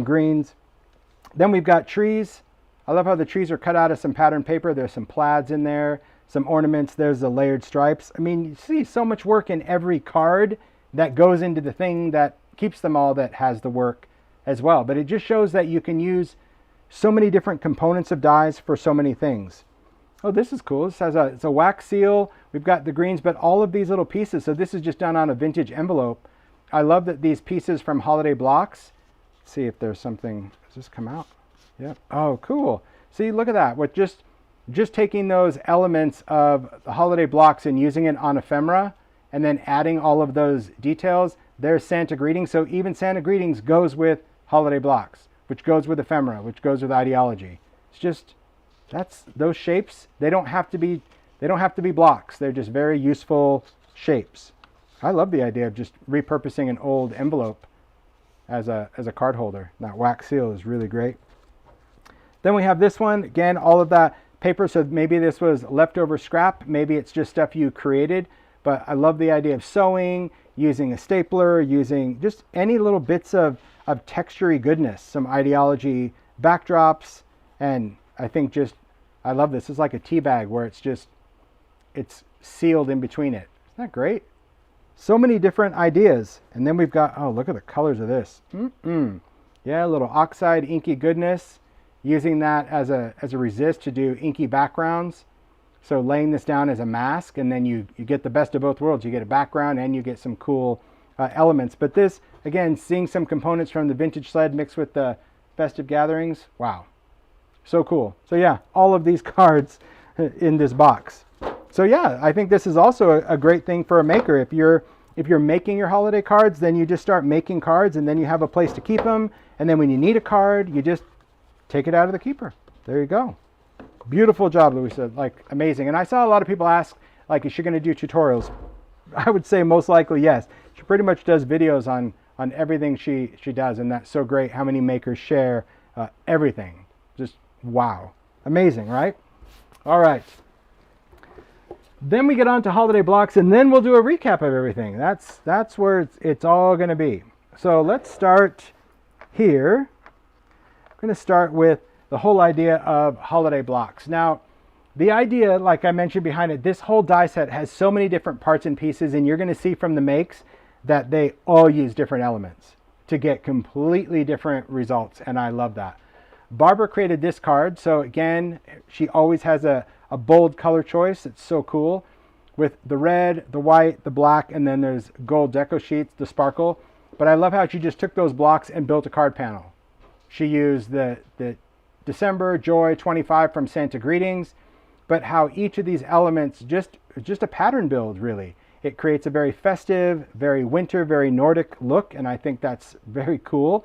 greens. Then we've got trees. I love how the trees are cut out of some pattern paper. There's some plaids in there, some ornaments. There's the layered stripes. I mean, you see so much work in every card that goes into the thing that keeps them all, that has the work as well. But it just shows that you can use so many different components of dies for so many things. Oh, this is cool. This has it's a wax seal. We've got the greens, but all of these little pieces. So this is just done on a vintage envelope. I love that these pieces from Holiday Blocks. Let's see if there's something. Does this come out? Yeah. Oh, cool. See, look at that. With just taking those elements of the Holiday Blocks and using it on ephemera, and then adding all of those details. There's Santa Greetings. So even Santa Greetings goes with Holiday Blocks, which goes with ephemera, which goes with ideology. It's just, that's those shapes. They don't have to be blocks. They're just very useful shapes. I love the idea of just repurposing an old envelope as a card holder. That wax seal is really great. Then we have this one. Again, all of that paper. So maybe this was leftover scrap. Maybe it's just stuff you created. But I love the idea of sewing, using a stapler, using just any little bits of textury goodness, some ideology backdrops. And I think I love this. It's like a tea bag where it's sealed in between it. Isn't that great? So many different ideas. And then we've got, oh, look at the colors of this. Yeah, a little oxide inky goodness. Using that as a resist to do inky backgrounds. So laying this down as a mask, and then you get the best of both worlds. You get a background and you get some cool elements. But this, again, seeing some components from the vintage sled mixed with the Festive Gatherings. Wow. So cool. So yeah, all of these cards in this box. So yeah, I think this is also a great thing for a maker. If you're making your holiday cards, then you just start making cards, and then you have a place to keep them. And then when you need a card, you just take it out of the keeper. There you go. Beautiful job, Louisa. Like, amazing. And I saw a lot of people ask, like, is she going to do tutorials? I would say most likely yes. She pretty much does videos on everything she does, and that's so great how many makers share everything. Just wow. Amazing, right? All right. Then we get on to holiday blocks, and then we'll do a recap of everything. That's where it's all going to be. So let's start here. I'm going to start with the whole idea of holiday blocks. Now, the idea, like I mentioned behind it, this whole die set has so many different parts and pieces, and you're going to see from the makes that they all use different elements to get completely different results, and I love that. Barbara created this card, so again, she always has a bold color choice. It's so cool with the red, the white, the black, and then there's gold deco sheets, the sparkle. But I love how she just took those blocks and built a card panel. She used the December Joy 25 from Santa Greetings, but how each of these elements just a pattern build, really. It creates a very festive, very winter, very Nordic look, and I think that's very cool.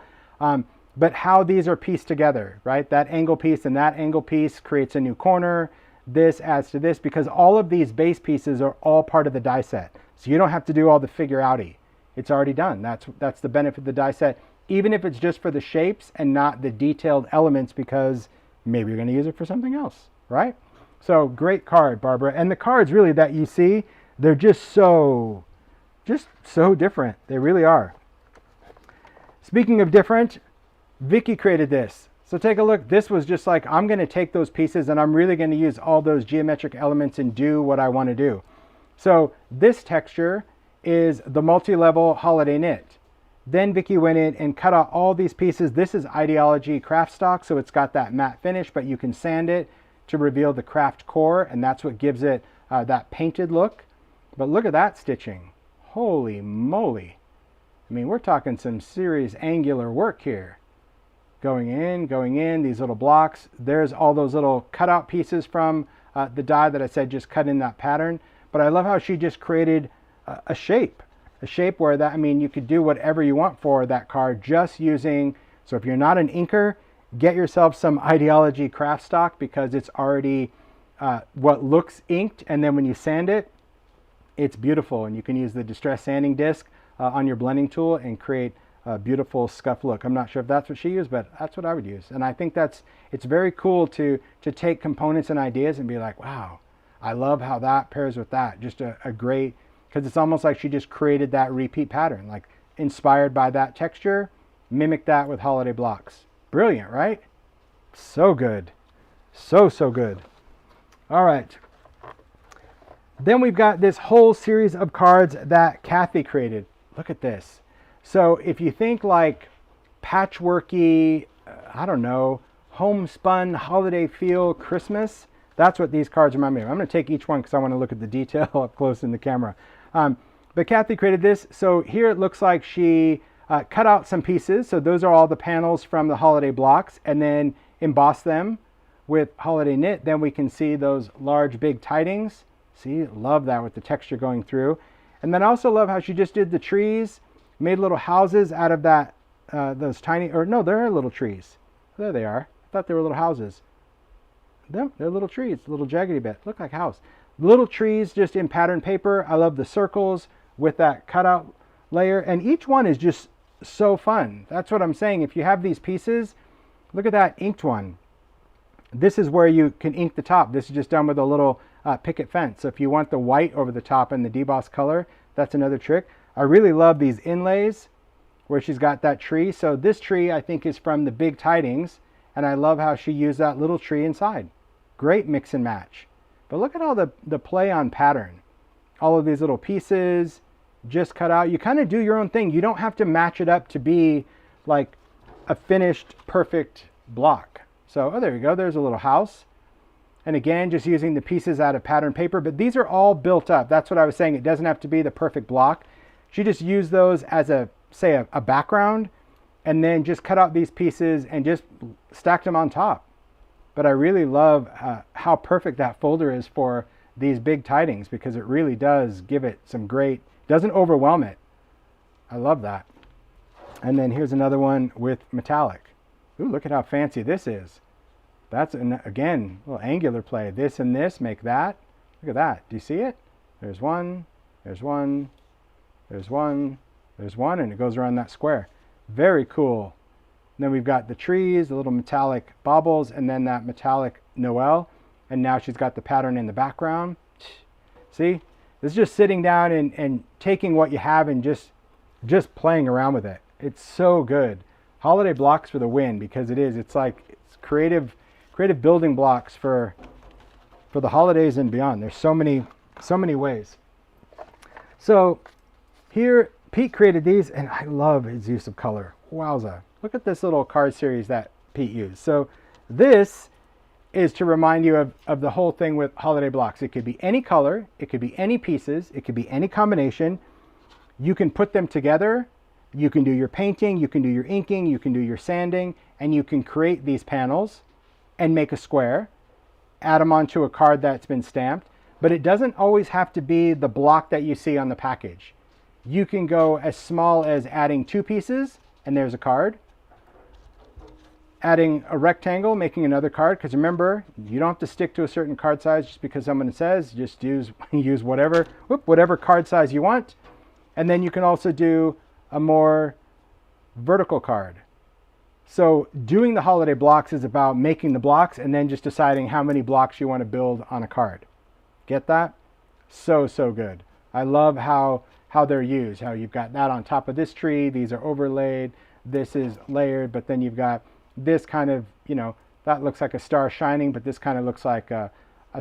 But how these are pieced together, right? That angle piece and that angle piece creates a new corner. This adds to this, because all of these base pieces are all part of the die set. So you don't have to do all the figure outy. It's already done. That's the benefit of the die set, even if it's just for the shapes and not the detailed elements, because maybe you're going to use it for something else, right? So great card, Barbara. And the cards really that you see, they're just so different. They really are. Speaking of different, Vicky created this. So take a look. This was just like, I'm going to take those pieces and I'm really going to use all those geometric elements and do what I want to do. So this texture is the multi-level holiday knit. Then Vicky went in and cut out all these pieces. This is Ideology craft stock, so it's got that matte finish, but you can sand it to reveal the craft core, and that's what gives it that painted look. But look at that stitching. Holy moly. I mean, we're talking some serious angular work here. Going in, these little blocks. There's all those little cutout pieces from the die that I said just cut in that pattern. But I love how she just created a shape where that, I mean, you could do whatever you want for that card just using, so if you're not an inker, get yourself some Ideology craft stock, because it's already what looks inked, and then when you sand it, it's beautiful, and you can use the distress sanding disc on your blending tool and create a beautiful scuff look. I'm not sure if that's what she used, but that's what I would use. And I think it's very cool to take components and ideas and be like, wow, I love how that pairs with that. Just a great, because it's almost like she just created that repeat pattern, like inspired by that texture, mimic that with holiday blocks. Brilliant, right? So good. So good. All right. Then we've got this whole series of cards that Kathy created. Look at this. So if you think like patchworky, I don't know, homespun, holiday feel, Christmas, that's what these cards remind me of. I'm going to take each one because I want to look at the detail up close in the camera. But Kathy created this. So here it looks like she cut out some pieces. So those are all the panels from the holiday blocks, and then embossed them with holiday knit. Then we can see those large big tidings. See, love that with the texture going through. And then I also love how she just did the trees, made little houses out of that, those tiny, or no, they're little trees. There they are. I thought they were little houses. No, they're little trees, little jaggedy bit. Look like a house. Little trees just in pattern paper. I love the circles with that cutout layer. And each one is just so fun. That's what I'm saying. If you have these pieces, look at that inked one. This is where you can ink the top. This is just done with a little picket fence. So if you want the white over the top and the deboss color, that's another trick. I really love these inlays where she's got that tree. So this tree I think is from the big Tidings, and I love how she used that little tree inside. Great mix and match. But look at all the play on pattern. All of these little pieces just cut out. You kind of do your own thing. You don't have to match it up to be like a finished perfect block. So, oh, there you go. There's a little house. And again, just using the pieces out of pattern paper. But these are all built up. That's what I was saying. It doesn't have to be the perfect block. She just used those as a background, and then just cut out these pieces and just stacked them on top. But I really love how perfect that folder is for these big Tidings, because it really does give it some great, doesn't overwhelm it. I love that. And then here's another one with metallic. Ooh, look at how fancy this is. That's, again, a little angular play. This and this make that. Look at that. Do you see it? There's one, there's one, there's one, there's one, and it goes around that square. Very cool. And then we've got the trees, the little metallic baubles, and then that metallic Noel. And now she's got the pattern in the background. See? This is just sitting down and taking what you have and just playing around with it. It's so good. Holiday blocks for the win, because it's like it's creative building blocks for the holidays and beyond. There's so many ways. So here Pete created these, and I love his use of color. Wowza. Look at this little card series that Pete used. So this is to remind you of the whole thing with holiday blocks. It could be any color, it could be any pieces, it could be any combination. You can put them together, you can do your painting, you can do your inking, you can do your sanding, and you can create these panels and make a square, add them onto a card that's been stamped. But it doesn't always have to be the block that you see on the package. You can go as small as adding 2 pieces, and there's a card. Adding a rectangle, making another card, because remember, you don't have to stick to a certain card size just because someone says. Just use whatever card size you want. And then you can also do a more vertical card. So doing the holiday blocks is about making the blocks and then just deciding how many blocks you want to build on a card. Get that? So good. I love how they're used, how you've got that on top of this tree, these are overlaid, this is layered, but then you've got this kind of, that looks like a star shining, but this kind of looks like a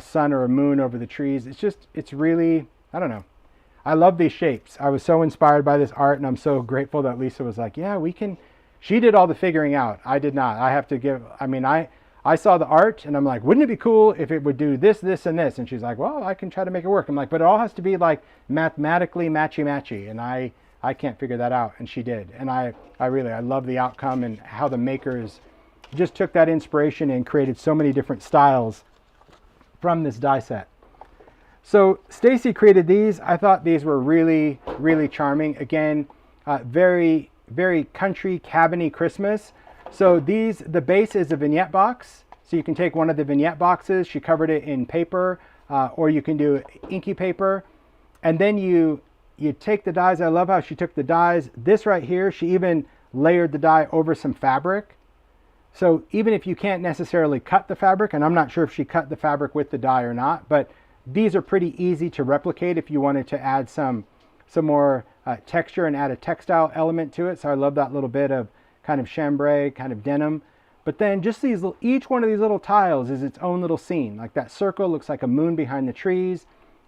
sun or a moon over the trees. It's really, I don't know. I love these shapes. I was so inspired by this art, and I'm so grateful that Lisa was like, yeah, we can. She did all the figuring out. I did not. I have to give, I saw the art, and I'm like, wouldn't it be cool if it would do this, this, and this? And she's like, well, I can try to make it work. I'm like, but it all has to be like mathematically matchy-matchy, and I can't figure that out, and she did. And I love the outcome and how the makers just took that inspiration and created so many different styles from this die set. So Stacy created these. I thought these were really, really charming. Again, very, very country cabiny Christmas. So the base is a vignette box. So you can take one of the vignette boxes. She covered it in paper, or you can do inky paper. And then you take the dies. I love how she took the dies. This right here, she even layered the die over some fabric. So even if you can't necessarily cut the fabric, and I'm not sure if she cut the fabric with the die or not, but these are pretty easy to replicate if you wanted to add some more texture and add a textile element to it. So I love that little bit of kind of chambray, kind of denim. But then just each one of these little tiles is its own little scene. Like that circle looks like a moon behind the trees.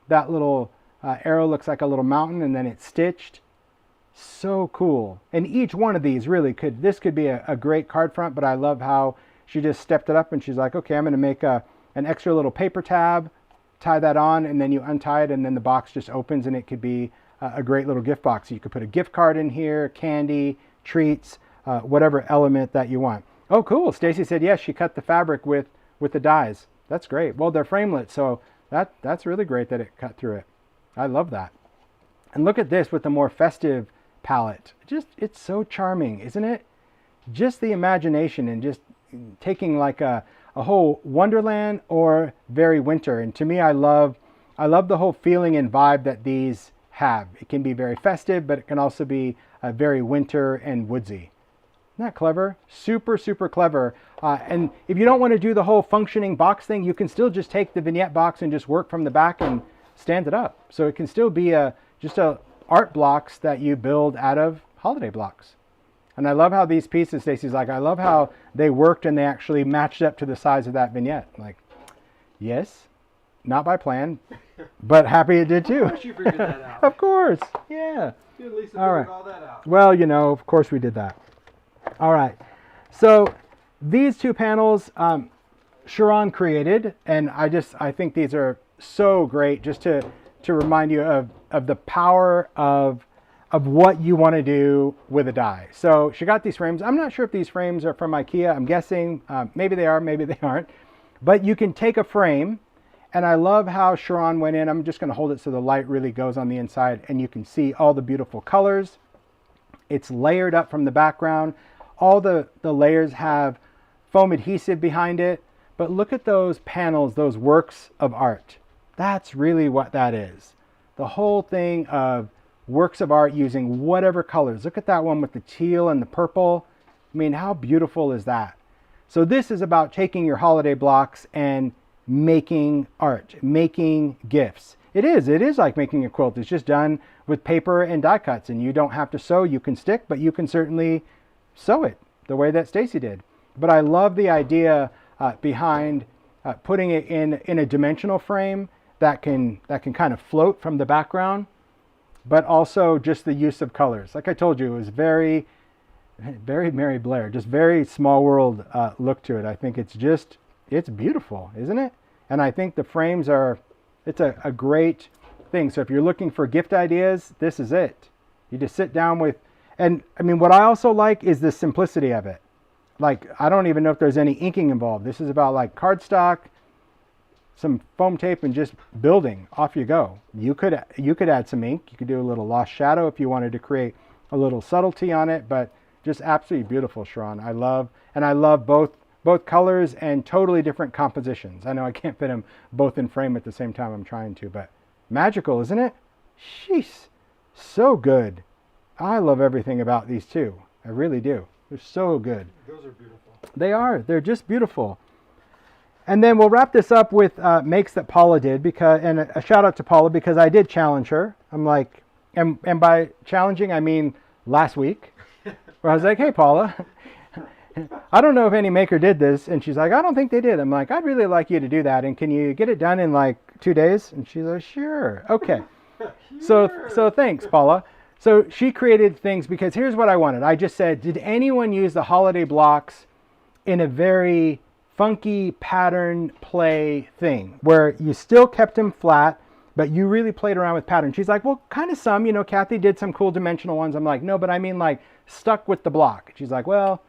That little arrow looks like a little mountain, and then it's stitched. So cool. And each one of these really could be a great card front, but I love how she just stepped it up and she's like, okay, I'm going to make an extra little paper tab, tie that on, and then you untie it, and then the box just opens, and it could be a great little gift box. You could put a gift card in here, candy, treats, whatever element that you want. Oh, cool. Stacy said, yes, she cut the fabric with the dies. That's great. Well, they're framelits, so that's really great that it cut through it. I love that. And look at this with the more festive palette. It's so charming, isn't it? Just the imagination and just taking like a whole wonderland or very winter. And to me, I love the whole feeling and vibe that these have. It can be very festive, but it can also be very winter and woodsy. Isn't that clever? Super, super clever. And if you don't want to do the whole functioning box thing, you can still just take the vignette box and just work from the back and stand it up. So it can still be just art blocks that you build out of holiday blocks. And I love how these pieces, Stacy's like, I love how they worked and they actually matched up to the size of that vignette. Like, yes, not by plan, but happy it did too. Of course you figured that out. Of course, yeah. You and Lisa figured All right. all that out. Well, of course we did that. All right. So these two panels, Sharon created, and I think these are so great just to remind you of the power of what you want to do with a die. So she got these frames. I'm not sure if these frames are from IKEA. I'm guessing maybe they are, maybe they aren't. But you can take a frame, and I love how Sharon went in. I'm just going to hold it so the light really goes on the inside, and you can see all the beautiful colors. It's layered up from the background. all the layers have foam adhesive behind it. But look at those panels, those works of art. That's really what that is. The whole thing of works of art using whatever colors. Look at that one with the teal and the purple. I mean, how beautiful is that? So this is about taking your holiday blocks and making art, making gifts. It is like making a quilt. It's just done with paper and die cuts, and you don't have to sew. You can stick, but you can certainly sew it the way that Stacy did. But I love the idea behind putting it in a dimensional frame that can kind of float from the background, but also just the use of colors. Like I told you, it was very, very Mary Blair, just very small world look to it. I think it's beautiful, isn't it? And I think the frames it's a great thing. So if you're looking for gift ideas, this is it. You just sit down with, and I mean, what I also like is the simplicity of it. Like, I don't even know if there's any inking involved. This is about like cardstock, some foam tape, and just building. Off you go. You could add some ink. You could do a little lost shadow if you wanted to create a little subtlety on it, but just absolutely beautiful, Sharon. I love both colors and totally different compositions. I know I can't fit them both in frame at the same time. I'm trying to, but magical, isn't it? Sheesh, so good. I love everything about these two. I really do. They're so good. Those are beautiful. They are. They're just beautiful. And then we'll wrap this up with makes that Paula did, and a shout out to Paula, because I did challenge her. I'm like, and by challenging I mean last week, where I was like, hey Paula, I don't know if any maker did this, and she's like, I don't think they did. I'm like, I'd really like you to do that, and can you get it done in like 2 days? And she's like, sure, okay. Sure. So thanks, Paula. So she created things because here's what I wanted. I just said, did anyone use the holiday blocks in a very funky pattern play thing where you still kept them flat, but you really played around with patterns? She's like, well, kind of some, Kathy did some cool dimensional ones. I'm like, no, but I mean like stuck with the block. She's like, well,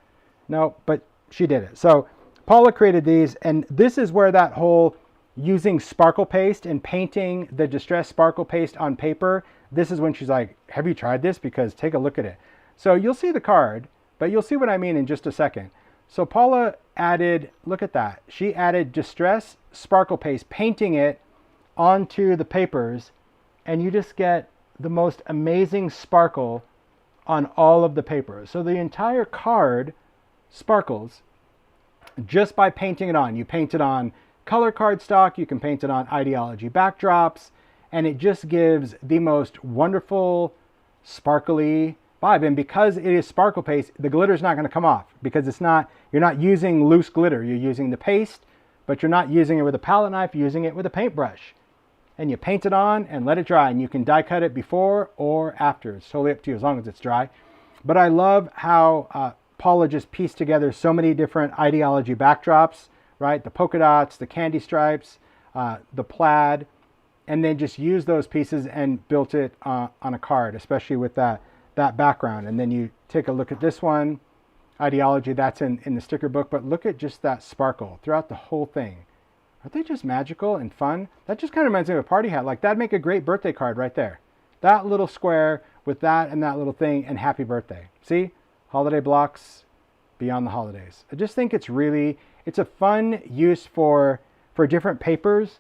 no, but she did it. So Paula created these, and this is where that whole using sparkle paste and painting the distressed sparkle paste on paper, this is when she's like, have you tried this? Because take a look at it. So you'll see the card, but you'll see what I mean in just a second. So Paula added, look at that. She added distressed sparkle paste, painting it onto the papers, and you just get the most amazing sparkle on all of the papers. So the entire card sparkles just by painting it on. You paint it on color cardstock, you can paint it on ideology backdrops, and it just gives the most wonderful sparkly vibe. And because it is sparkle paste, the glitter is not going to come off, because you're not using loose glitter. You're using the paste, but you're not using it with a palette knife, you're using it with a paintbrush. And you paint it on and let it dry, and you can die cut it before or after. It's totally up to you as long as it's dry. But I love how Paula just pieced together so many different ideology backdrops, right? The polka dots, the candy stripes, the plaid, and then just used those pieces and built it on a card, especially with that background. And then you take a look at this one, ideology, that's in the sticker book, but look at just that sparkle throughout the whole thing. Aren't they just magical and fun? That just kind of reminds me of a party hat. Like, that'd make a great birthday card right there. That little square with that and that little thing, and happy birthday. See? Holiday blocks beyond the holidays. I just think it's a fun use for different papers,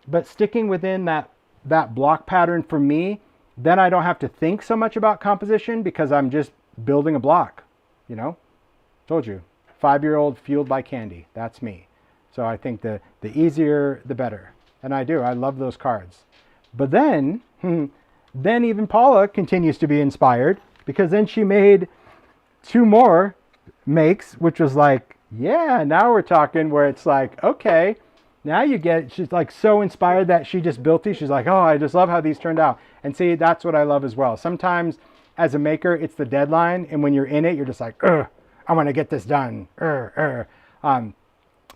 but sticking within that block pattern for me, then I don't have to think so much about composition because I'm just building a block, Told you, 5-year-old fueled by candy. That's me. So I think the easier, the better. And I love those cards. But then even Paula continues to be inspired, because then she made 2 more makes, which was like, yeah, now we're talking, where it's like, okay, now she's like so inspired that she just built these. She's like, oh, I just love how these turned out. And see, that's what I love as well. Sometimes as a maker, it's the deadline. And when you're in it, you're just like, I want to get this done.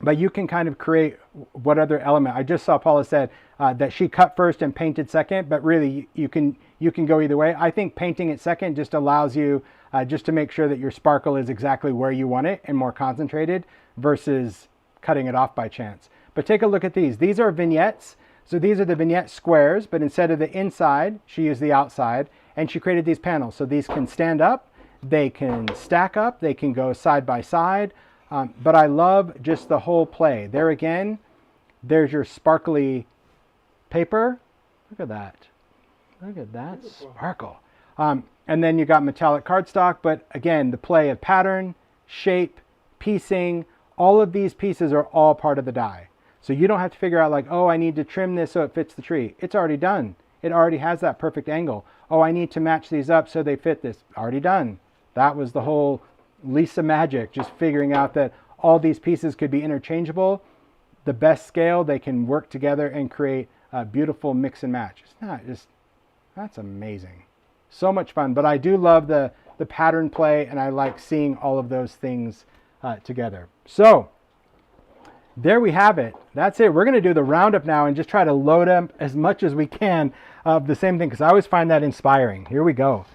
But you can kind of create what other element. I just saw Paula said that she cut first and painted second, but really you can go either way. I think painting it second just allows you just to make sure that your sparkle is exactly where you want it and more concentrated versus cutting it off by chance. But take a look at these. These are vignettes. So these are the vignette squares, but instead of the inside, she used the outside, and she created these panels. So these can stand up. They can stack up. They can go side by side. But I love just the whole play. There again, there's your sparkly paper. Look at that. Look at that sparkle. And then you got metallic cardstock. But again, the play of pattern, shape, piecing, all of these pieces are all part of the die. So you don't have to figure out like, oh, I need to trim this so it fits the tree. It's already done. It already has that perfect angle. Oh, I need to match these up so they fit this. Already done. That was the whole Lisa magic, just figuring out that all these pieces could be interchangeable. The best scale, they can work together and create a beautiful mix and match. It's not just, that's amazing. So much fun. But I do love the pattern play, and I like seeing all of those things together. So there we have it. That's it. We're going to do the roundup now and just try to load up as much as we can of the same thing, because I always find that inspiring. Here we go.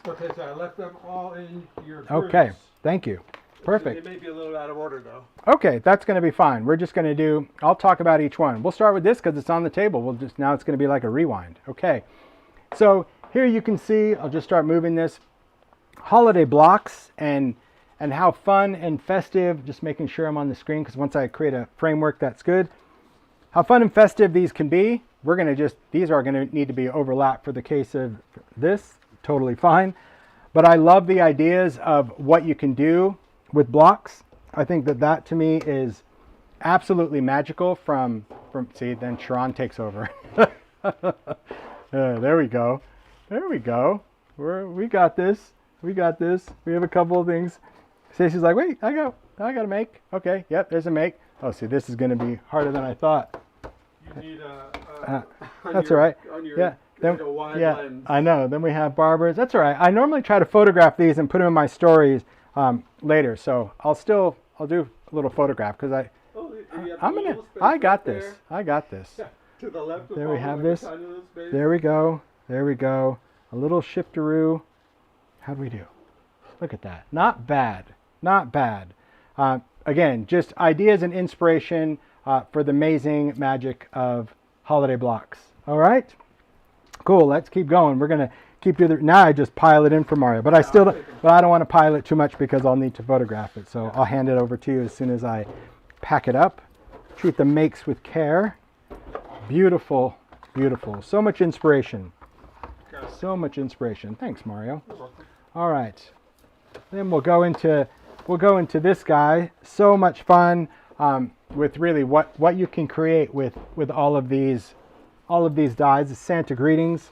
Okay, so I left them all in your groups. Okay, thank you. Perfect. They may be a little out of order though. Okay, that's going to be fine. We're just going to do, I'll talk about each one. We'll start with this because it's on the table. Now it's going to be like a rewind. Okay, so here you can see, I'll just start moving this. Holiday blocks and how fun and festive, just making sure I'm on the screen because once I create a framework, that's good. How fun and festive these can be. We're going to just, these are going to need to be overlapped for the case of this. Totally fine. But I love the ideas of what you can do with blocks. I think that to me is absolutely magical from see, then Sharon takes over. There we go. There we go. We got this. We got this. We have a couple of things. Stacey's like, wait, I got to make. Okay, yep, there's a make. Oh, see, this is going to be harder than I thought. You need that's all right. Yeah. Then, like a wide yeah, lens. I know. Then we have Barbara's. That's all right. I normally try to photograph these and put them in my stories later. So I'll do a little photograph because I got this. I got this. To the left of There we have like this. a tiny little space. There we go. There we go. A little shifteroo. How'd we do? Look at that. Not bad. Not bad. Again, just ideas and inspiration for the amazing magic of holiday blocks. All right. Cool. Let's keep going. We're gonna keep doing. Now I just pile it in for Mario, but I don't want to pile it too much because I'll need to photograph it. So I'll hand it over to you as soon as I pack it up. Treat the makes with care. Beautiful, beautiful. So much inspiration. So much inspiration. Thanks, Mario. All right. Then we'll go into this guy. So much fun with really what you can create with all of these dies. The Santa greetings.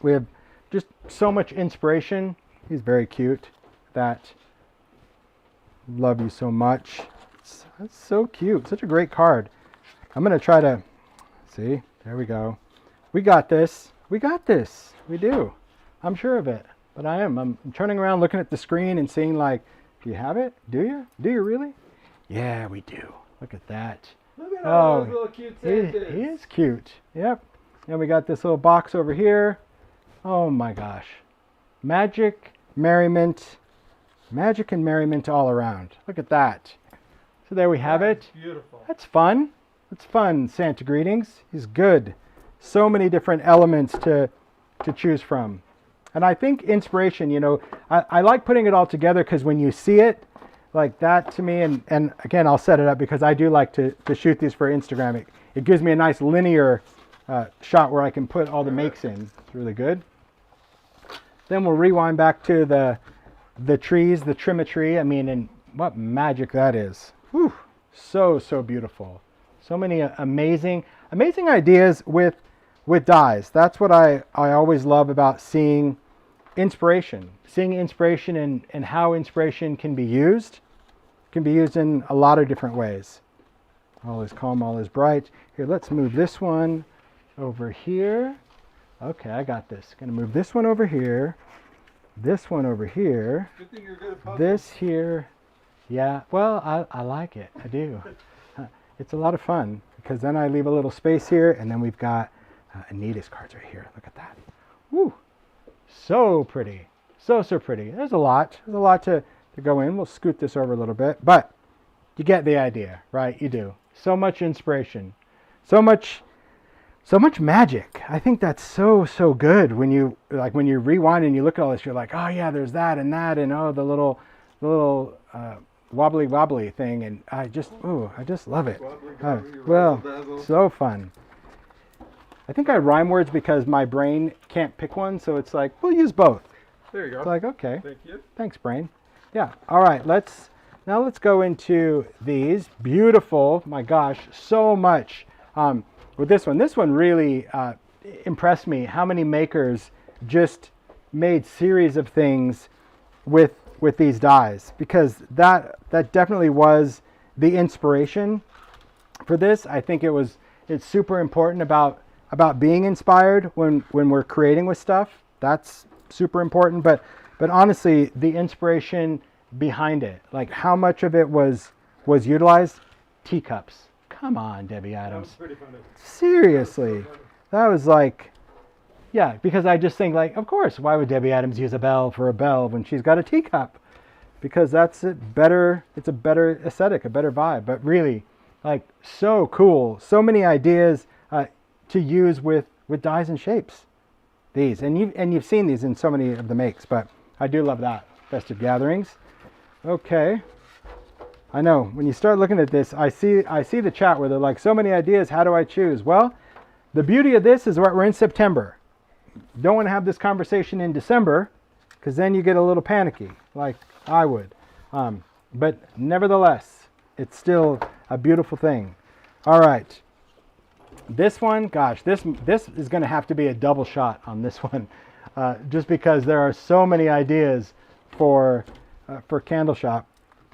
We have just so much inspiration. He's very cute. That love you so much. That's so cute. Such a great card. I'm gonna try to see. There we go. We got this. We got this. We do. I'm sure of it. But I'm turning around looking at the screen and seeing like, do you have it? Do you? Do you really? Yeah, we do. Look at that. Look at all those little cute Santas. He is cute. Yep. And we got this little box over here. Oh my gosh. Magic, merriment. Magic and merriment all around. Look at that. So there we have it. Beautiful. That's fun. That's fun, Santa greetings. He's good. So many different elements to choose from. And I think inspiration, you know, I like putting it all together because when you see it like that to me, and again, I'll set it up because I do like to shoot these for Instagram. It gives me a nice linear shot where I can put all the makes in. It's really good. Then we'll rewind back to the trees, the trim-a-tree. I mean, and what magic that is. Whew. So beautiful. So many amazing ideas with dies. That's what I always love about seeing inspiration. Seeing inspiration and how inspiration can be used. It can be used in a lot of different ways. All is calm, all is bright. Here, let's move this one over here. Okay, I got this. Gonna move this one over here. This one over here. Good thing you're good at puzzles. This here. Yeah, well, I like it. I do. It's a lot of fun because then I leave a little space here, and then we've got Anita's cards right here. Look at that. Woo! So pretty. So pretty. There's a lot. There's a lot to go in. We'll scoot this over a little bit, but you get the idea, right? You do. So much inspiration. So much so much magic. I think that's so good when you rewind and you look at all this. You're like, oh yeah, there's that, and oh the little wobbly thing, and I just love it. Well, so fun. I think I rhyme words because my brain can't pick one, so it's like we'll use both. There you go. It's like, okay. Thank you. Thanks, brain. Yeah. All right. Let's go into these beautiful. My gosh, so much with this one. This one really impressed me. How many makers just made series of things with these dies, because that definitely was the inspiration for this. I think it's super important about being inspired when we're creating with stuff. That's super important, but honestly, the inspiration behind it, like how much of it was utilized. Teacups. Come on, Debbie Adams. That was pretty funny. Seriously, that was like, yeah, because I just think like, of course, why would Debbie Adams use a bell for a bell when she's got a teacup? Because that's it better. It's a better aesthetic, a better vibe. But really, like, so cool. So many ideas to use with dies and shapes. These, and you've seen these in so many of the makes, but I do love that. Festive Gatherings. Okay. I know when you start looking at this, I see the chat where they're like, so many ideas, how do I choose? Well, the beauty of this is we're in September. Don't want to have this conversation in December, because then you get a little panicky, like I would. But nevertheless, it's still a beautiful thing. All right. This one, gosh, this is going to have to be a double shot on this one, just because there are so many ideas for Candleshop.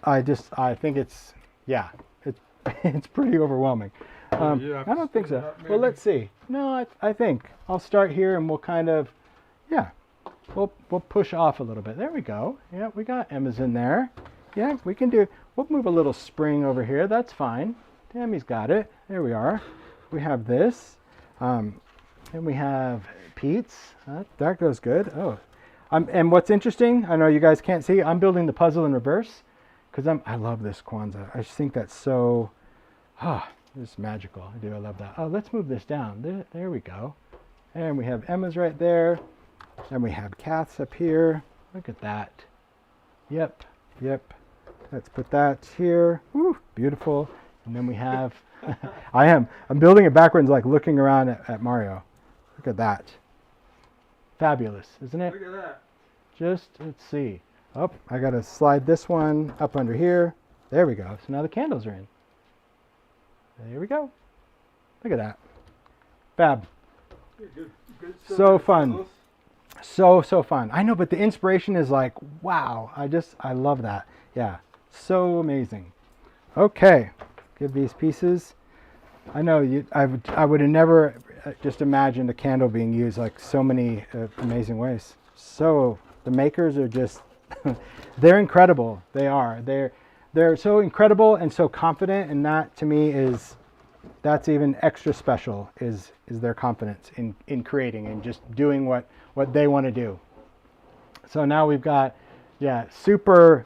I think it's pretty overwhelming. I don't think so. Well, let's see. No, I think I'll start here and we'll kind of, we'll push off a little bit. There we go. Yeah, we got Emma's in there. Yeah, we'll move a little spring over here. That's fine. Tammy's got it. There we are. We have this, and we have Pete's. That goes good. Oh, and what's interesting, I know you guys can't see, I'm building the puzzle in reverse, because I love this Kwanzaa. I just think that's so, it's magical. I love that. Oh, let's move this down. There we go. And we have Emma's right there, and we have Kath's up here. Look at that. Yep. Let's put that here. Woo, beautiful. And then we have, I'm building it backwards, like looking around at Mario. Look at that. Fabulous, isn't it? Look at that. Just, let's see. Oh, I got to slide this one up under here. There we go. So now the candles are in. There we go. Look at that. Fab. Good So fun. So fun. I know, but the inspiration is like, wow. I love that. Yeah. So amazing. Okay. Give these pieces. I know I would have never just imagined a candle being used like so many amazing ways. So the makers are just, they're incredible. They are. They're so incredible and so confident, and that to me that's even extra special is their confidence in creating and just doing what they want to do. So now we've got, super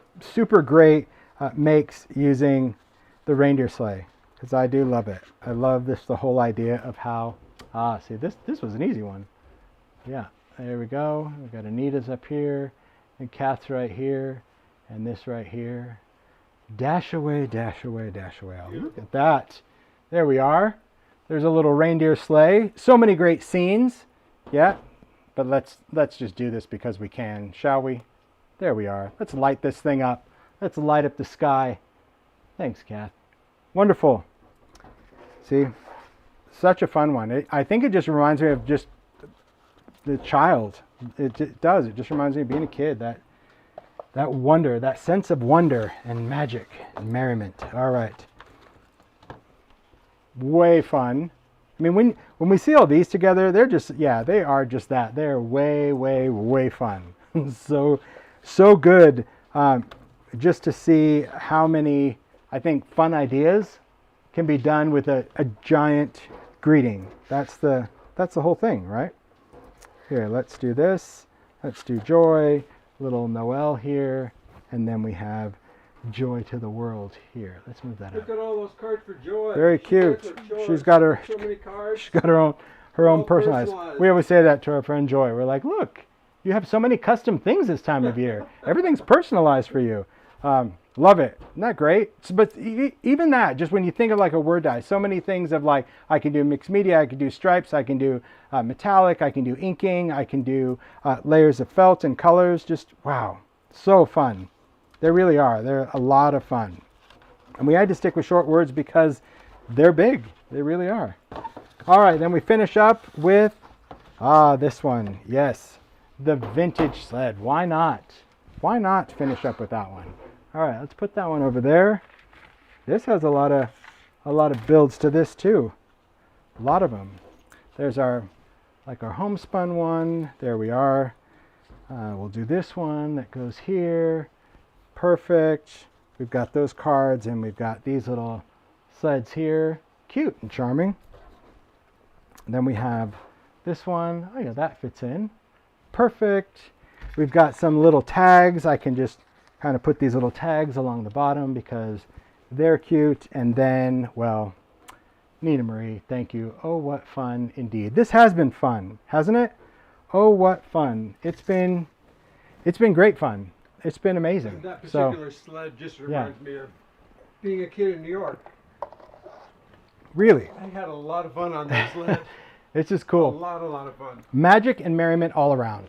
great makes using the reindeer sleigh, because I do love it. I love the whole idea of how, see, this was an easy one. Yeah, there we go. We've got Anita's up here, and Kath's right here, and this right here. Dash away, dash away, dash away. Oh, look at that. There we are. There's a little reindeer sleigh. So many great scenes. Yeah, but let's just do this because we can, shall we? There we are. Let's light this thing up. Let's light up the sky. Thanks, Kath. Wonderful. See, such a fun one. I think it just reminds me of just the child. It does. It just reminds me of being a kid. That wonder, that sense of wonder and magic and merriment. All right. Way fun. I mean, when we see all these together, they're just, they are just that. They're way fun. so good. Just to see how many, I think, fun ideas can be done with a giant greeting. That's the whole thing, right? Here, let's do this. Let's do joy, little Noel here, and then we have joy to the world here. Let's move that up. Look at all those cards for joy. Very cute. She's got her. So many cards. She's got her her own All personalized. personalized. We always say that to our friend Joy. We're like, look, you have so many custom things this time of year. Everything's personalized for you. Love it. Isn't that great? But even that, just when you think of like a word die, so many things of like, I can do mixed media, I can do stripes, I can do metallic, I can do inking, I can do layers of felt and colors. Just, wow, so fun. They really are. They're a lot of fun. And we had to stick with short words because they're big. They really are. All right, then we finish up with, this one. Yes, the vintage sled. Why not? Why not finish up with that one? All right, let's put that one over there. This has a lot of builds to this too. A lot of them. There's our homespun one. There we are. We'll do this one that goes here. Perfect. We've got those cards and we've got these little sleds here. Cute and charming. And then we have this one. Oh yeah, that fits in. Perfect. We've got some little tags. I can just kind of put these little tags along the bottom because they're cute. And then, well, Nina Marie, thank you. Oh, what fun indeed. This has been fun, hasn't it? Oh, what fun. It's been great fun. It's been amazing. And that particular sled just reminds me of being a kid in New York. Really? I had a lot of fun on that sled. It's just cool. A lot of fun. Magic and merriment all around.